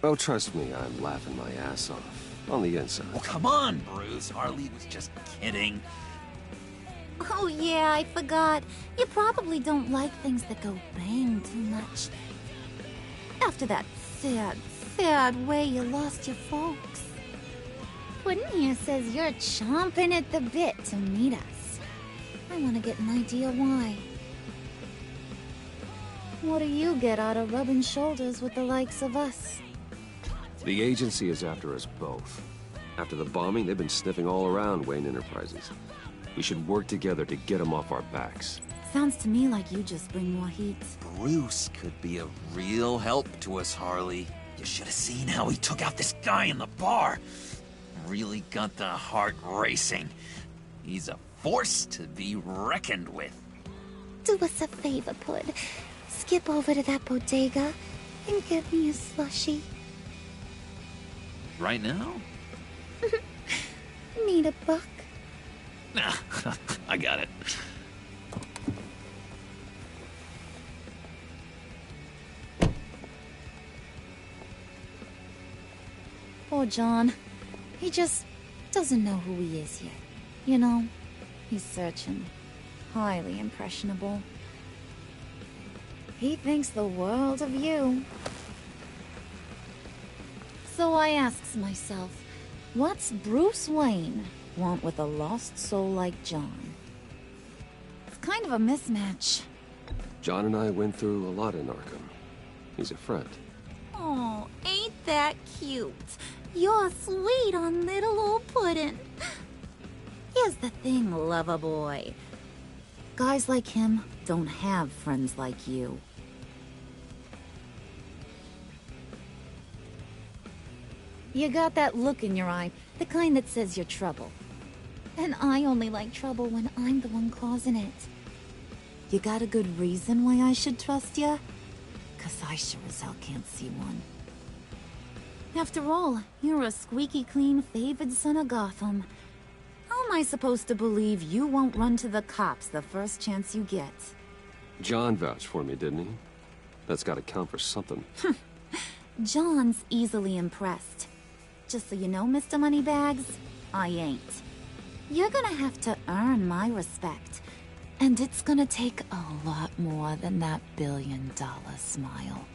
Oh, trust me, I'm laughing my ass off. On the inside. Oh, come on, Bruce. Harley was just kidding. Oh yeah, I forgot. You probably don't like things that go bang too much. After that sad way you lost your folks. Puddin' here says you're chomping at the bit to meet us. I want to get an idea why. What do you get out of rubbing shoulders with the likes of us? The agency is after us both. After the bombing, they've been sniffing all around Wayne Enterprises. We should work together to get them off our backs. Sounds to me like you just bring more heat. Bruce could be a real help to us, Harley. You should have seen how he took out this guy in the bar. Really got the heart racing. He's a force to be reckoned with. Do us a favor, Pud. Skip over to that bodega and get me a slushie. Right now? Need a buck? Nah, I got it. Poor John. He just doesn't know who he is yet. You know, he's searching. Highly impressionable. He thinks the world of you. So I asks myself, what's Bruce Wayne want with a lost soul like John? It's kind of a mismatch. John and I went through a lot in Arkham. He's a friend. Oh, ain't that cute? You're sweet on little old Puddin'. Here's the thing, lover boy. Guys like him don't have friends like you. You got that look in your eye, the kind that says you're trouble. And I only like trouble when I'm the one causing it. You got a good reason why I should trust you? 'Cause I sure as hell can't see one. After all, you're a squeaky clean favored son of Gotham. How am I supposed to believe you won't run to the cops the first chance you get? John vouched for me, didn't he? That's gotta count for something. John's easily impressed. Just so you know, Mr. Moneybags, I ain't. You're gonna have to earn my respect. And it's gonna take a lot more than that billion-dollar smile.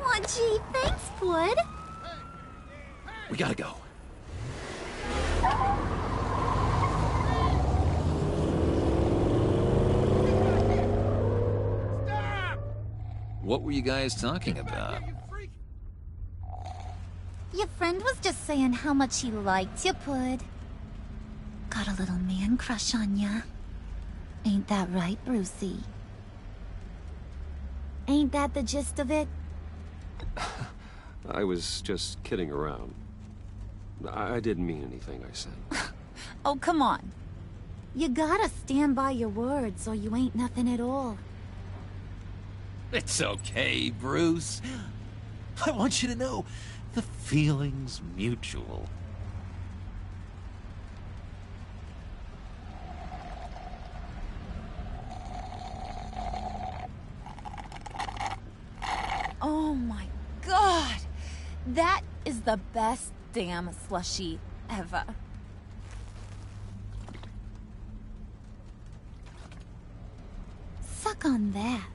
Aw, gee, thanks, Wood. We gotta go. What were you guys talking about? Your friend was just saying how much he liked you, Pud. Got a little man crush on ya. Ain't that right, Brucey? Ain't that the gist of it? I was just kidding around. I didn't mean anything I said. Oh, come on. You gotta stand by your words or you ain't nothing at all. It's okay, Bruce. I want you to know the feeling's mutual. Oh my god! That is the best damn slushie ever. Suck on that.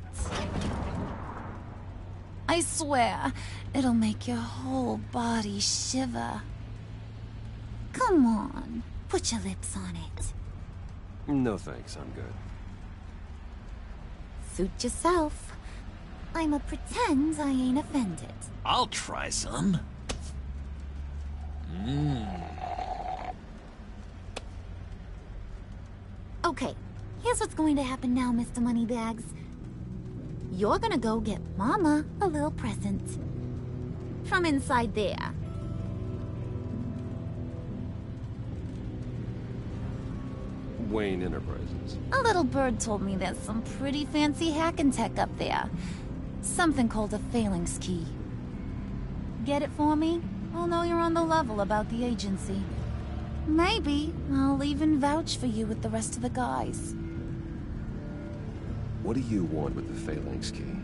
I swear, it'll make your whole body shiver. Come on, put your lips on it. No thanks, I'm good. Suit yourself. I'ma pretend I ain't offended. I'll try some. Okay, here's what's going to happen now, Mr. Moneybags. You're gonna go get Mama a little present. From inside there. Wayne Enterprises. A little bird told me there's some pretty fancy hacking tech up there. Something called a phalanx key. Get it for me? I'll know you're on the level about the agency. Maybe I'll even vouch for you with the rest of the guys. What do you want with the phalanx key?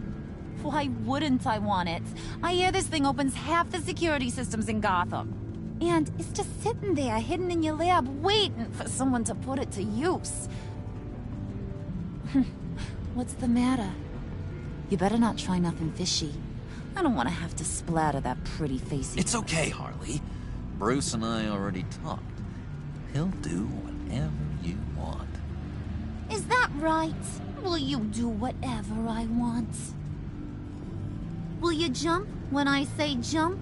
Why wouldn't I want it? I hear this thing opens half the security systems in Gotham. And it's just sitting there, hidden in your lab, waiting for someone to put it to use. What's the matter? You better not try nothing fishy. I don't want to have to splatter that pretty face. It's okay, Harley. Bruce and I already talked. He'll do whatever you want. Is that right? Will you do whatever I want? Will you jump when I say jump?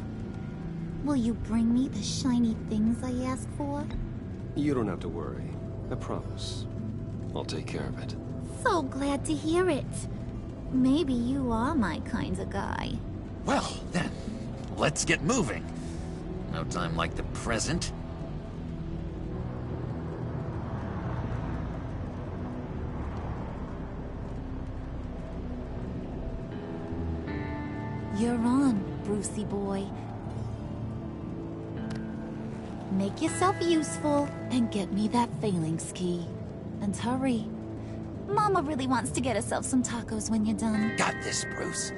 Will you bring me the shiny things I ask for? You don't have to worry. I promise. I'll take care of it. So glad to hear it. Maybe you are my kind of guy. Well, then, let's get moving. No time like the present. You're on, Brucey boy. Make yourself useful and get me that phalanx key. And hurry. Mama really wants to get herself some tacos when you're done. Got this, Bruce.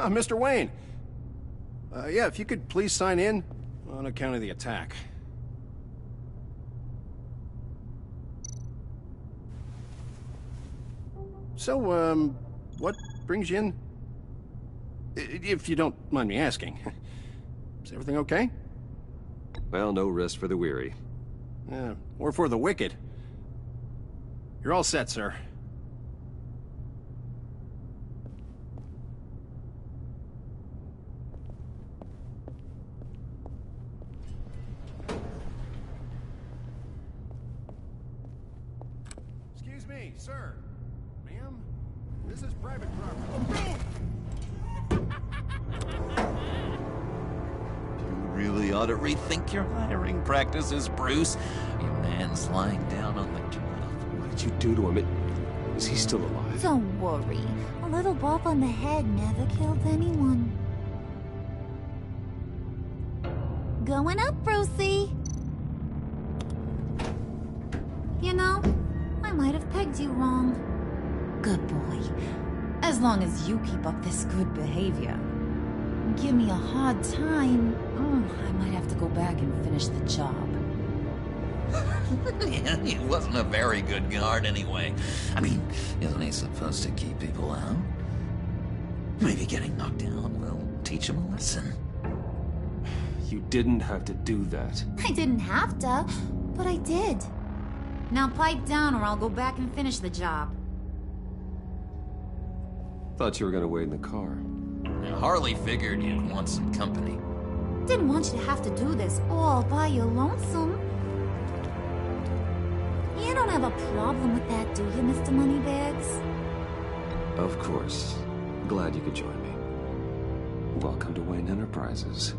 Mr. Wayne. Yeah, if you could please sign in on account of the attack. So, what brings you in? If you don't mind me asking. Is everything okay? Well, no rest for the weary. Or for the wicked. You're all set, sir. Excuse me, sir. Ma'am, this is private property. You really ought to rethink your hiring practices, Bruce. Your man's lying down on the job. What did you do to him? Is he still alive? Don't worry. A little bump on the head never killed anyone. Going up, Brucey. You know, I might have pegged you wrong. Good boy. As long as you keep up this good behavior. Give me a hard time, I might have to go back and finish the job. Yeah, he wasn't a very good guard anyway. I mean, isn't he supposed to keep people out? Maybe getting knocked down will teach him a lesson. You didn't have to do that. I didn't have to, but I did. Now pipe down or I'll go back and finish the job. Thought you were gonna wait in the car. Now, Harley figured you'd want some company. Didn't want you to have to do this all by your lonesome. You don't have a problem with that, do you, Mr. Moneybags? Of course. Glad you could join me. Welcome to Wayne Enterprises.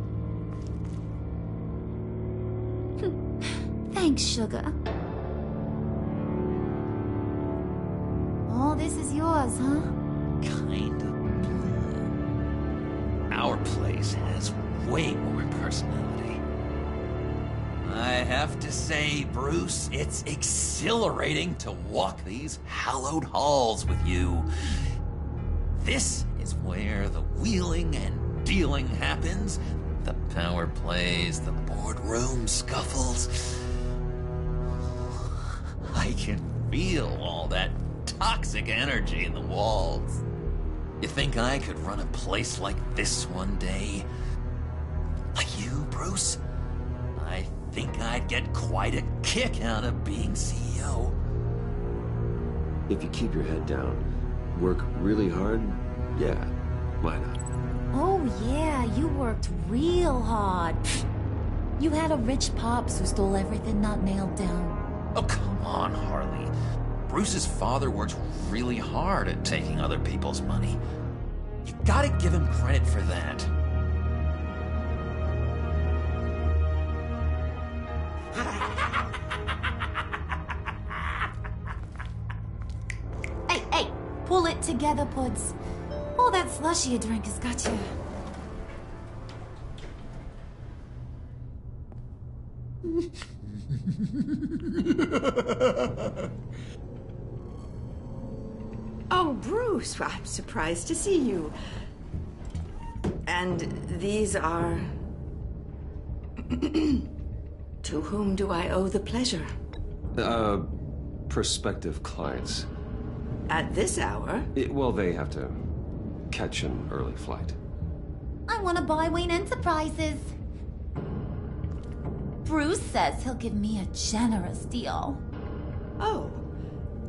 Thanks, sugar. All this is yours, huh? Kind of blue. Our place has way more personality. I have to say, Bruce, it's exhilarating to walk these hallowed halls with you. This is where the wheeling and dealing happens. The power plays, the boardroom scuffles. I can feel all that toxic energy in the walls. You think I could run a place like this one day? Like you, Bruce? I think I'd get quite a kick out of being CEO. If you keep your head down, work really hard, yeah, why not? Oh yeah, you worked real hard. You had a rich pops who stole everything not nailed down. Oh, come on, Harley. Bruce's father worked really hard at taking other people's money. You gotta give him credit for that. Pull it together, Puds. All that slushy you drank has got you. Oh, Bruce, I'm surprised to see you. And these are... To whom do I owe the pleasure? Prospective clients. At this hour? Well, they have to catch an early flight. I want to buy Wayne Enterprises. Bruce says he'll give me a generous deal. Oh.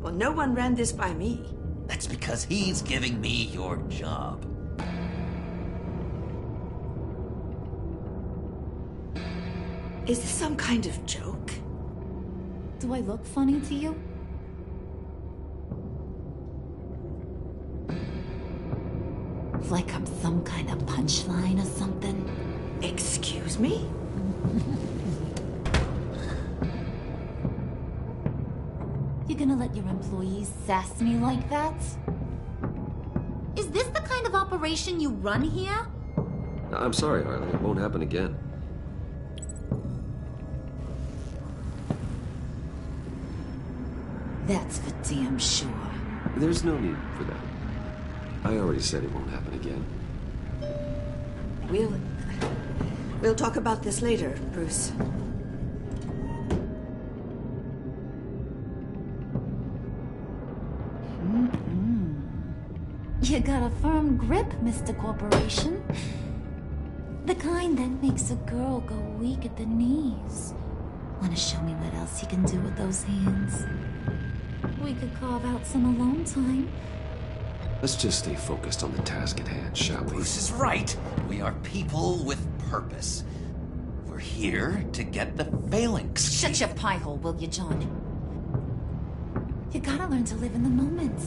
Well, no one ran this by me. That's because he's giving me your job. Is this some kind of joke? Do I look funny to you? Like I'm some kind of punchline or something? Excuse me? You gonna let your employees sass me like that? Is this the kind of operation you run here? I'm sorry, Harley. It won't happen again. That's for damn sure. There's no need for that. I already said it won't happen again. We'll talk about this later, Bruce. You got a firm grip, Mr. Corporation. The kind that makes a girl go weak at the knees. Wanna show me what else you can do with those hands? We could carve out some alone time. Let's just stay focused on the task at hand, shall we? Bruce is right. We are people with purpose. We're here to get the phalanx. Shut your pie hole, will you, John? You gotta learn to live in the moment.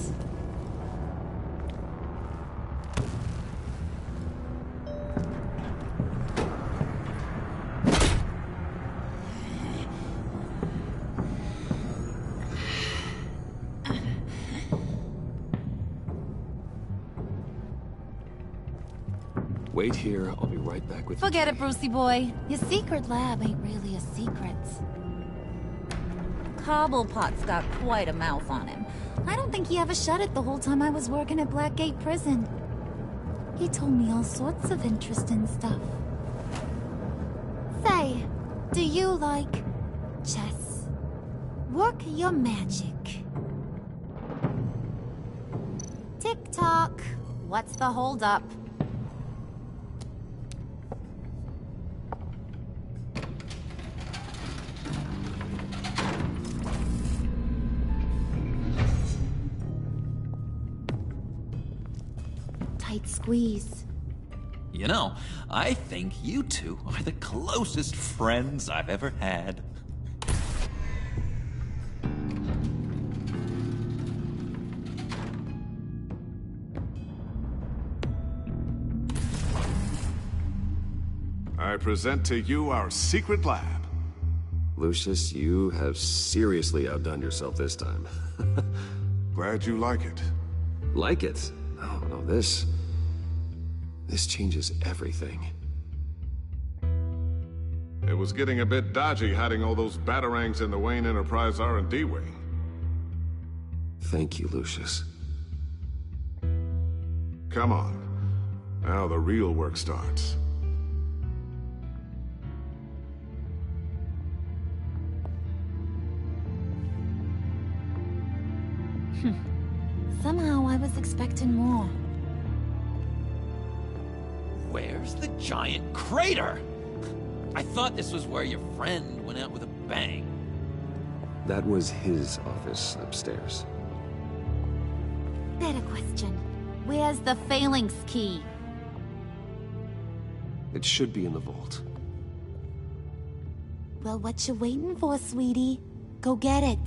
Wait here. I'll be right back with you. Forget it, Brucey boy. Your secret lab ain't really a secret. Cobblepot's got quite a mouth on him. I don't think he ever shut it the whole time I was working at Blackgate Prison. He told me all sorts of interesting stuff. Say, do you like chess? Work your magic. Tick-tock. What's the holdup? Tight squeeze. You know, I think you two are the closest friends I've ever had. I present to you our secret lab. Lucius, you have seriously outdone yourself this time. Glad you like it. Like it? No, this changes everything. It was getting a bit dodgy hiding all those batarangs in the Wayne Enterprise R&D wing. Thank you, Lucius. Come on. Now the real work starts. Somehow I was expecting more. Where's the giant crater? I thought this was where your friend went out with a bang. That was his office upstairs. Better question. Where's the phalanx key? It should be in the vault. Well, what you waiting for, sweetie? Go get it.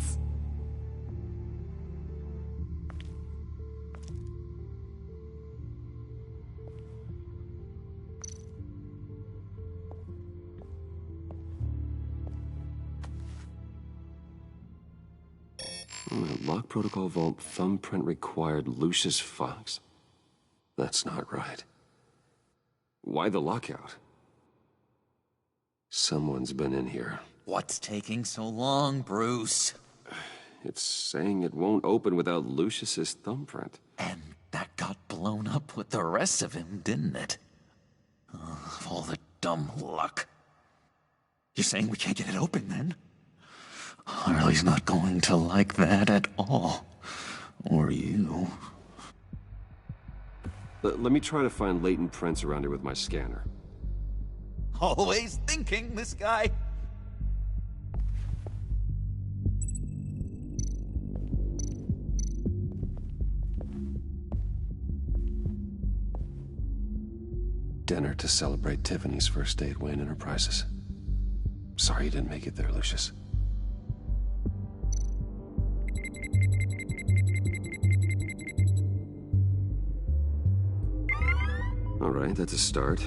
Lock protocol vault thumbprint required Lucius Fox? That's not right. Why the lockout? Someone's been in here. What's taking so long, Bruce? It's saying it won't open without Lucius's thumbprint. And that got blown up with the rest of him, didn't it? All the dumb luck. You're saying we can't get it open, then? Harley's not going to like that at all. Or you. Let me try to find latent prints around here with my scanner. Always thinking, this guy. Dinner to celebrate Tiffany's first day at Wayne Enterprises. Sorry you didn't make it there, Lucius. All right, that's a start.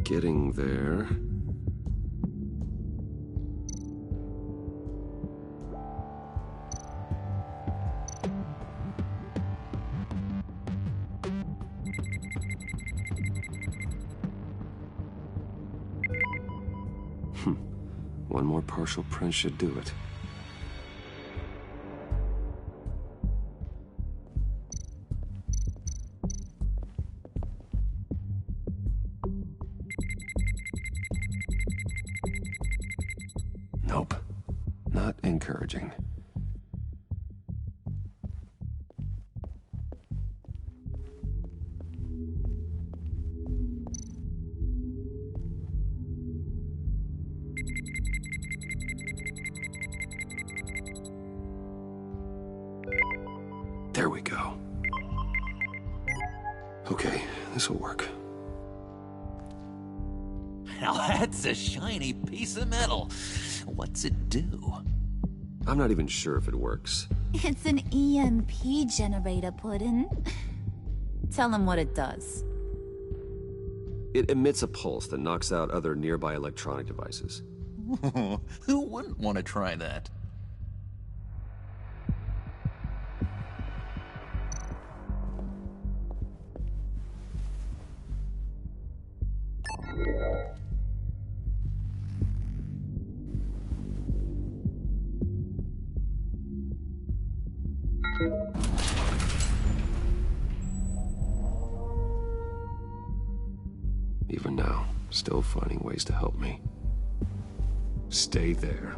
Getting there. One more partial print should do it. Nope. Not encouraging. There we go. Okay, this'll work. Now that's a shiny piece of metal. What's it do? I'm not even sure if it works. It's an EMP generator, Puddin'. Tell him what it does. It emits a pulse that knocks out other nearby electronic devices. Who wouldn't want to try that? Even now, still finding ways to help me. Stay there.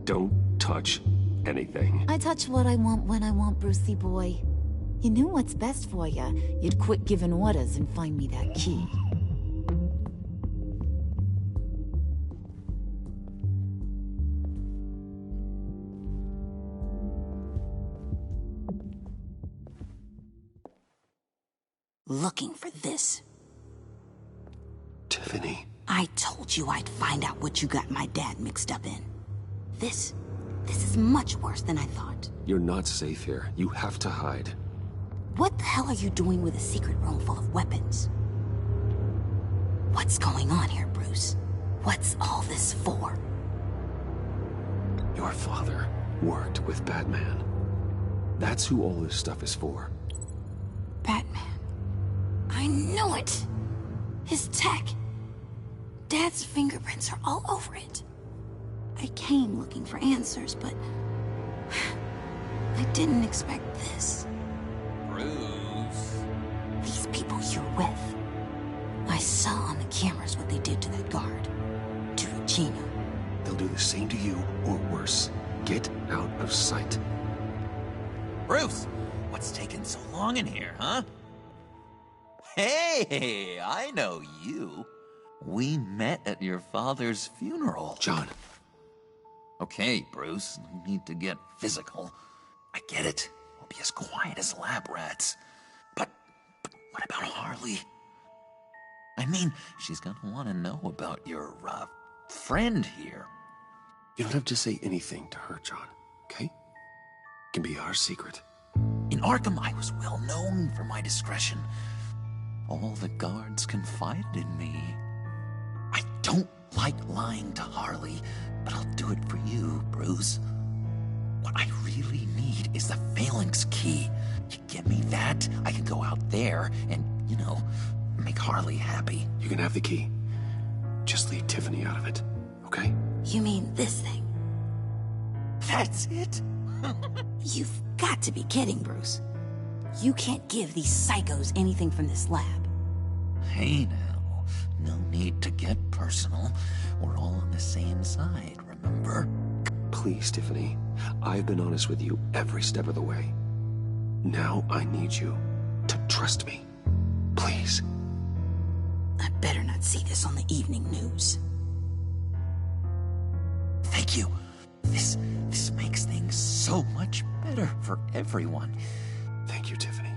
Don't touch anything. I touch what I want when I want, Brucey boy. You knew what's best for you. You'd quit giving orders and find me that key. Looking for this. Tiffany. I told you I'd find out what you got my dad mixed up in. This is much worse than I thought. You're not safe here. You have to hide. What the hell are you doing with a secret room full of weapons? What's going on here, Bruce? What's all this for? Your father worked with Batman. That's who all this stuff is for. Batman. I knew it! His tech. Dad's fingerprints are all over it. I came looking for answers, but I didn't expect this. Bruce. These people you're with. I saw on the cameras what they did to that guard. To Regina. They'll do the same to you, or worse. Get out of sight. Bruce, what's taking so long in here, huh? Hey, I know you. We met at your father's funeral. John. Okay, Bruce, no need to get physical. I get it. We'll be as quiet as lab rats. But what about Harley? I mean, she's gonna want to know about your, friend here. You don't have to say anything to her, John, okay? It can be our secret. In Arkham, I was well known for my discretion. All the guards confided in me. I don't like lying to Harley, but I'll do it for you, Bruce. What I really need is the phalanx key. You give me that, I can go out there and, you know, make Harley happy. You can have the key. Just leave Tiffany out of it, okay? You mean this thing? That's it? You've got to be kidding, Bruce. You can't give these psychos anything from this lab. Hey now, no need to get personal. We're all on the same side, remember? Please, Tiffany. I've been honest with you every step of the way. Now I need you to trust me. Please. I better not see this on the evening news. Thank you. This makes things so much better for everyone. Thank you, Tiffany.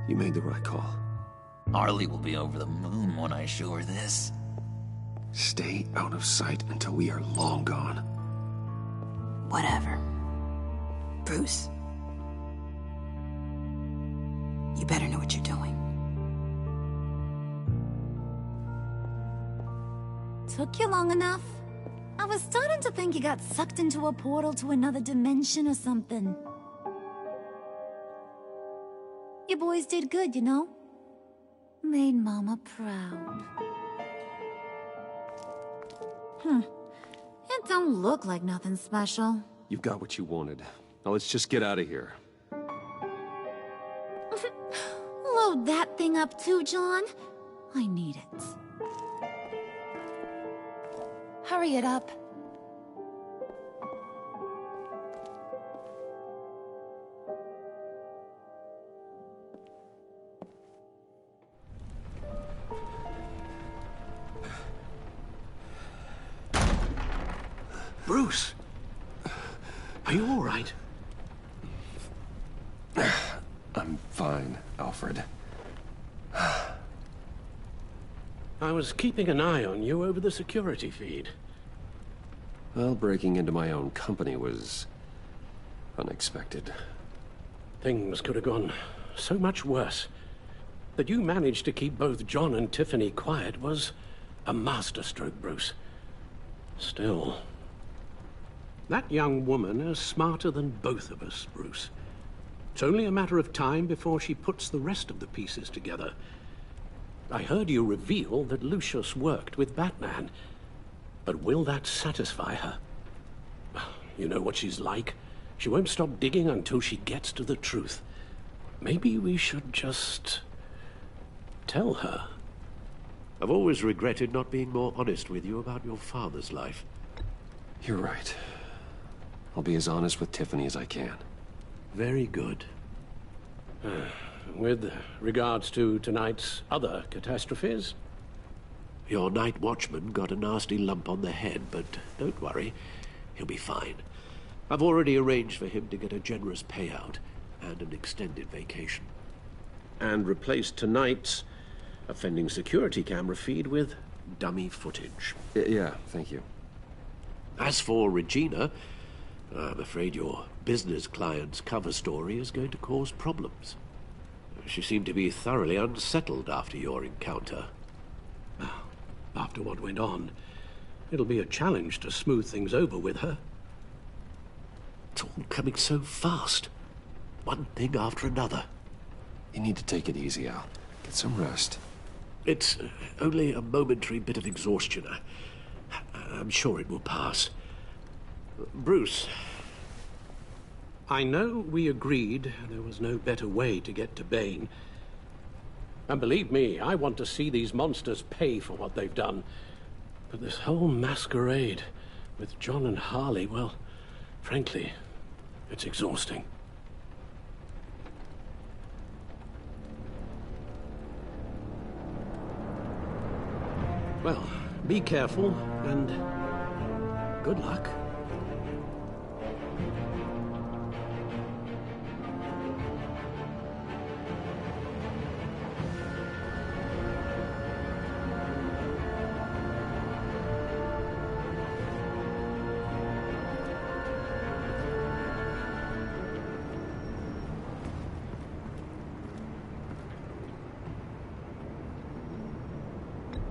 You made the right call. Harley will be over the moon when I show her this. Stay out of sight until we are long gone. Whatever. Bruce. You better know what you're doing. Took you long enough? I was starting to think you got sucked into a portal to another dimension or something. You boys did good, you know? Made Mama proud. It don't look like nothing special. You've got what you wanted. Now let's just get out of here. Load that thing up too, John. I need it. Hurry it up. Bruce! Are you all right? I'm fine, Alfred. I was keeping an eye on you over the security feed. Well, breaking into my own company was unexpected. Things could have gone so much worse. That you managed to keep both John and Tiffany quiet was a masterstroke, Bruce. Still, that young woman is smarter than both of us, Bruce. It's only a matter of time before she puts the rest of the pieces together. I heard you reveal that Lucius worked with Batman. But will that satisfy her? You know what she's like. She won't stop digging until she gets to the truth. Maybe we should just tell her. I've always regretted not being more honest with you about your father's life. You're right. I'll be as honest with Tiffany as I can. Very good. With regards to tonight's other catastrophes? Your night watchman got a nasty lump on the head, but don't worry. He'll be fine. I've already arranged for him to get a generous payout and an extended vacation. And replaced tonight's offending security camera feed with dummy footage. Yeah, thank you. As for Regina, I'm afraid your business client's cover story is going to cause problems. She seemed to be thoroughly unsettled after your encounter. After what went on, it'll be a challenge to smooth things over with her. It's all coming so fast. One thing after another. You need to take it easy, Al. Get some rest. It's only a momentary bit of exhaustion. I'm sure it will pass. Bruce. I know we agreed there was no better way to get to Bane. And believe me, I want to see these monsters pay for what they've done. But this whole masquerade with John and Harley, well, frankly, it's exhausting. Well, be careful, and good luck.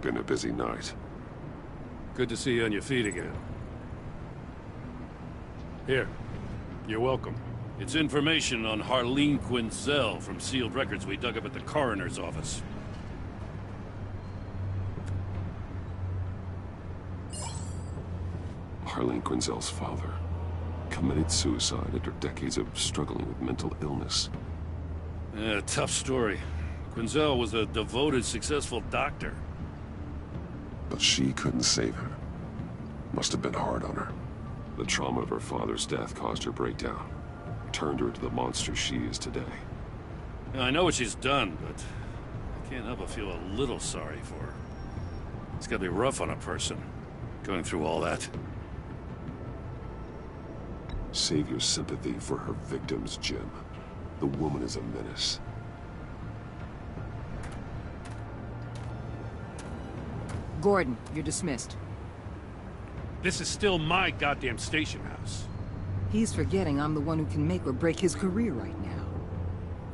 Been a busy night. Good to see you on your feet again. Here. You're welcome. It's information on Harleen Quinzel from sealed records we dug up at the coroner's office. Harleen Quinzel's father committed suicide after decades of struggling with mental illness. Yeah, tough story. Quinzel was a devoted, successful doctor. But she couldn't save her. Must have been hard on her. The trauma of her father's death caused her breakdown. Turned her into the monster she is today. Now, I know what she's done, but I can't help but feel a little sorry for her. It's gotta be rough on a person, going through all that. Save your sympathy for her victims, Jim. The woman is a menace. Gordon, you're dismissed. This is still my goddamn station house. He's forgetting I'm the one who can make or break his career right now.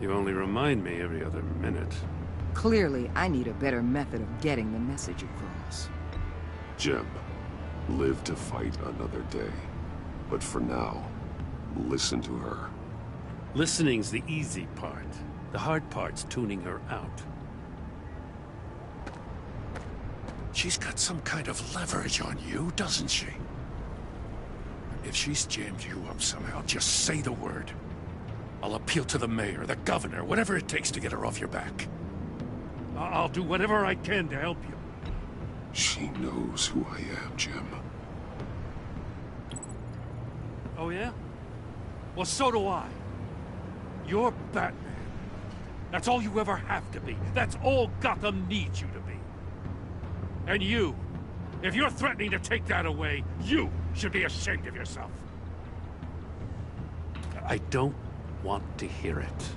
You only remind me every other minute. Clearly, I need a better method of getting the message across. Jim, live to fight another day. But for now, listen to her. Listening's the easy part. The hard part's tuning her out. She's got some kind of leverage on you, doesn't she? If she's jammed you up somehow, just say the word. I'll appeal to the mayor, the governor, whatever it takes to get her off your back. I'll do whatever I can to help you. She knows who I am, Jim. Oh, yeah? Well, so do I. You're Batman. That's all you ever have to be. That's all Gotham needs you to be. And you, if you're threatening to take that away, you should be ashamed of yourself. I don't want to hear it.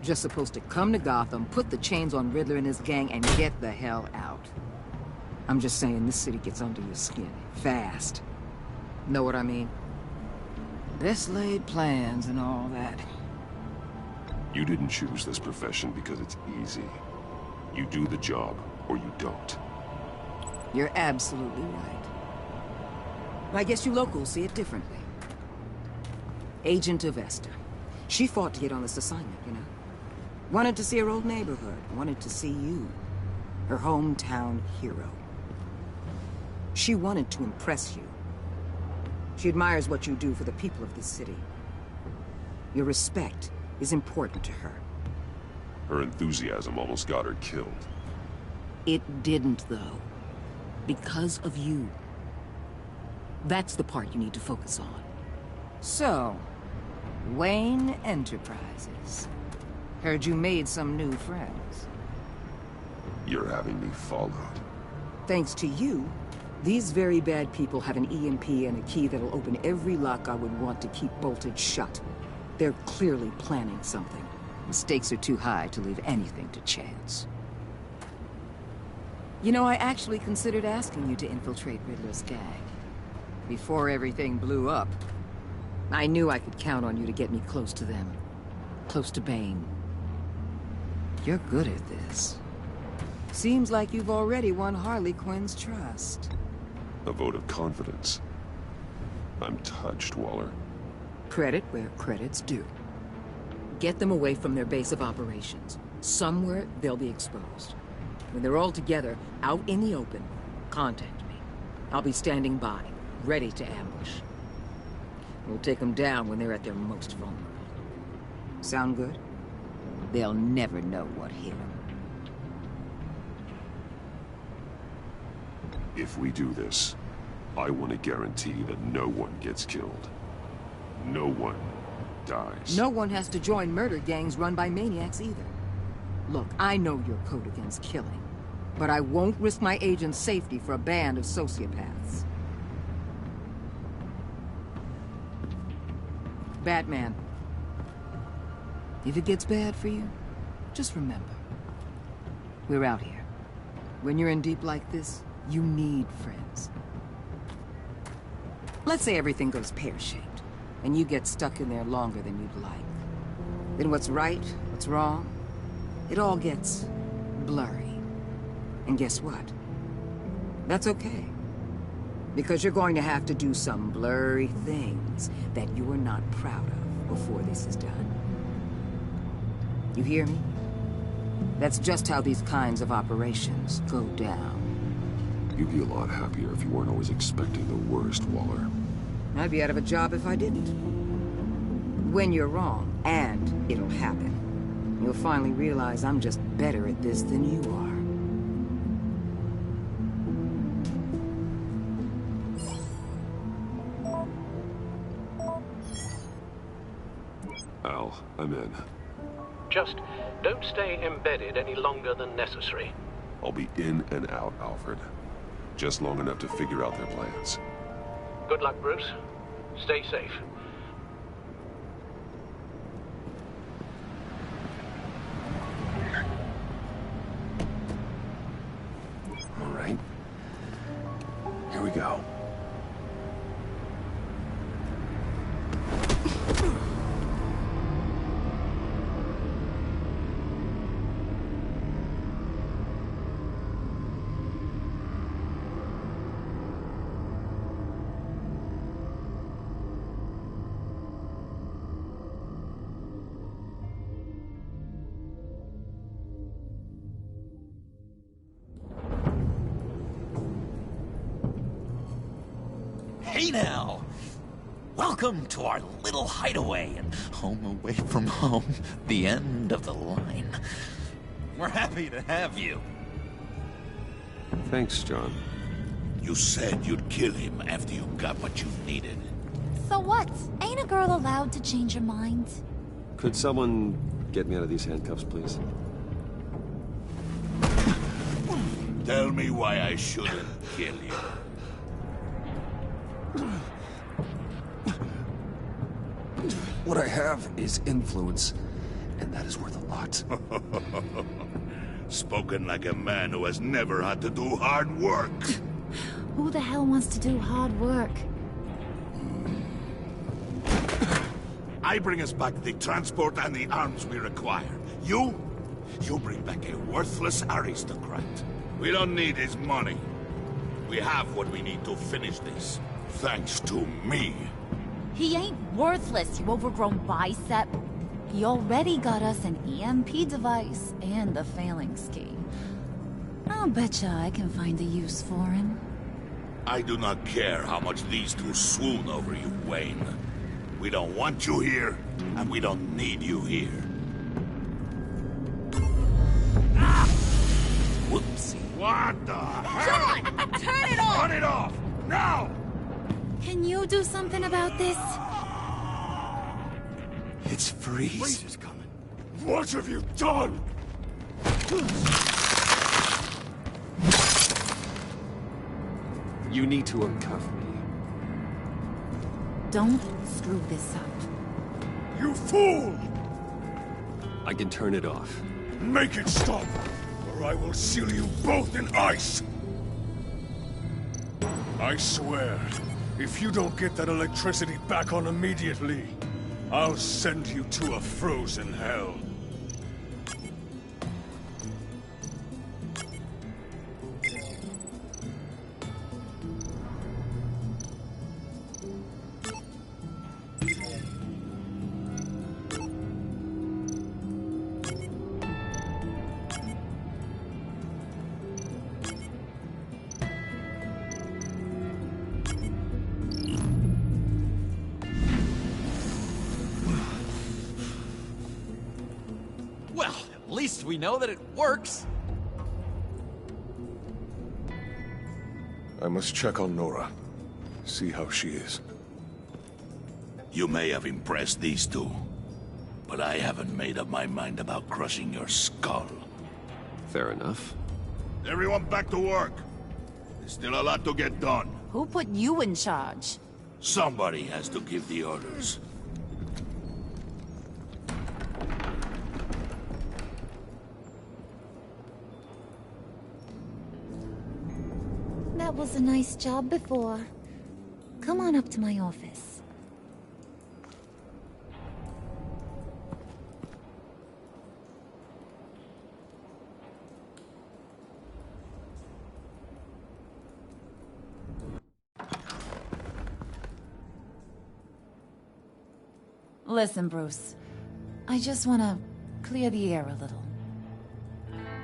Just supposed to come to Gotham, put the chains on Riddler and his gang, and get the hell out. I'm just saying, this city gets under your skin. Fast. Know what I mean? Best laid plans and all that. You didn't choose this profession because it's easy. You do the job, or you don't. You're absolutely right. I guess you locals see it differently. Agent of Esther. She fought to get on this assignment, you know? Wanted to see her old neighborhood. Wanted to see you. Her hometown hero. She wanted to impress you. She admires what you do for the people of this city. Your respect is important to her. Her enthusiasm almost got her killed. It didn't, though. Because of you. That's the part you need to focus on. So, Wayne Enterprises. Heard you made some new friends. You're having me followed. Thanks to you, these very bad people have an EMP and a key that'll open every lock I would want to keep bolted shut. They're clearly planning something. The stakes are too high to leave anything to chance. You know, I actually considered asking you to infiltrate Riddler's gang. Before everything blew up, I knew I could count on you to get me close to them. Close to Bane. You're good at this. Seems like you've already won Harley Quinn's trust. A vote of confidence. I'm touched, Waller. Credit where credit's due. Get them away from their base of operations. Somewhere they'll be exposed. When they're all together, out in the open, contact me. I'll be standing by, ready to ambush. We'll take them down when they're at their most vulnerable. Sound good? They'll never know what hit them. If we do this, I want to guarantee that no one gets killed. No one dies. No one has to join murder gangs run by maniacs either. Look, I know your code against killing, but I won't risk my agent's safety for a band of sociopaths. Batman. If it gets bad for you, just remember. We're out here. When you're in deep like this, you need friends. Let's say everything goes pear-shaped, and you get stuck in there longer than you'd like. then what's right, what's wrong, it all gets blurry. And guess what? That's okay. Because you're going to have to do some blurry things that you are not proud of before this is done. You hear me? That's just how these kinds of operations go down. You'd be a lot happier if you weren't always expecting the worst, Waller. I'd be out of a job if I didn't. When you're wrong, and it'll happen, you'll finally realize I'm just better at this than you are. Al, I'm in. Just don't stay embedded any longer than necessary. I'll be in and out, Alfred. Just long enough to figure out their plans. Good luck, Bruce. Stay safe. All right. Here we go. Hey now! Welcome to our little hideaway and home away from home, the end of the line. We're happy to have you. Thanks, John. You said you'd kill him after you got what you needed. So what? Ain't a girl allowed to change her mind? Could someone get me out of these handcuffs, please? Tell me why I shouldn't kill you. What I have is influence, and that is worth a lot. Spoken like a man who has never had to do hard work. Who the hell wants to do hard work? I bring us back the transport and the arms we require. You bring back a worthless aristocrat. We don't need his money. We have what we need to finish this. Thanks to me. He ain't worthless, you overgrown bicep. He already got us an EMP device and the failing scheme. I'll betcha I can find a use for him. I do not care how much these two swoon over you, Wayne. We don't want you here, and we don't need you here. Ah! Whoopsie. What the hell? John! Turn it off! Turn it off! Now! Can you do something about this? It's Freeze. Freeze is coming. What have you done? You need to uncuff me. Don't screw this up. You fool! I can turn it off. Make it stop, or I will seal you both in ice! I swear, if you don't get that electricity back on immediately, I'll send you to a frozen hell. At least we know that it works. I must check on Nora. See how she is. You may have impressed these two, but I haven't made up my mind about crushing your skull. Fair enough. Everyone back to work. There's still a lot to get done. Who put you in charge? Somebody has to give the orders. That was a nice job before. Come on up to my office. Listen, Bruce. I just want to clear the air a little.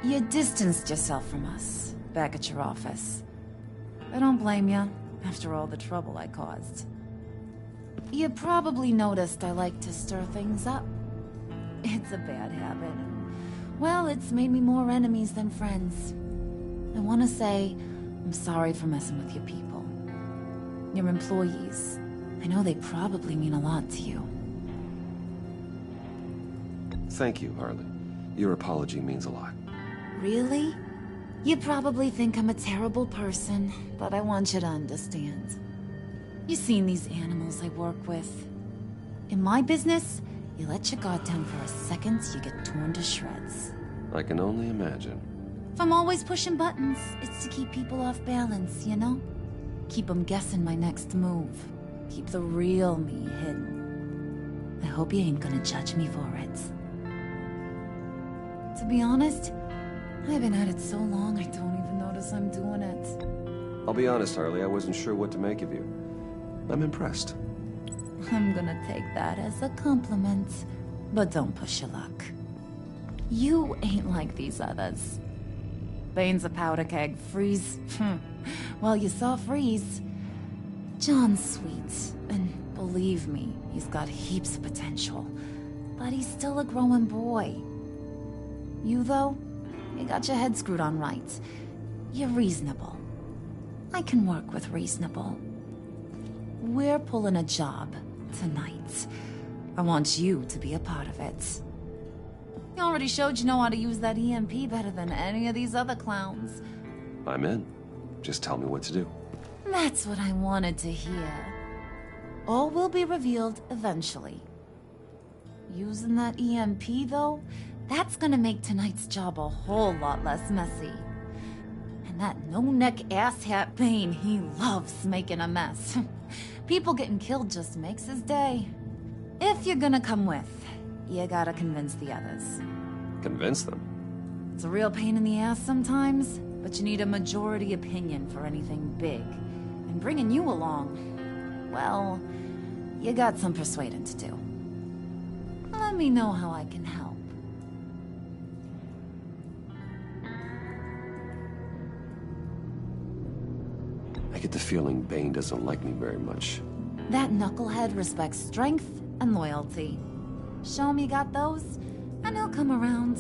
You distanced yourself from us back at your office. I don't blame you, after all the trouble I caused. You probably noticed I like to stir things up. It's a bad habit. Well, it's made me more enemies than friends. I want to say I'm sorry for messing with your people. Your employees. I know they probably mean a lot to you. Thank you, Harley. Your apology means a lot. Really? You probably think I'm a terrible person, but I want you to understand. You've seen these animals I work with. In my business, you let your guard down for a second, you get torn to shreds. I can only imagine. If I'm always pushing buttons, it's to keep people off balance, you know? Keep them guessing my next move. Keep the real me hidden. I hope you ain't gonna judge me for it. To be honest, I've been at it so long I don't even notice I'm doing it. I'll be honest, Harley, I wasn't sure what to make of you. I'm impressed. I'm gonna take that as a compliment, but don't push your luck. You ain't like these others. Bane's a powder keg, Freeze. Well, you saw Freeze. John's sweet, and believe me, he's got heaps of potential. But he's still a growing boy. You, though, you got your head screwed on right. You're reasonable. I can work with reasonable. We're pulling a job tonight. I want you to be a part of it. You already showed you know how to use that EMP better than any of these other clowns. I'm in. Just tell me what to do. That's what I wanted to hear. All will be revealed eventually. Using that EMP, though, that's gonna make tonight's job a whole lot less messy. And that no-neck asshat Bane, he loves making a mess. People getting killed just makes his day. If you're gonna come with, you gotta convince the others. Convince them? It's a real pain in the ass sometimes, but you need a majority opinion for anything big. And bringing you along, well, you got some persuading to do. Let me know how I can help. I get the feeling Bane doesn't like me very much. That knucklehead respects strength and loyalty. Show him you got those, and he'll come around.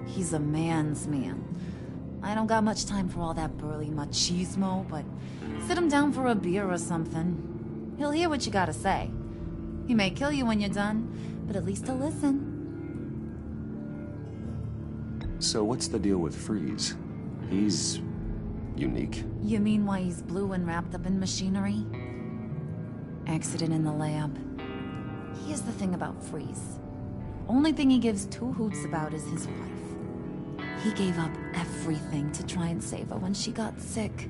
He's a man's man. I don't got much time for all that burly machismo, but sit him down for a beer or something. He'll hear what you gotta say. He may kill you when you're done, but at least he'll listen. So what's the deal with Freeze? He's unique. You mean why he's blue and wrapped up in machinery? Accident in the lab. Here's the thing about Freeze. Only thing he gives two hoots about is his wife. He gave up everything to try and save her when she got sick.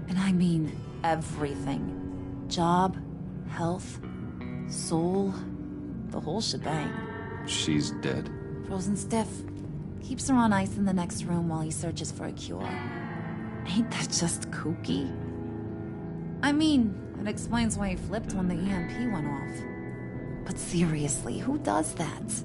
And I mean everything. Job, health, soul, the whole shebang. She's dead? Frozen stiff. Keeps her on ice in the next room while he searches for a cure. Ain't that just kooky? I mean, it explains why he flipped when the EMP went off. But seriously, who does that?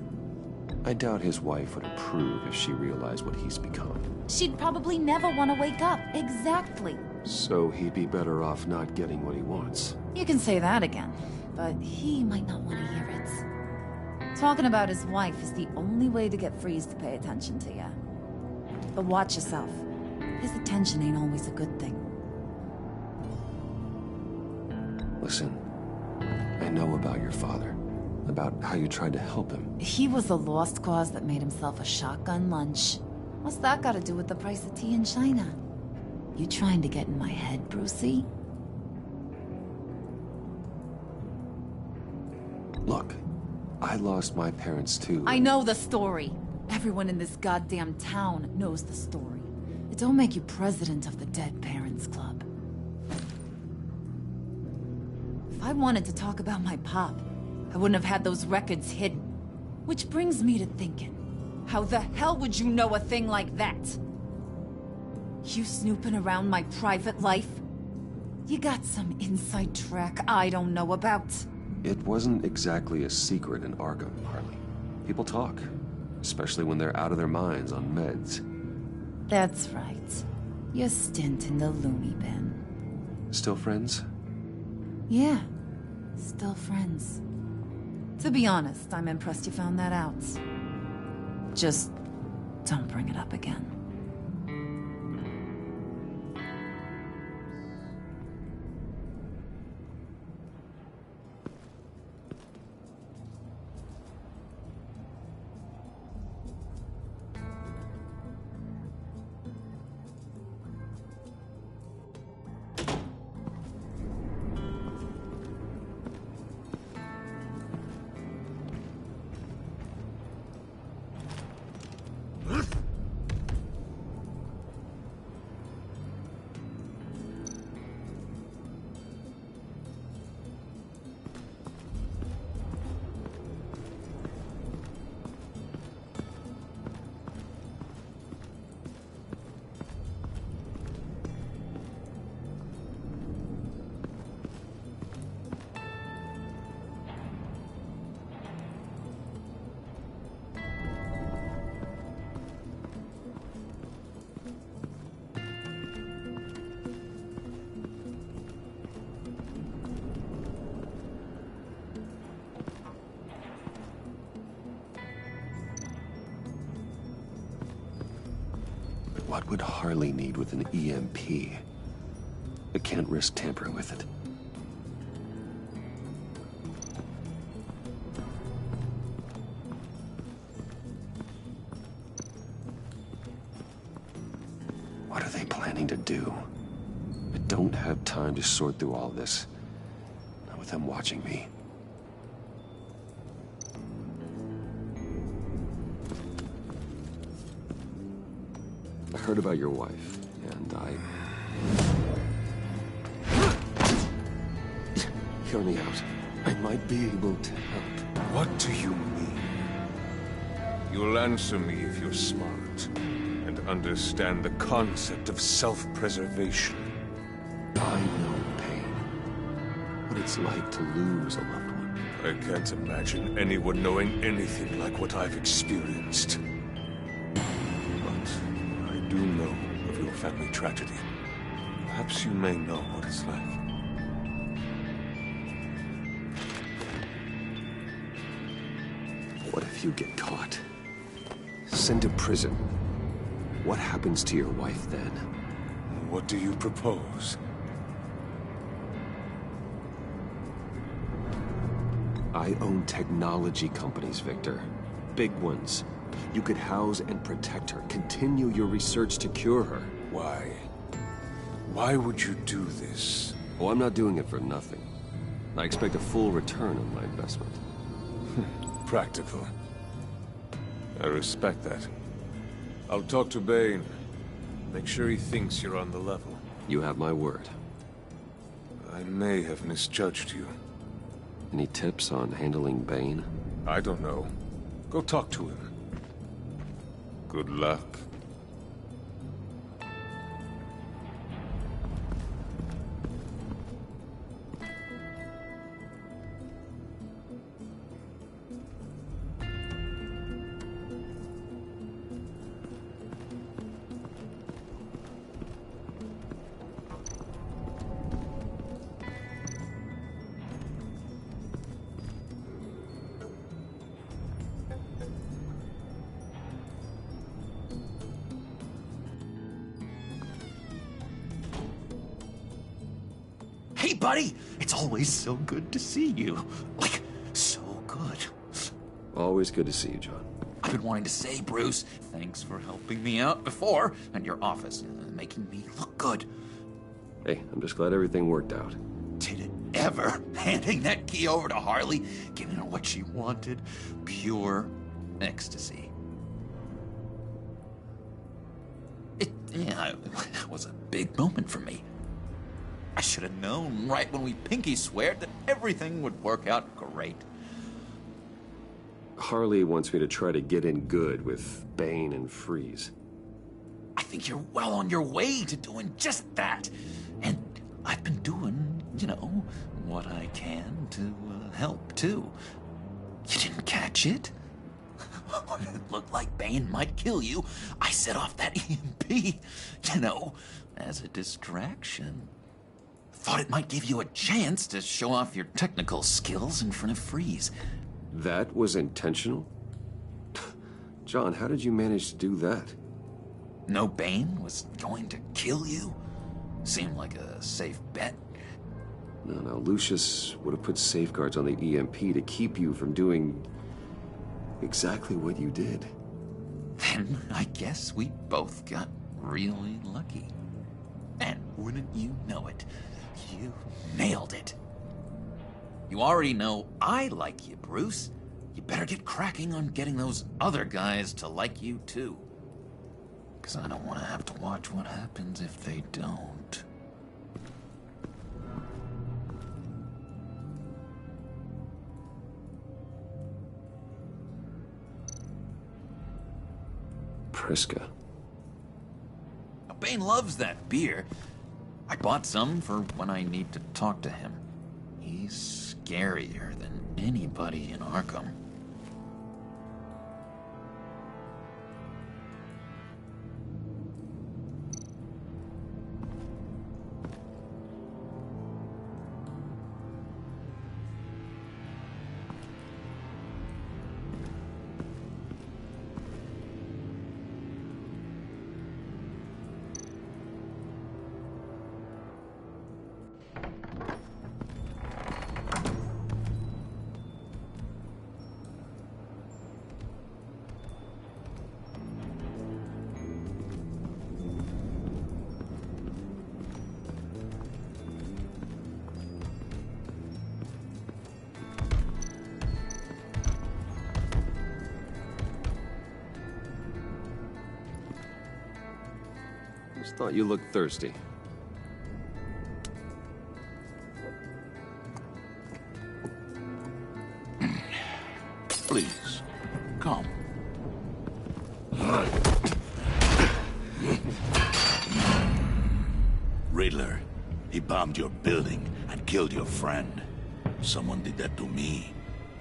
I doubt his wife would approve if she realized what he's become. She'd probably never want to wake up. Exactly. So he'd be better off not getting what he wants. You can say that again, but he might not want to hear it. Talking about his wife is the only way to get Freeze to pay attention to you. But watch yourself. His attention ain't always a good thing. Listen, I know about your father. About how you tried to help him. He was a lost cause that made himself a shotgun lunch. What's that got to do with the price of tea in China? You trying to get in my head, Brucey? Look, I lost my parents too. I know the story. Everyone in this goddamn town knows the story. It don't make you president of the Dead Parents Club. If I wanted to talk about my pop, I wouldn't have had those records hidden. Which brings me to thinking, how the hell would you know a thing like that? You snooping around my private life? You got some inside track I don't know about. It wasn't exactly a secret in Arkham, Harley. People talk, especially when they're out of their minds on meds. That's right. Your stint in the loony bin. Still friends? Yeah, still friends. To be honest, I'm impressed you found that out. Just don't bring it up again. What would Harley need with an EMP? I can't risk tampering with it. What are they planning to do? I don't have time to sort through all this. Not with them watching me. I heard about your wife, and Hear me out. I might be able to help. What do you mean? You'll answer me if you're smart, and understand the concept of self-preservation. I know pain. What it's like to lose a loved one. I can't imagine anyone knowing anything like what I've experienced. I do know of your family tragedy. Perhaps you may know what it's like. What if you get caught? Sent to prison. What happens to your wife then? What do you propose? I own technology companies, Victor. Big ones. You could house and protect her. Continue your research to cure her. Why? Why would you do this? Oh, I'm not doing it for nothing. I expect a full return on my investment. Practical. I respect that. I'll talk to Bane. Make sure he thinks you're on the level. You have my word. I may have misjudged you. Any tips on handling Bane? I don't know. Go talk to him. Good luck. Hey, buddy! It's always so good to see you. Like, so good. Always good to see you, John. I've been wanting to say, Bruce, thanks for helping me out before, and your office, making me look good. Hey, I'm just glad everything worked out. Did it ever? Handing that key over to Harley, giving her what she wanted. Pure ecstasy. It was a big moment for me. I should have known right when we pinky sweared that everything would work out great. Harley wants me to try to get in good with Bane and Freeze. I think you're well on your way to doing just that. And I've been doing you know, what I can to help, too. You didn't catch it? When it looked like Bane might kill you, I set off that EMP, you know, as a distraction. Thought it might give you a chance to show off your technical skills in front of Freeze. That was intentional? John, how did you manage to do that? No Bane was going to kill you? Seemed like a safe bet. No, Lucius would have put safeguards on the EMP to keep you from doing exactly what you did. Then I guess we both got really lucky. And wouldn't you know it, you nailed it. You already know I like you, Bruce. You better get cracking on getting those other guys to like you, too. 'Cause I don't want to have to watch what happens if they don't. Priska. Bane loves that beer. I bought some for when I need to talk to him. He's scarier than anybody in Arkham. Just thought you looked thirsty. Please, come. Riddler, he bombed your building and killed your friend. Someone did that to me.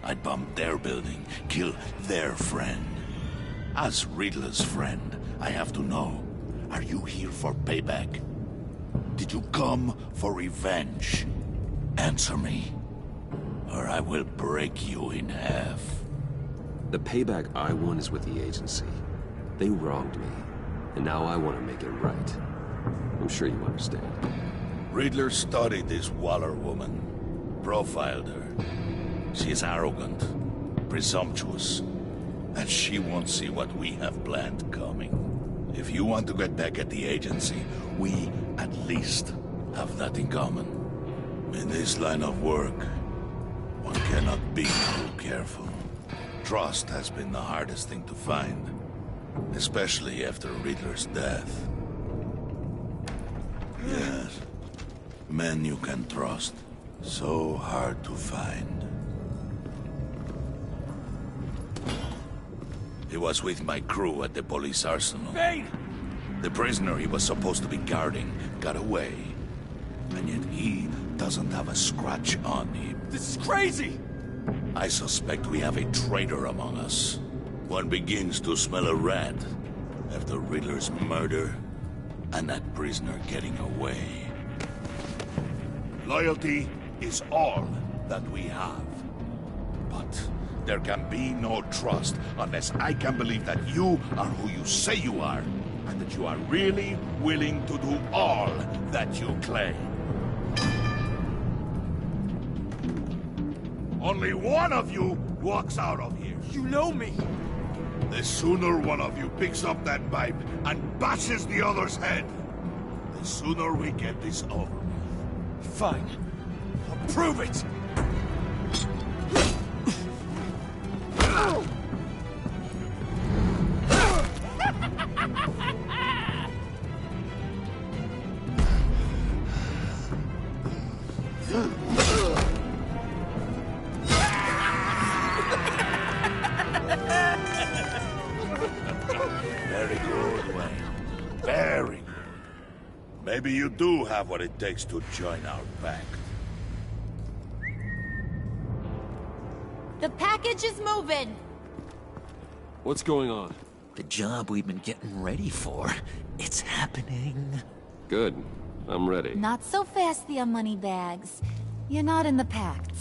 I'd bomb their building, kill their friend. As Riddler's friend, I have to know, are you here for payback? Did you come for revenge? Answer me, or I will break you in half. The payback I want is with the agency. They wronged me, and now I want to make it right. I'm sure you understand. Riddler studied this Waller woman, profiled her. She is arrogant, presumptuous, and she won't see what we have planned coming. If you want to get back at the agency, we at least have that in common. In this line of work, one cannot be too careful. Trust has been the hardest thing to find, especially after Riddler's death. Yes, men you can trust, so hard to find. He was with my crew at the police arsenal. Bane! The prisoner he was supposed to be guarding got away. And yet he doesn't have a scratch on him. This is crazy! I suspect we have a traitor among us. One begins to smell a rat after Riddler's murder and that prisoner getting away. Loyalty is all that we have. But there can be no trust unless I can believe that you are who you say you are, and that you are really willing to do all that you claim. Only one of you walks out of here. You know me. The sooner one of you picks up that pipe and bashes the other's head, the sooner we get this over with. Fine. I'll prove it! Very good, Wayne. Very good. Maybe you do have what it takes to join our pact. The package is moving. What's going on? The job we've been getting ready for. It's happening. Good. I'm ready. Not so fast, the Moneybags. You're not in the pact.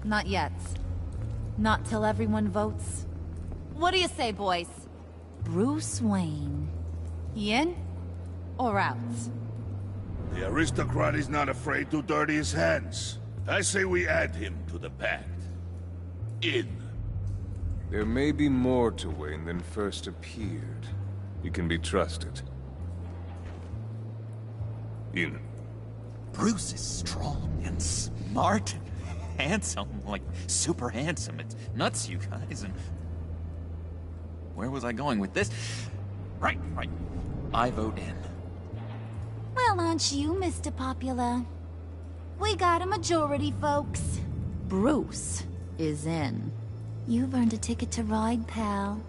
Not yet. Not till everyone votes. What do you say, boys? Bruce Wayne. He in or out? The aristocrat is not afraid to dirty his hands. I say we add him to the pact. In. There may be more to Wayne than first appeared. You can be trusted. In. Bruce is strong and smart and handsome, like super handsome. It's nuts, you guys, and... Where was I going with this? Right. I vote in. Well, aren't you, Mr. Popular? We got a majority, folks. Bruce is in. You've earned a ticket to ride, pal.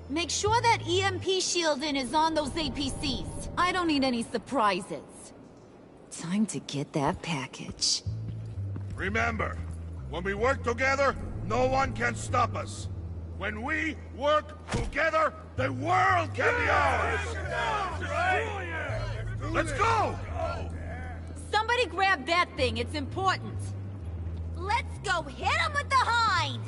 Make sure that EMP shielding is on those APCs. I don't need any surprises. Time to get that package. Remember, when we work together, no one can stop us. When we work together, the world can be ours! Let's go! Somebody grab that thing, it's important. Let's go hit him with the hind!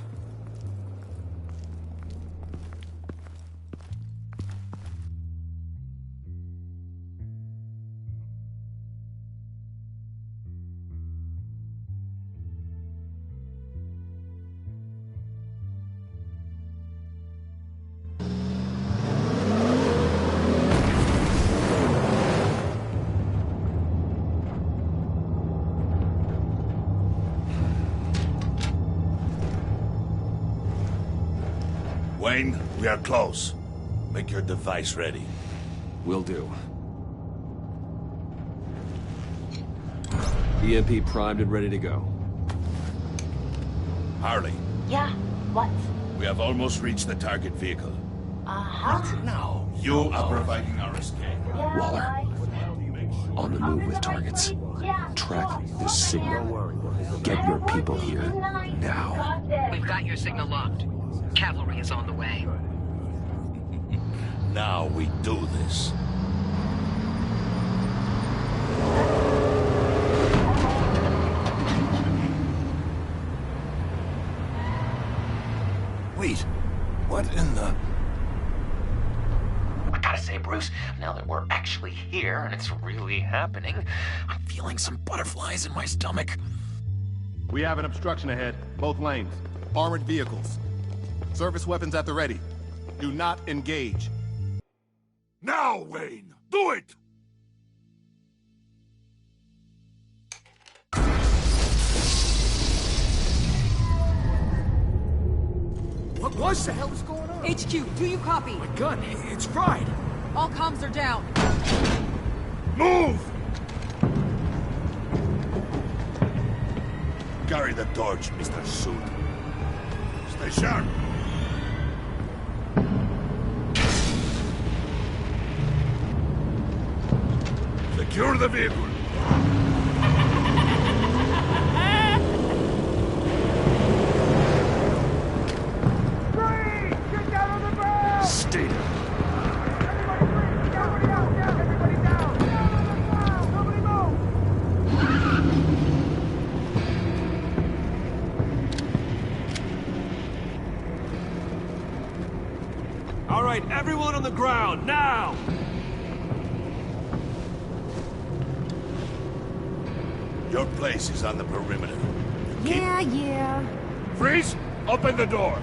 Wayne, we are close. Make your device ready. Will do. EMP primed and ready to go. Harley. Yeah, what? We have almost reached the target vehicle. Uh-huh. Now, you are providing our escape. Waller. On the move with targets. Track this signal. Get your people here, now. We've got your signal locked. Cavalry is on the way. Now we do this. Wait, what in the... I gotta say, Bruce, now that we're actually here and it's really happening, I'm feeling some butterflies in my stomach. We have an obstruction ahead, both lanes. Armored vehicles. Service weapons at the ready. Do not engage. Now, Wayne! Do it! What was that? What the hell is going on? HQ, do you copy? My gun, it's fried. All comms are down. Move! Carry the torch, Mr. Suit. Stay sharp. Secure the vehicle. Get down on the ground! Stay down. All right, everyone on the ground, now! Your place is on the perimeter. Yeah. Freeze! Open the door!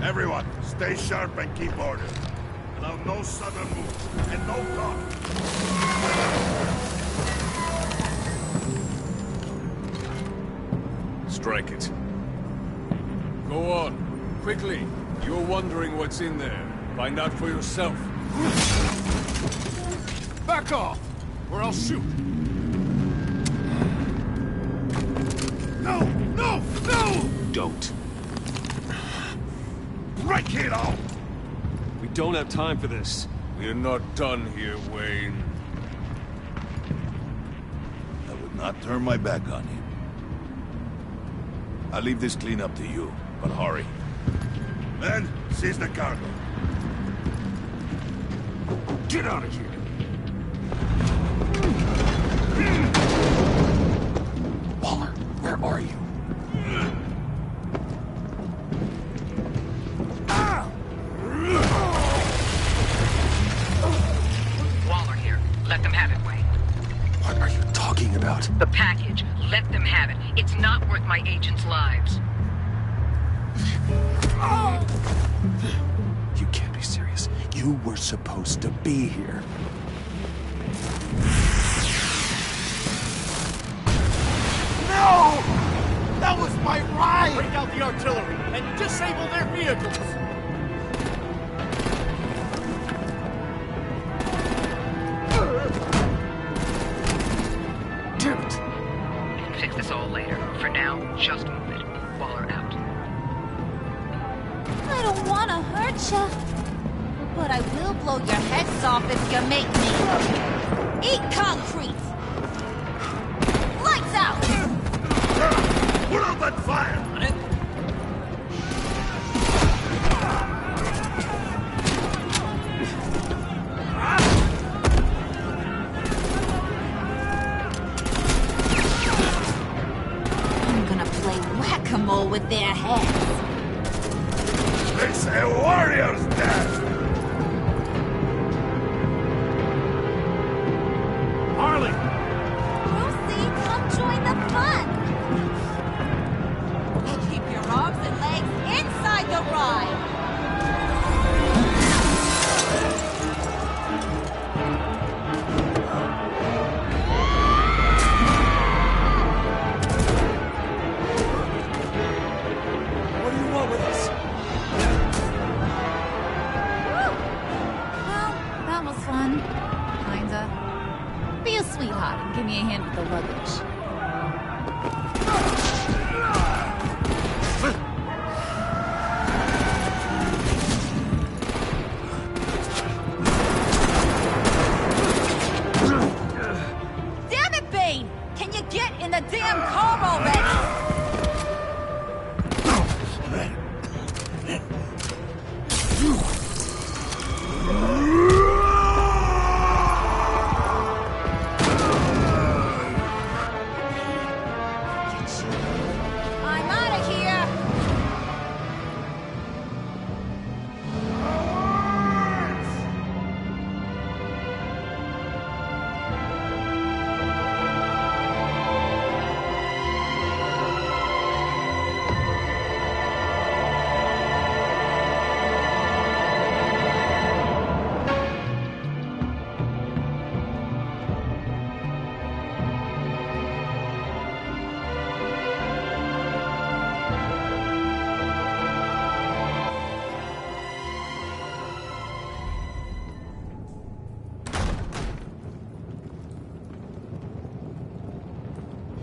Everyone, stay sharp and keep order. Allow no sudden moves, and no talk. Strike it. Go on. Quickly. You're wondering what's in there. Find out for yourself. Back off, or I'll shoot. No! No! No! Don't. Break it off! We don't have time for this. We're not done here, Wayne. I would not turn my back on him. I'll leave this cleanup to you, but hurry. Men, seize the cargo. Get out of here! Waller, where are you? Waller here. Let them have it, Wayne. What are you talking about? The package. Let them have it. It's not worth my agents' lives. You can't be serious. You were supposed to be here. No! That was my ride! Break out the artillery and disable their vehicles! Damn it! We can fix this all later. For now, just move it. Waller out. I don't want to hurt you, but I will blow your heads off if you make me. Eat concrete! Lights out! Put out that fire! I'm gonna play whack-a-mole with their heads. It's a warrior's death! Harley! Lucy, come join the fun! Keep your arms and legs inside the ride! What do you want with us? Well, that was fun. Kinda. Be a sweetheart and give me a hand with the luggage. Damn it, Bane! Can you get in the damn car already? I'm out of here!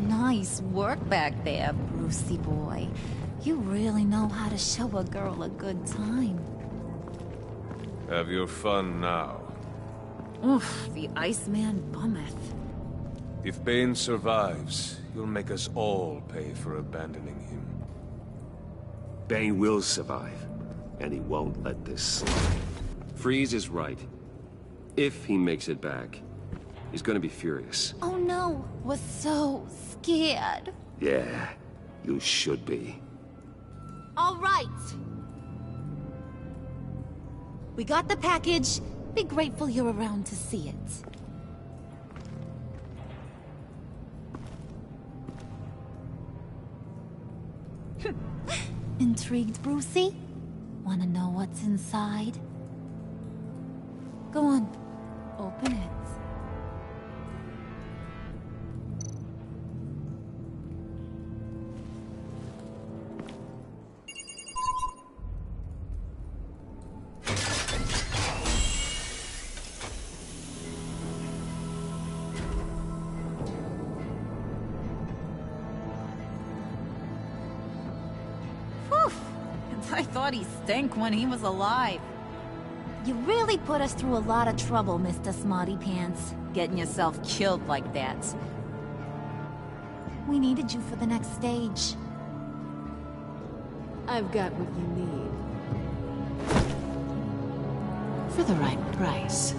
Nice work back there, Brucey boy. You really know how to show a girl a good time. Have your fun now. Oof, the Iceman bummeth. If Bane survives, you'll make us all pay for abandoning him. Bane will survive, and he won't let this slide. Freeze is right. If he makes it back, he's gonna be furious. Oh no, was so scared. Yeah, you should be. All right. We got the package. Be grateful you're around to see it. Intrigued, Brucey? Wanna know what's inside? Go on, open it. I thought he stank when he was alive. You really put us through a lot of trouble, Mr. Smarty Pants. Getting yourself killed like that. We needed you for the next stage. I've got what you need. For the right price.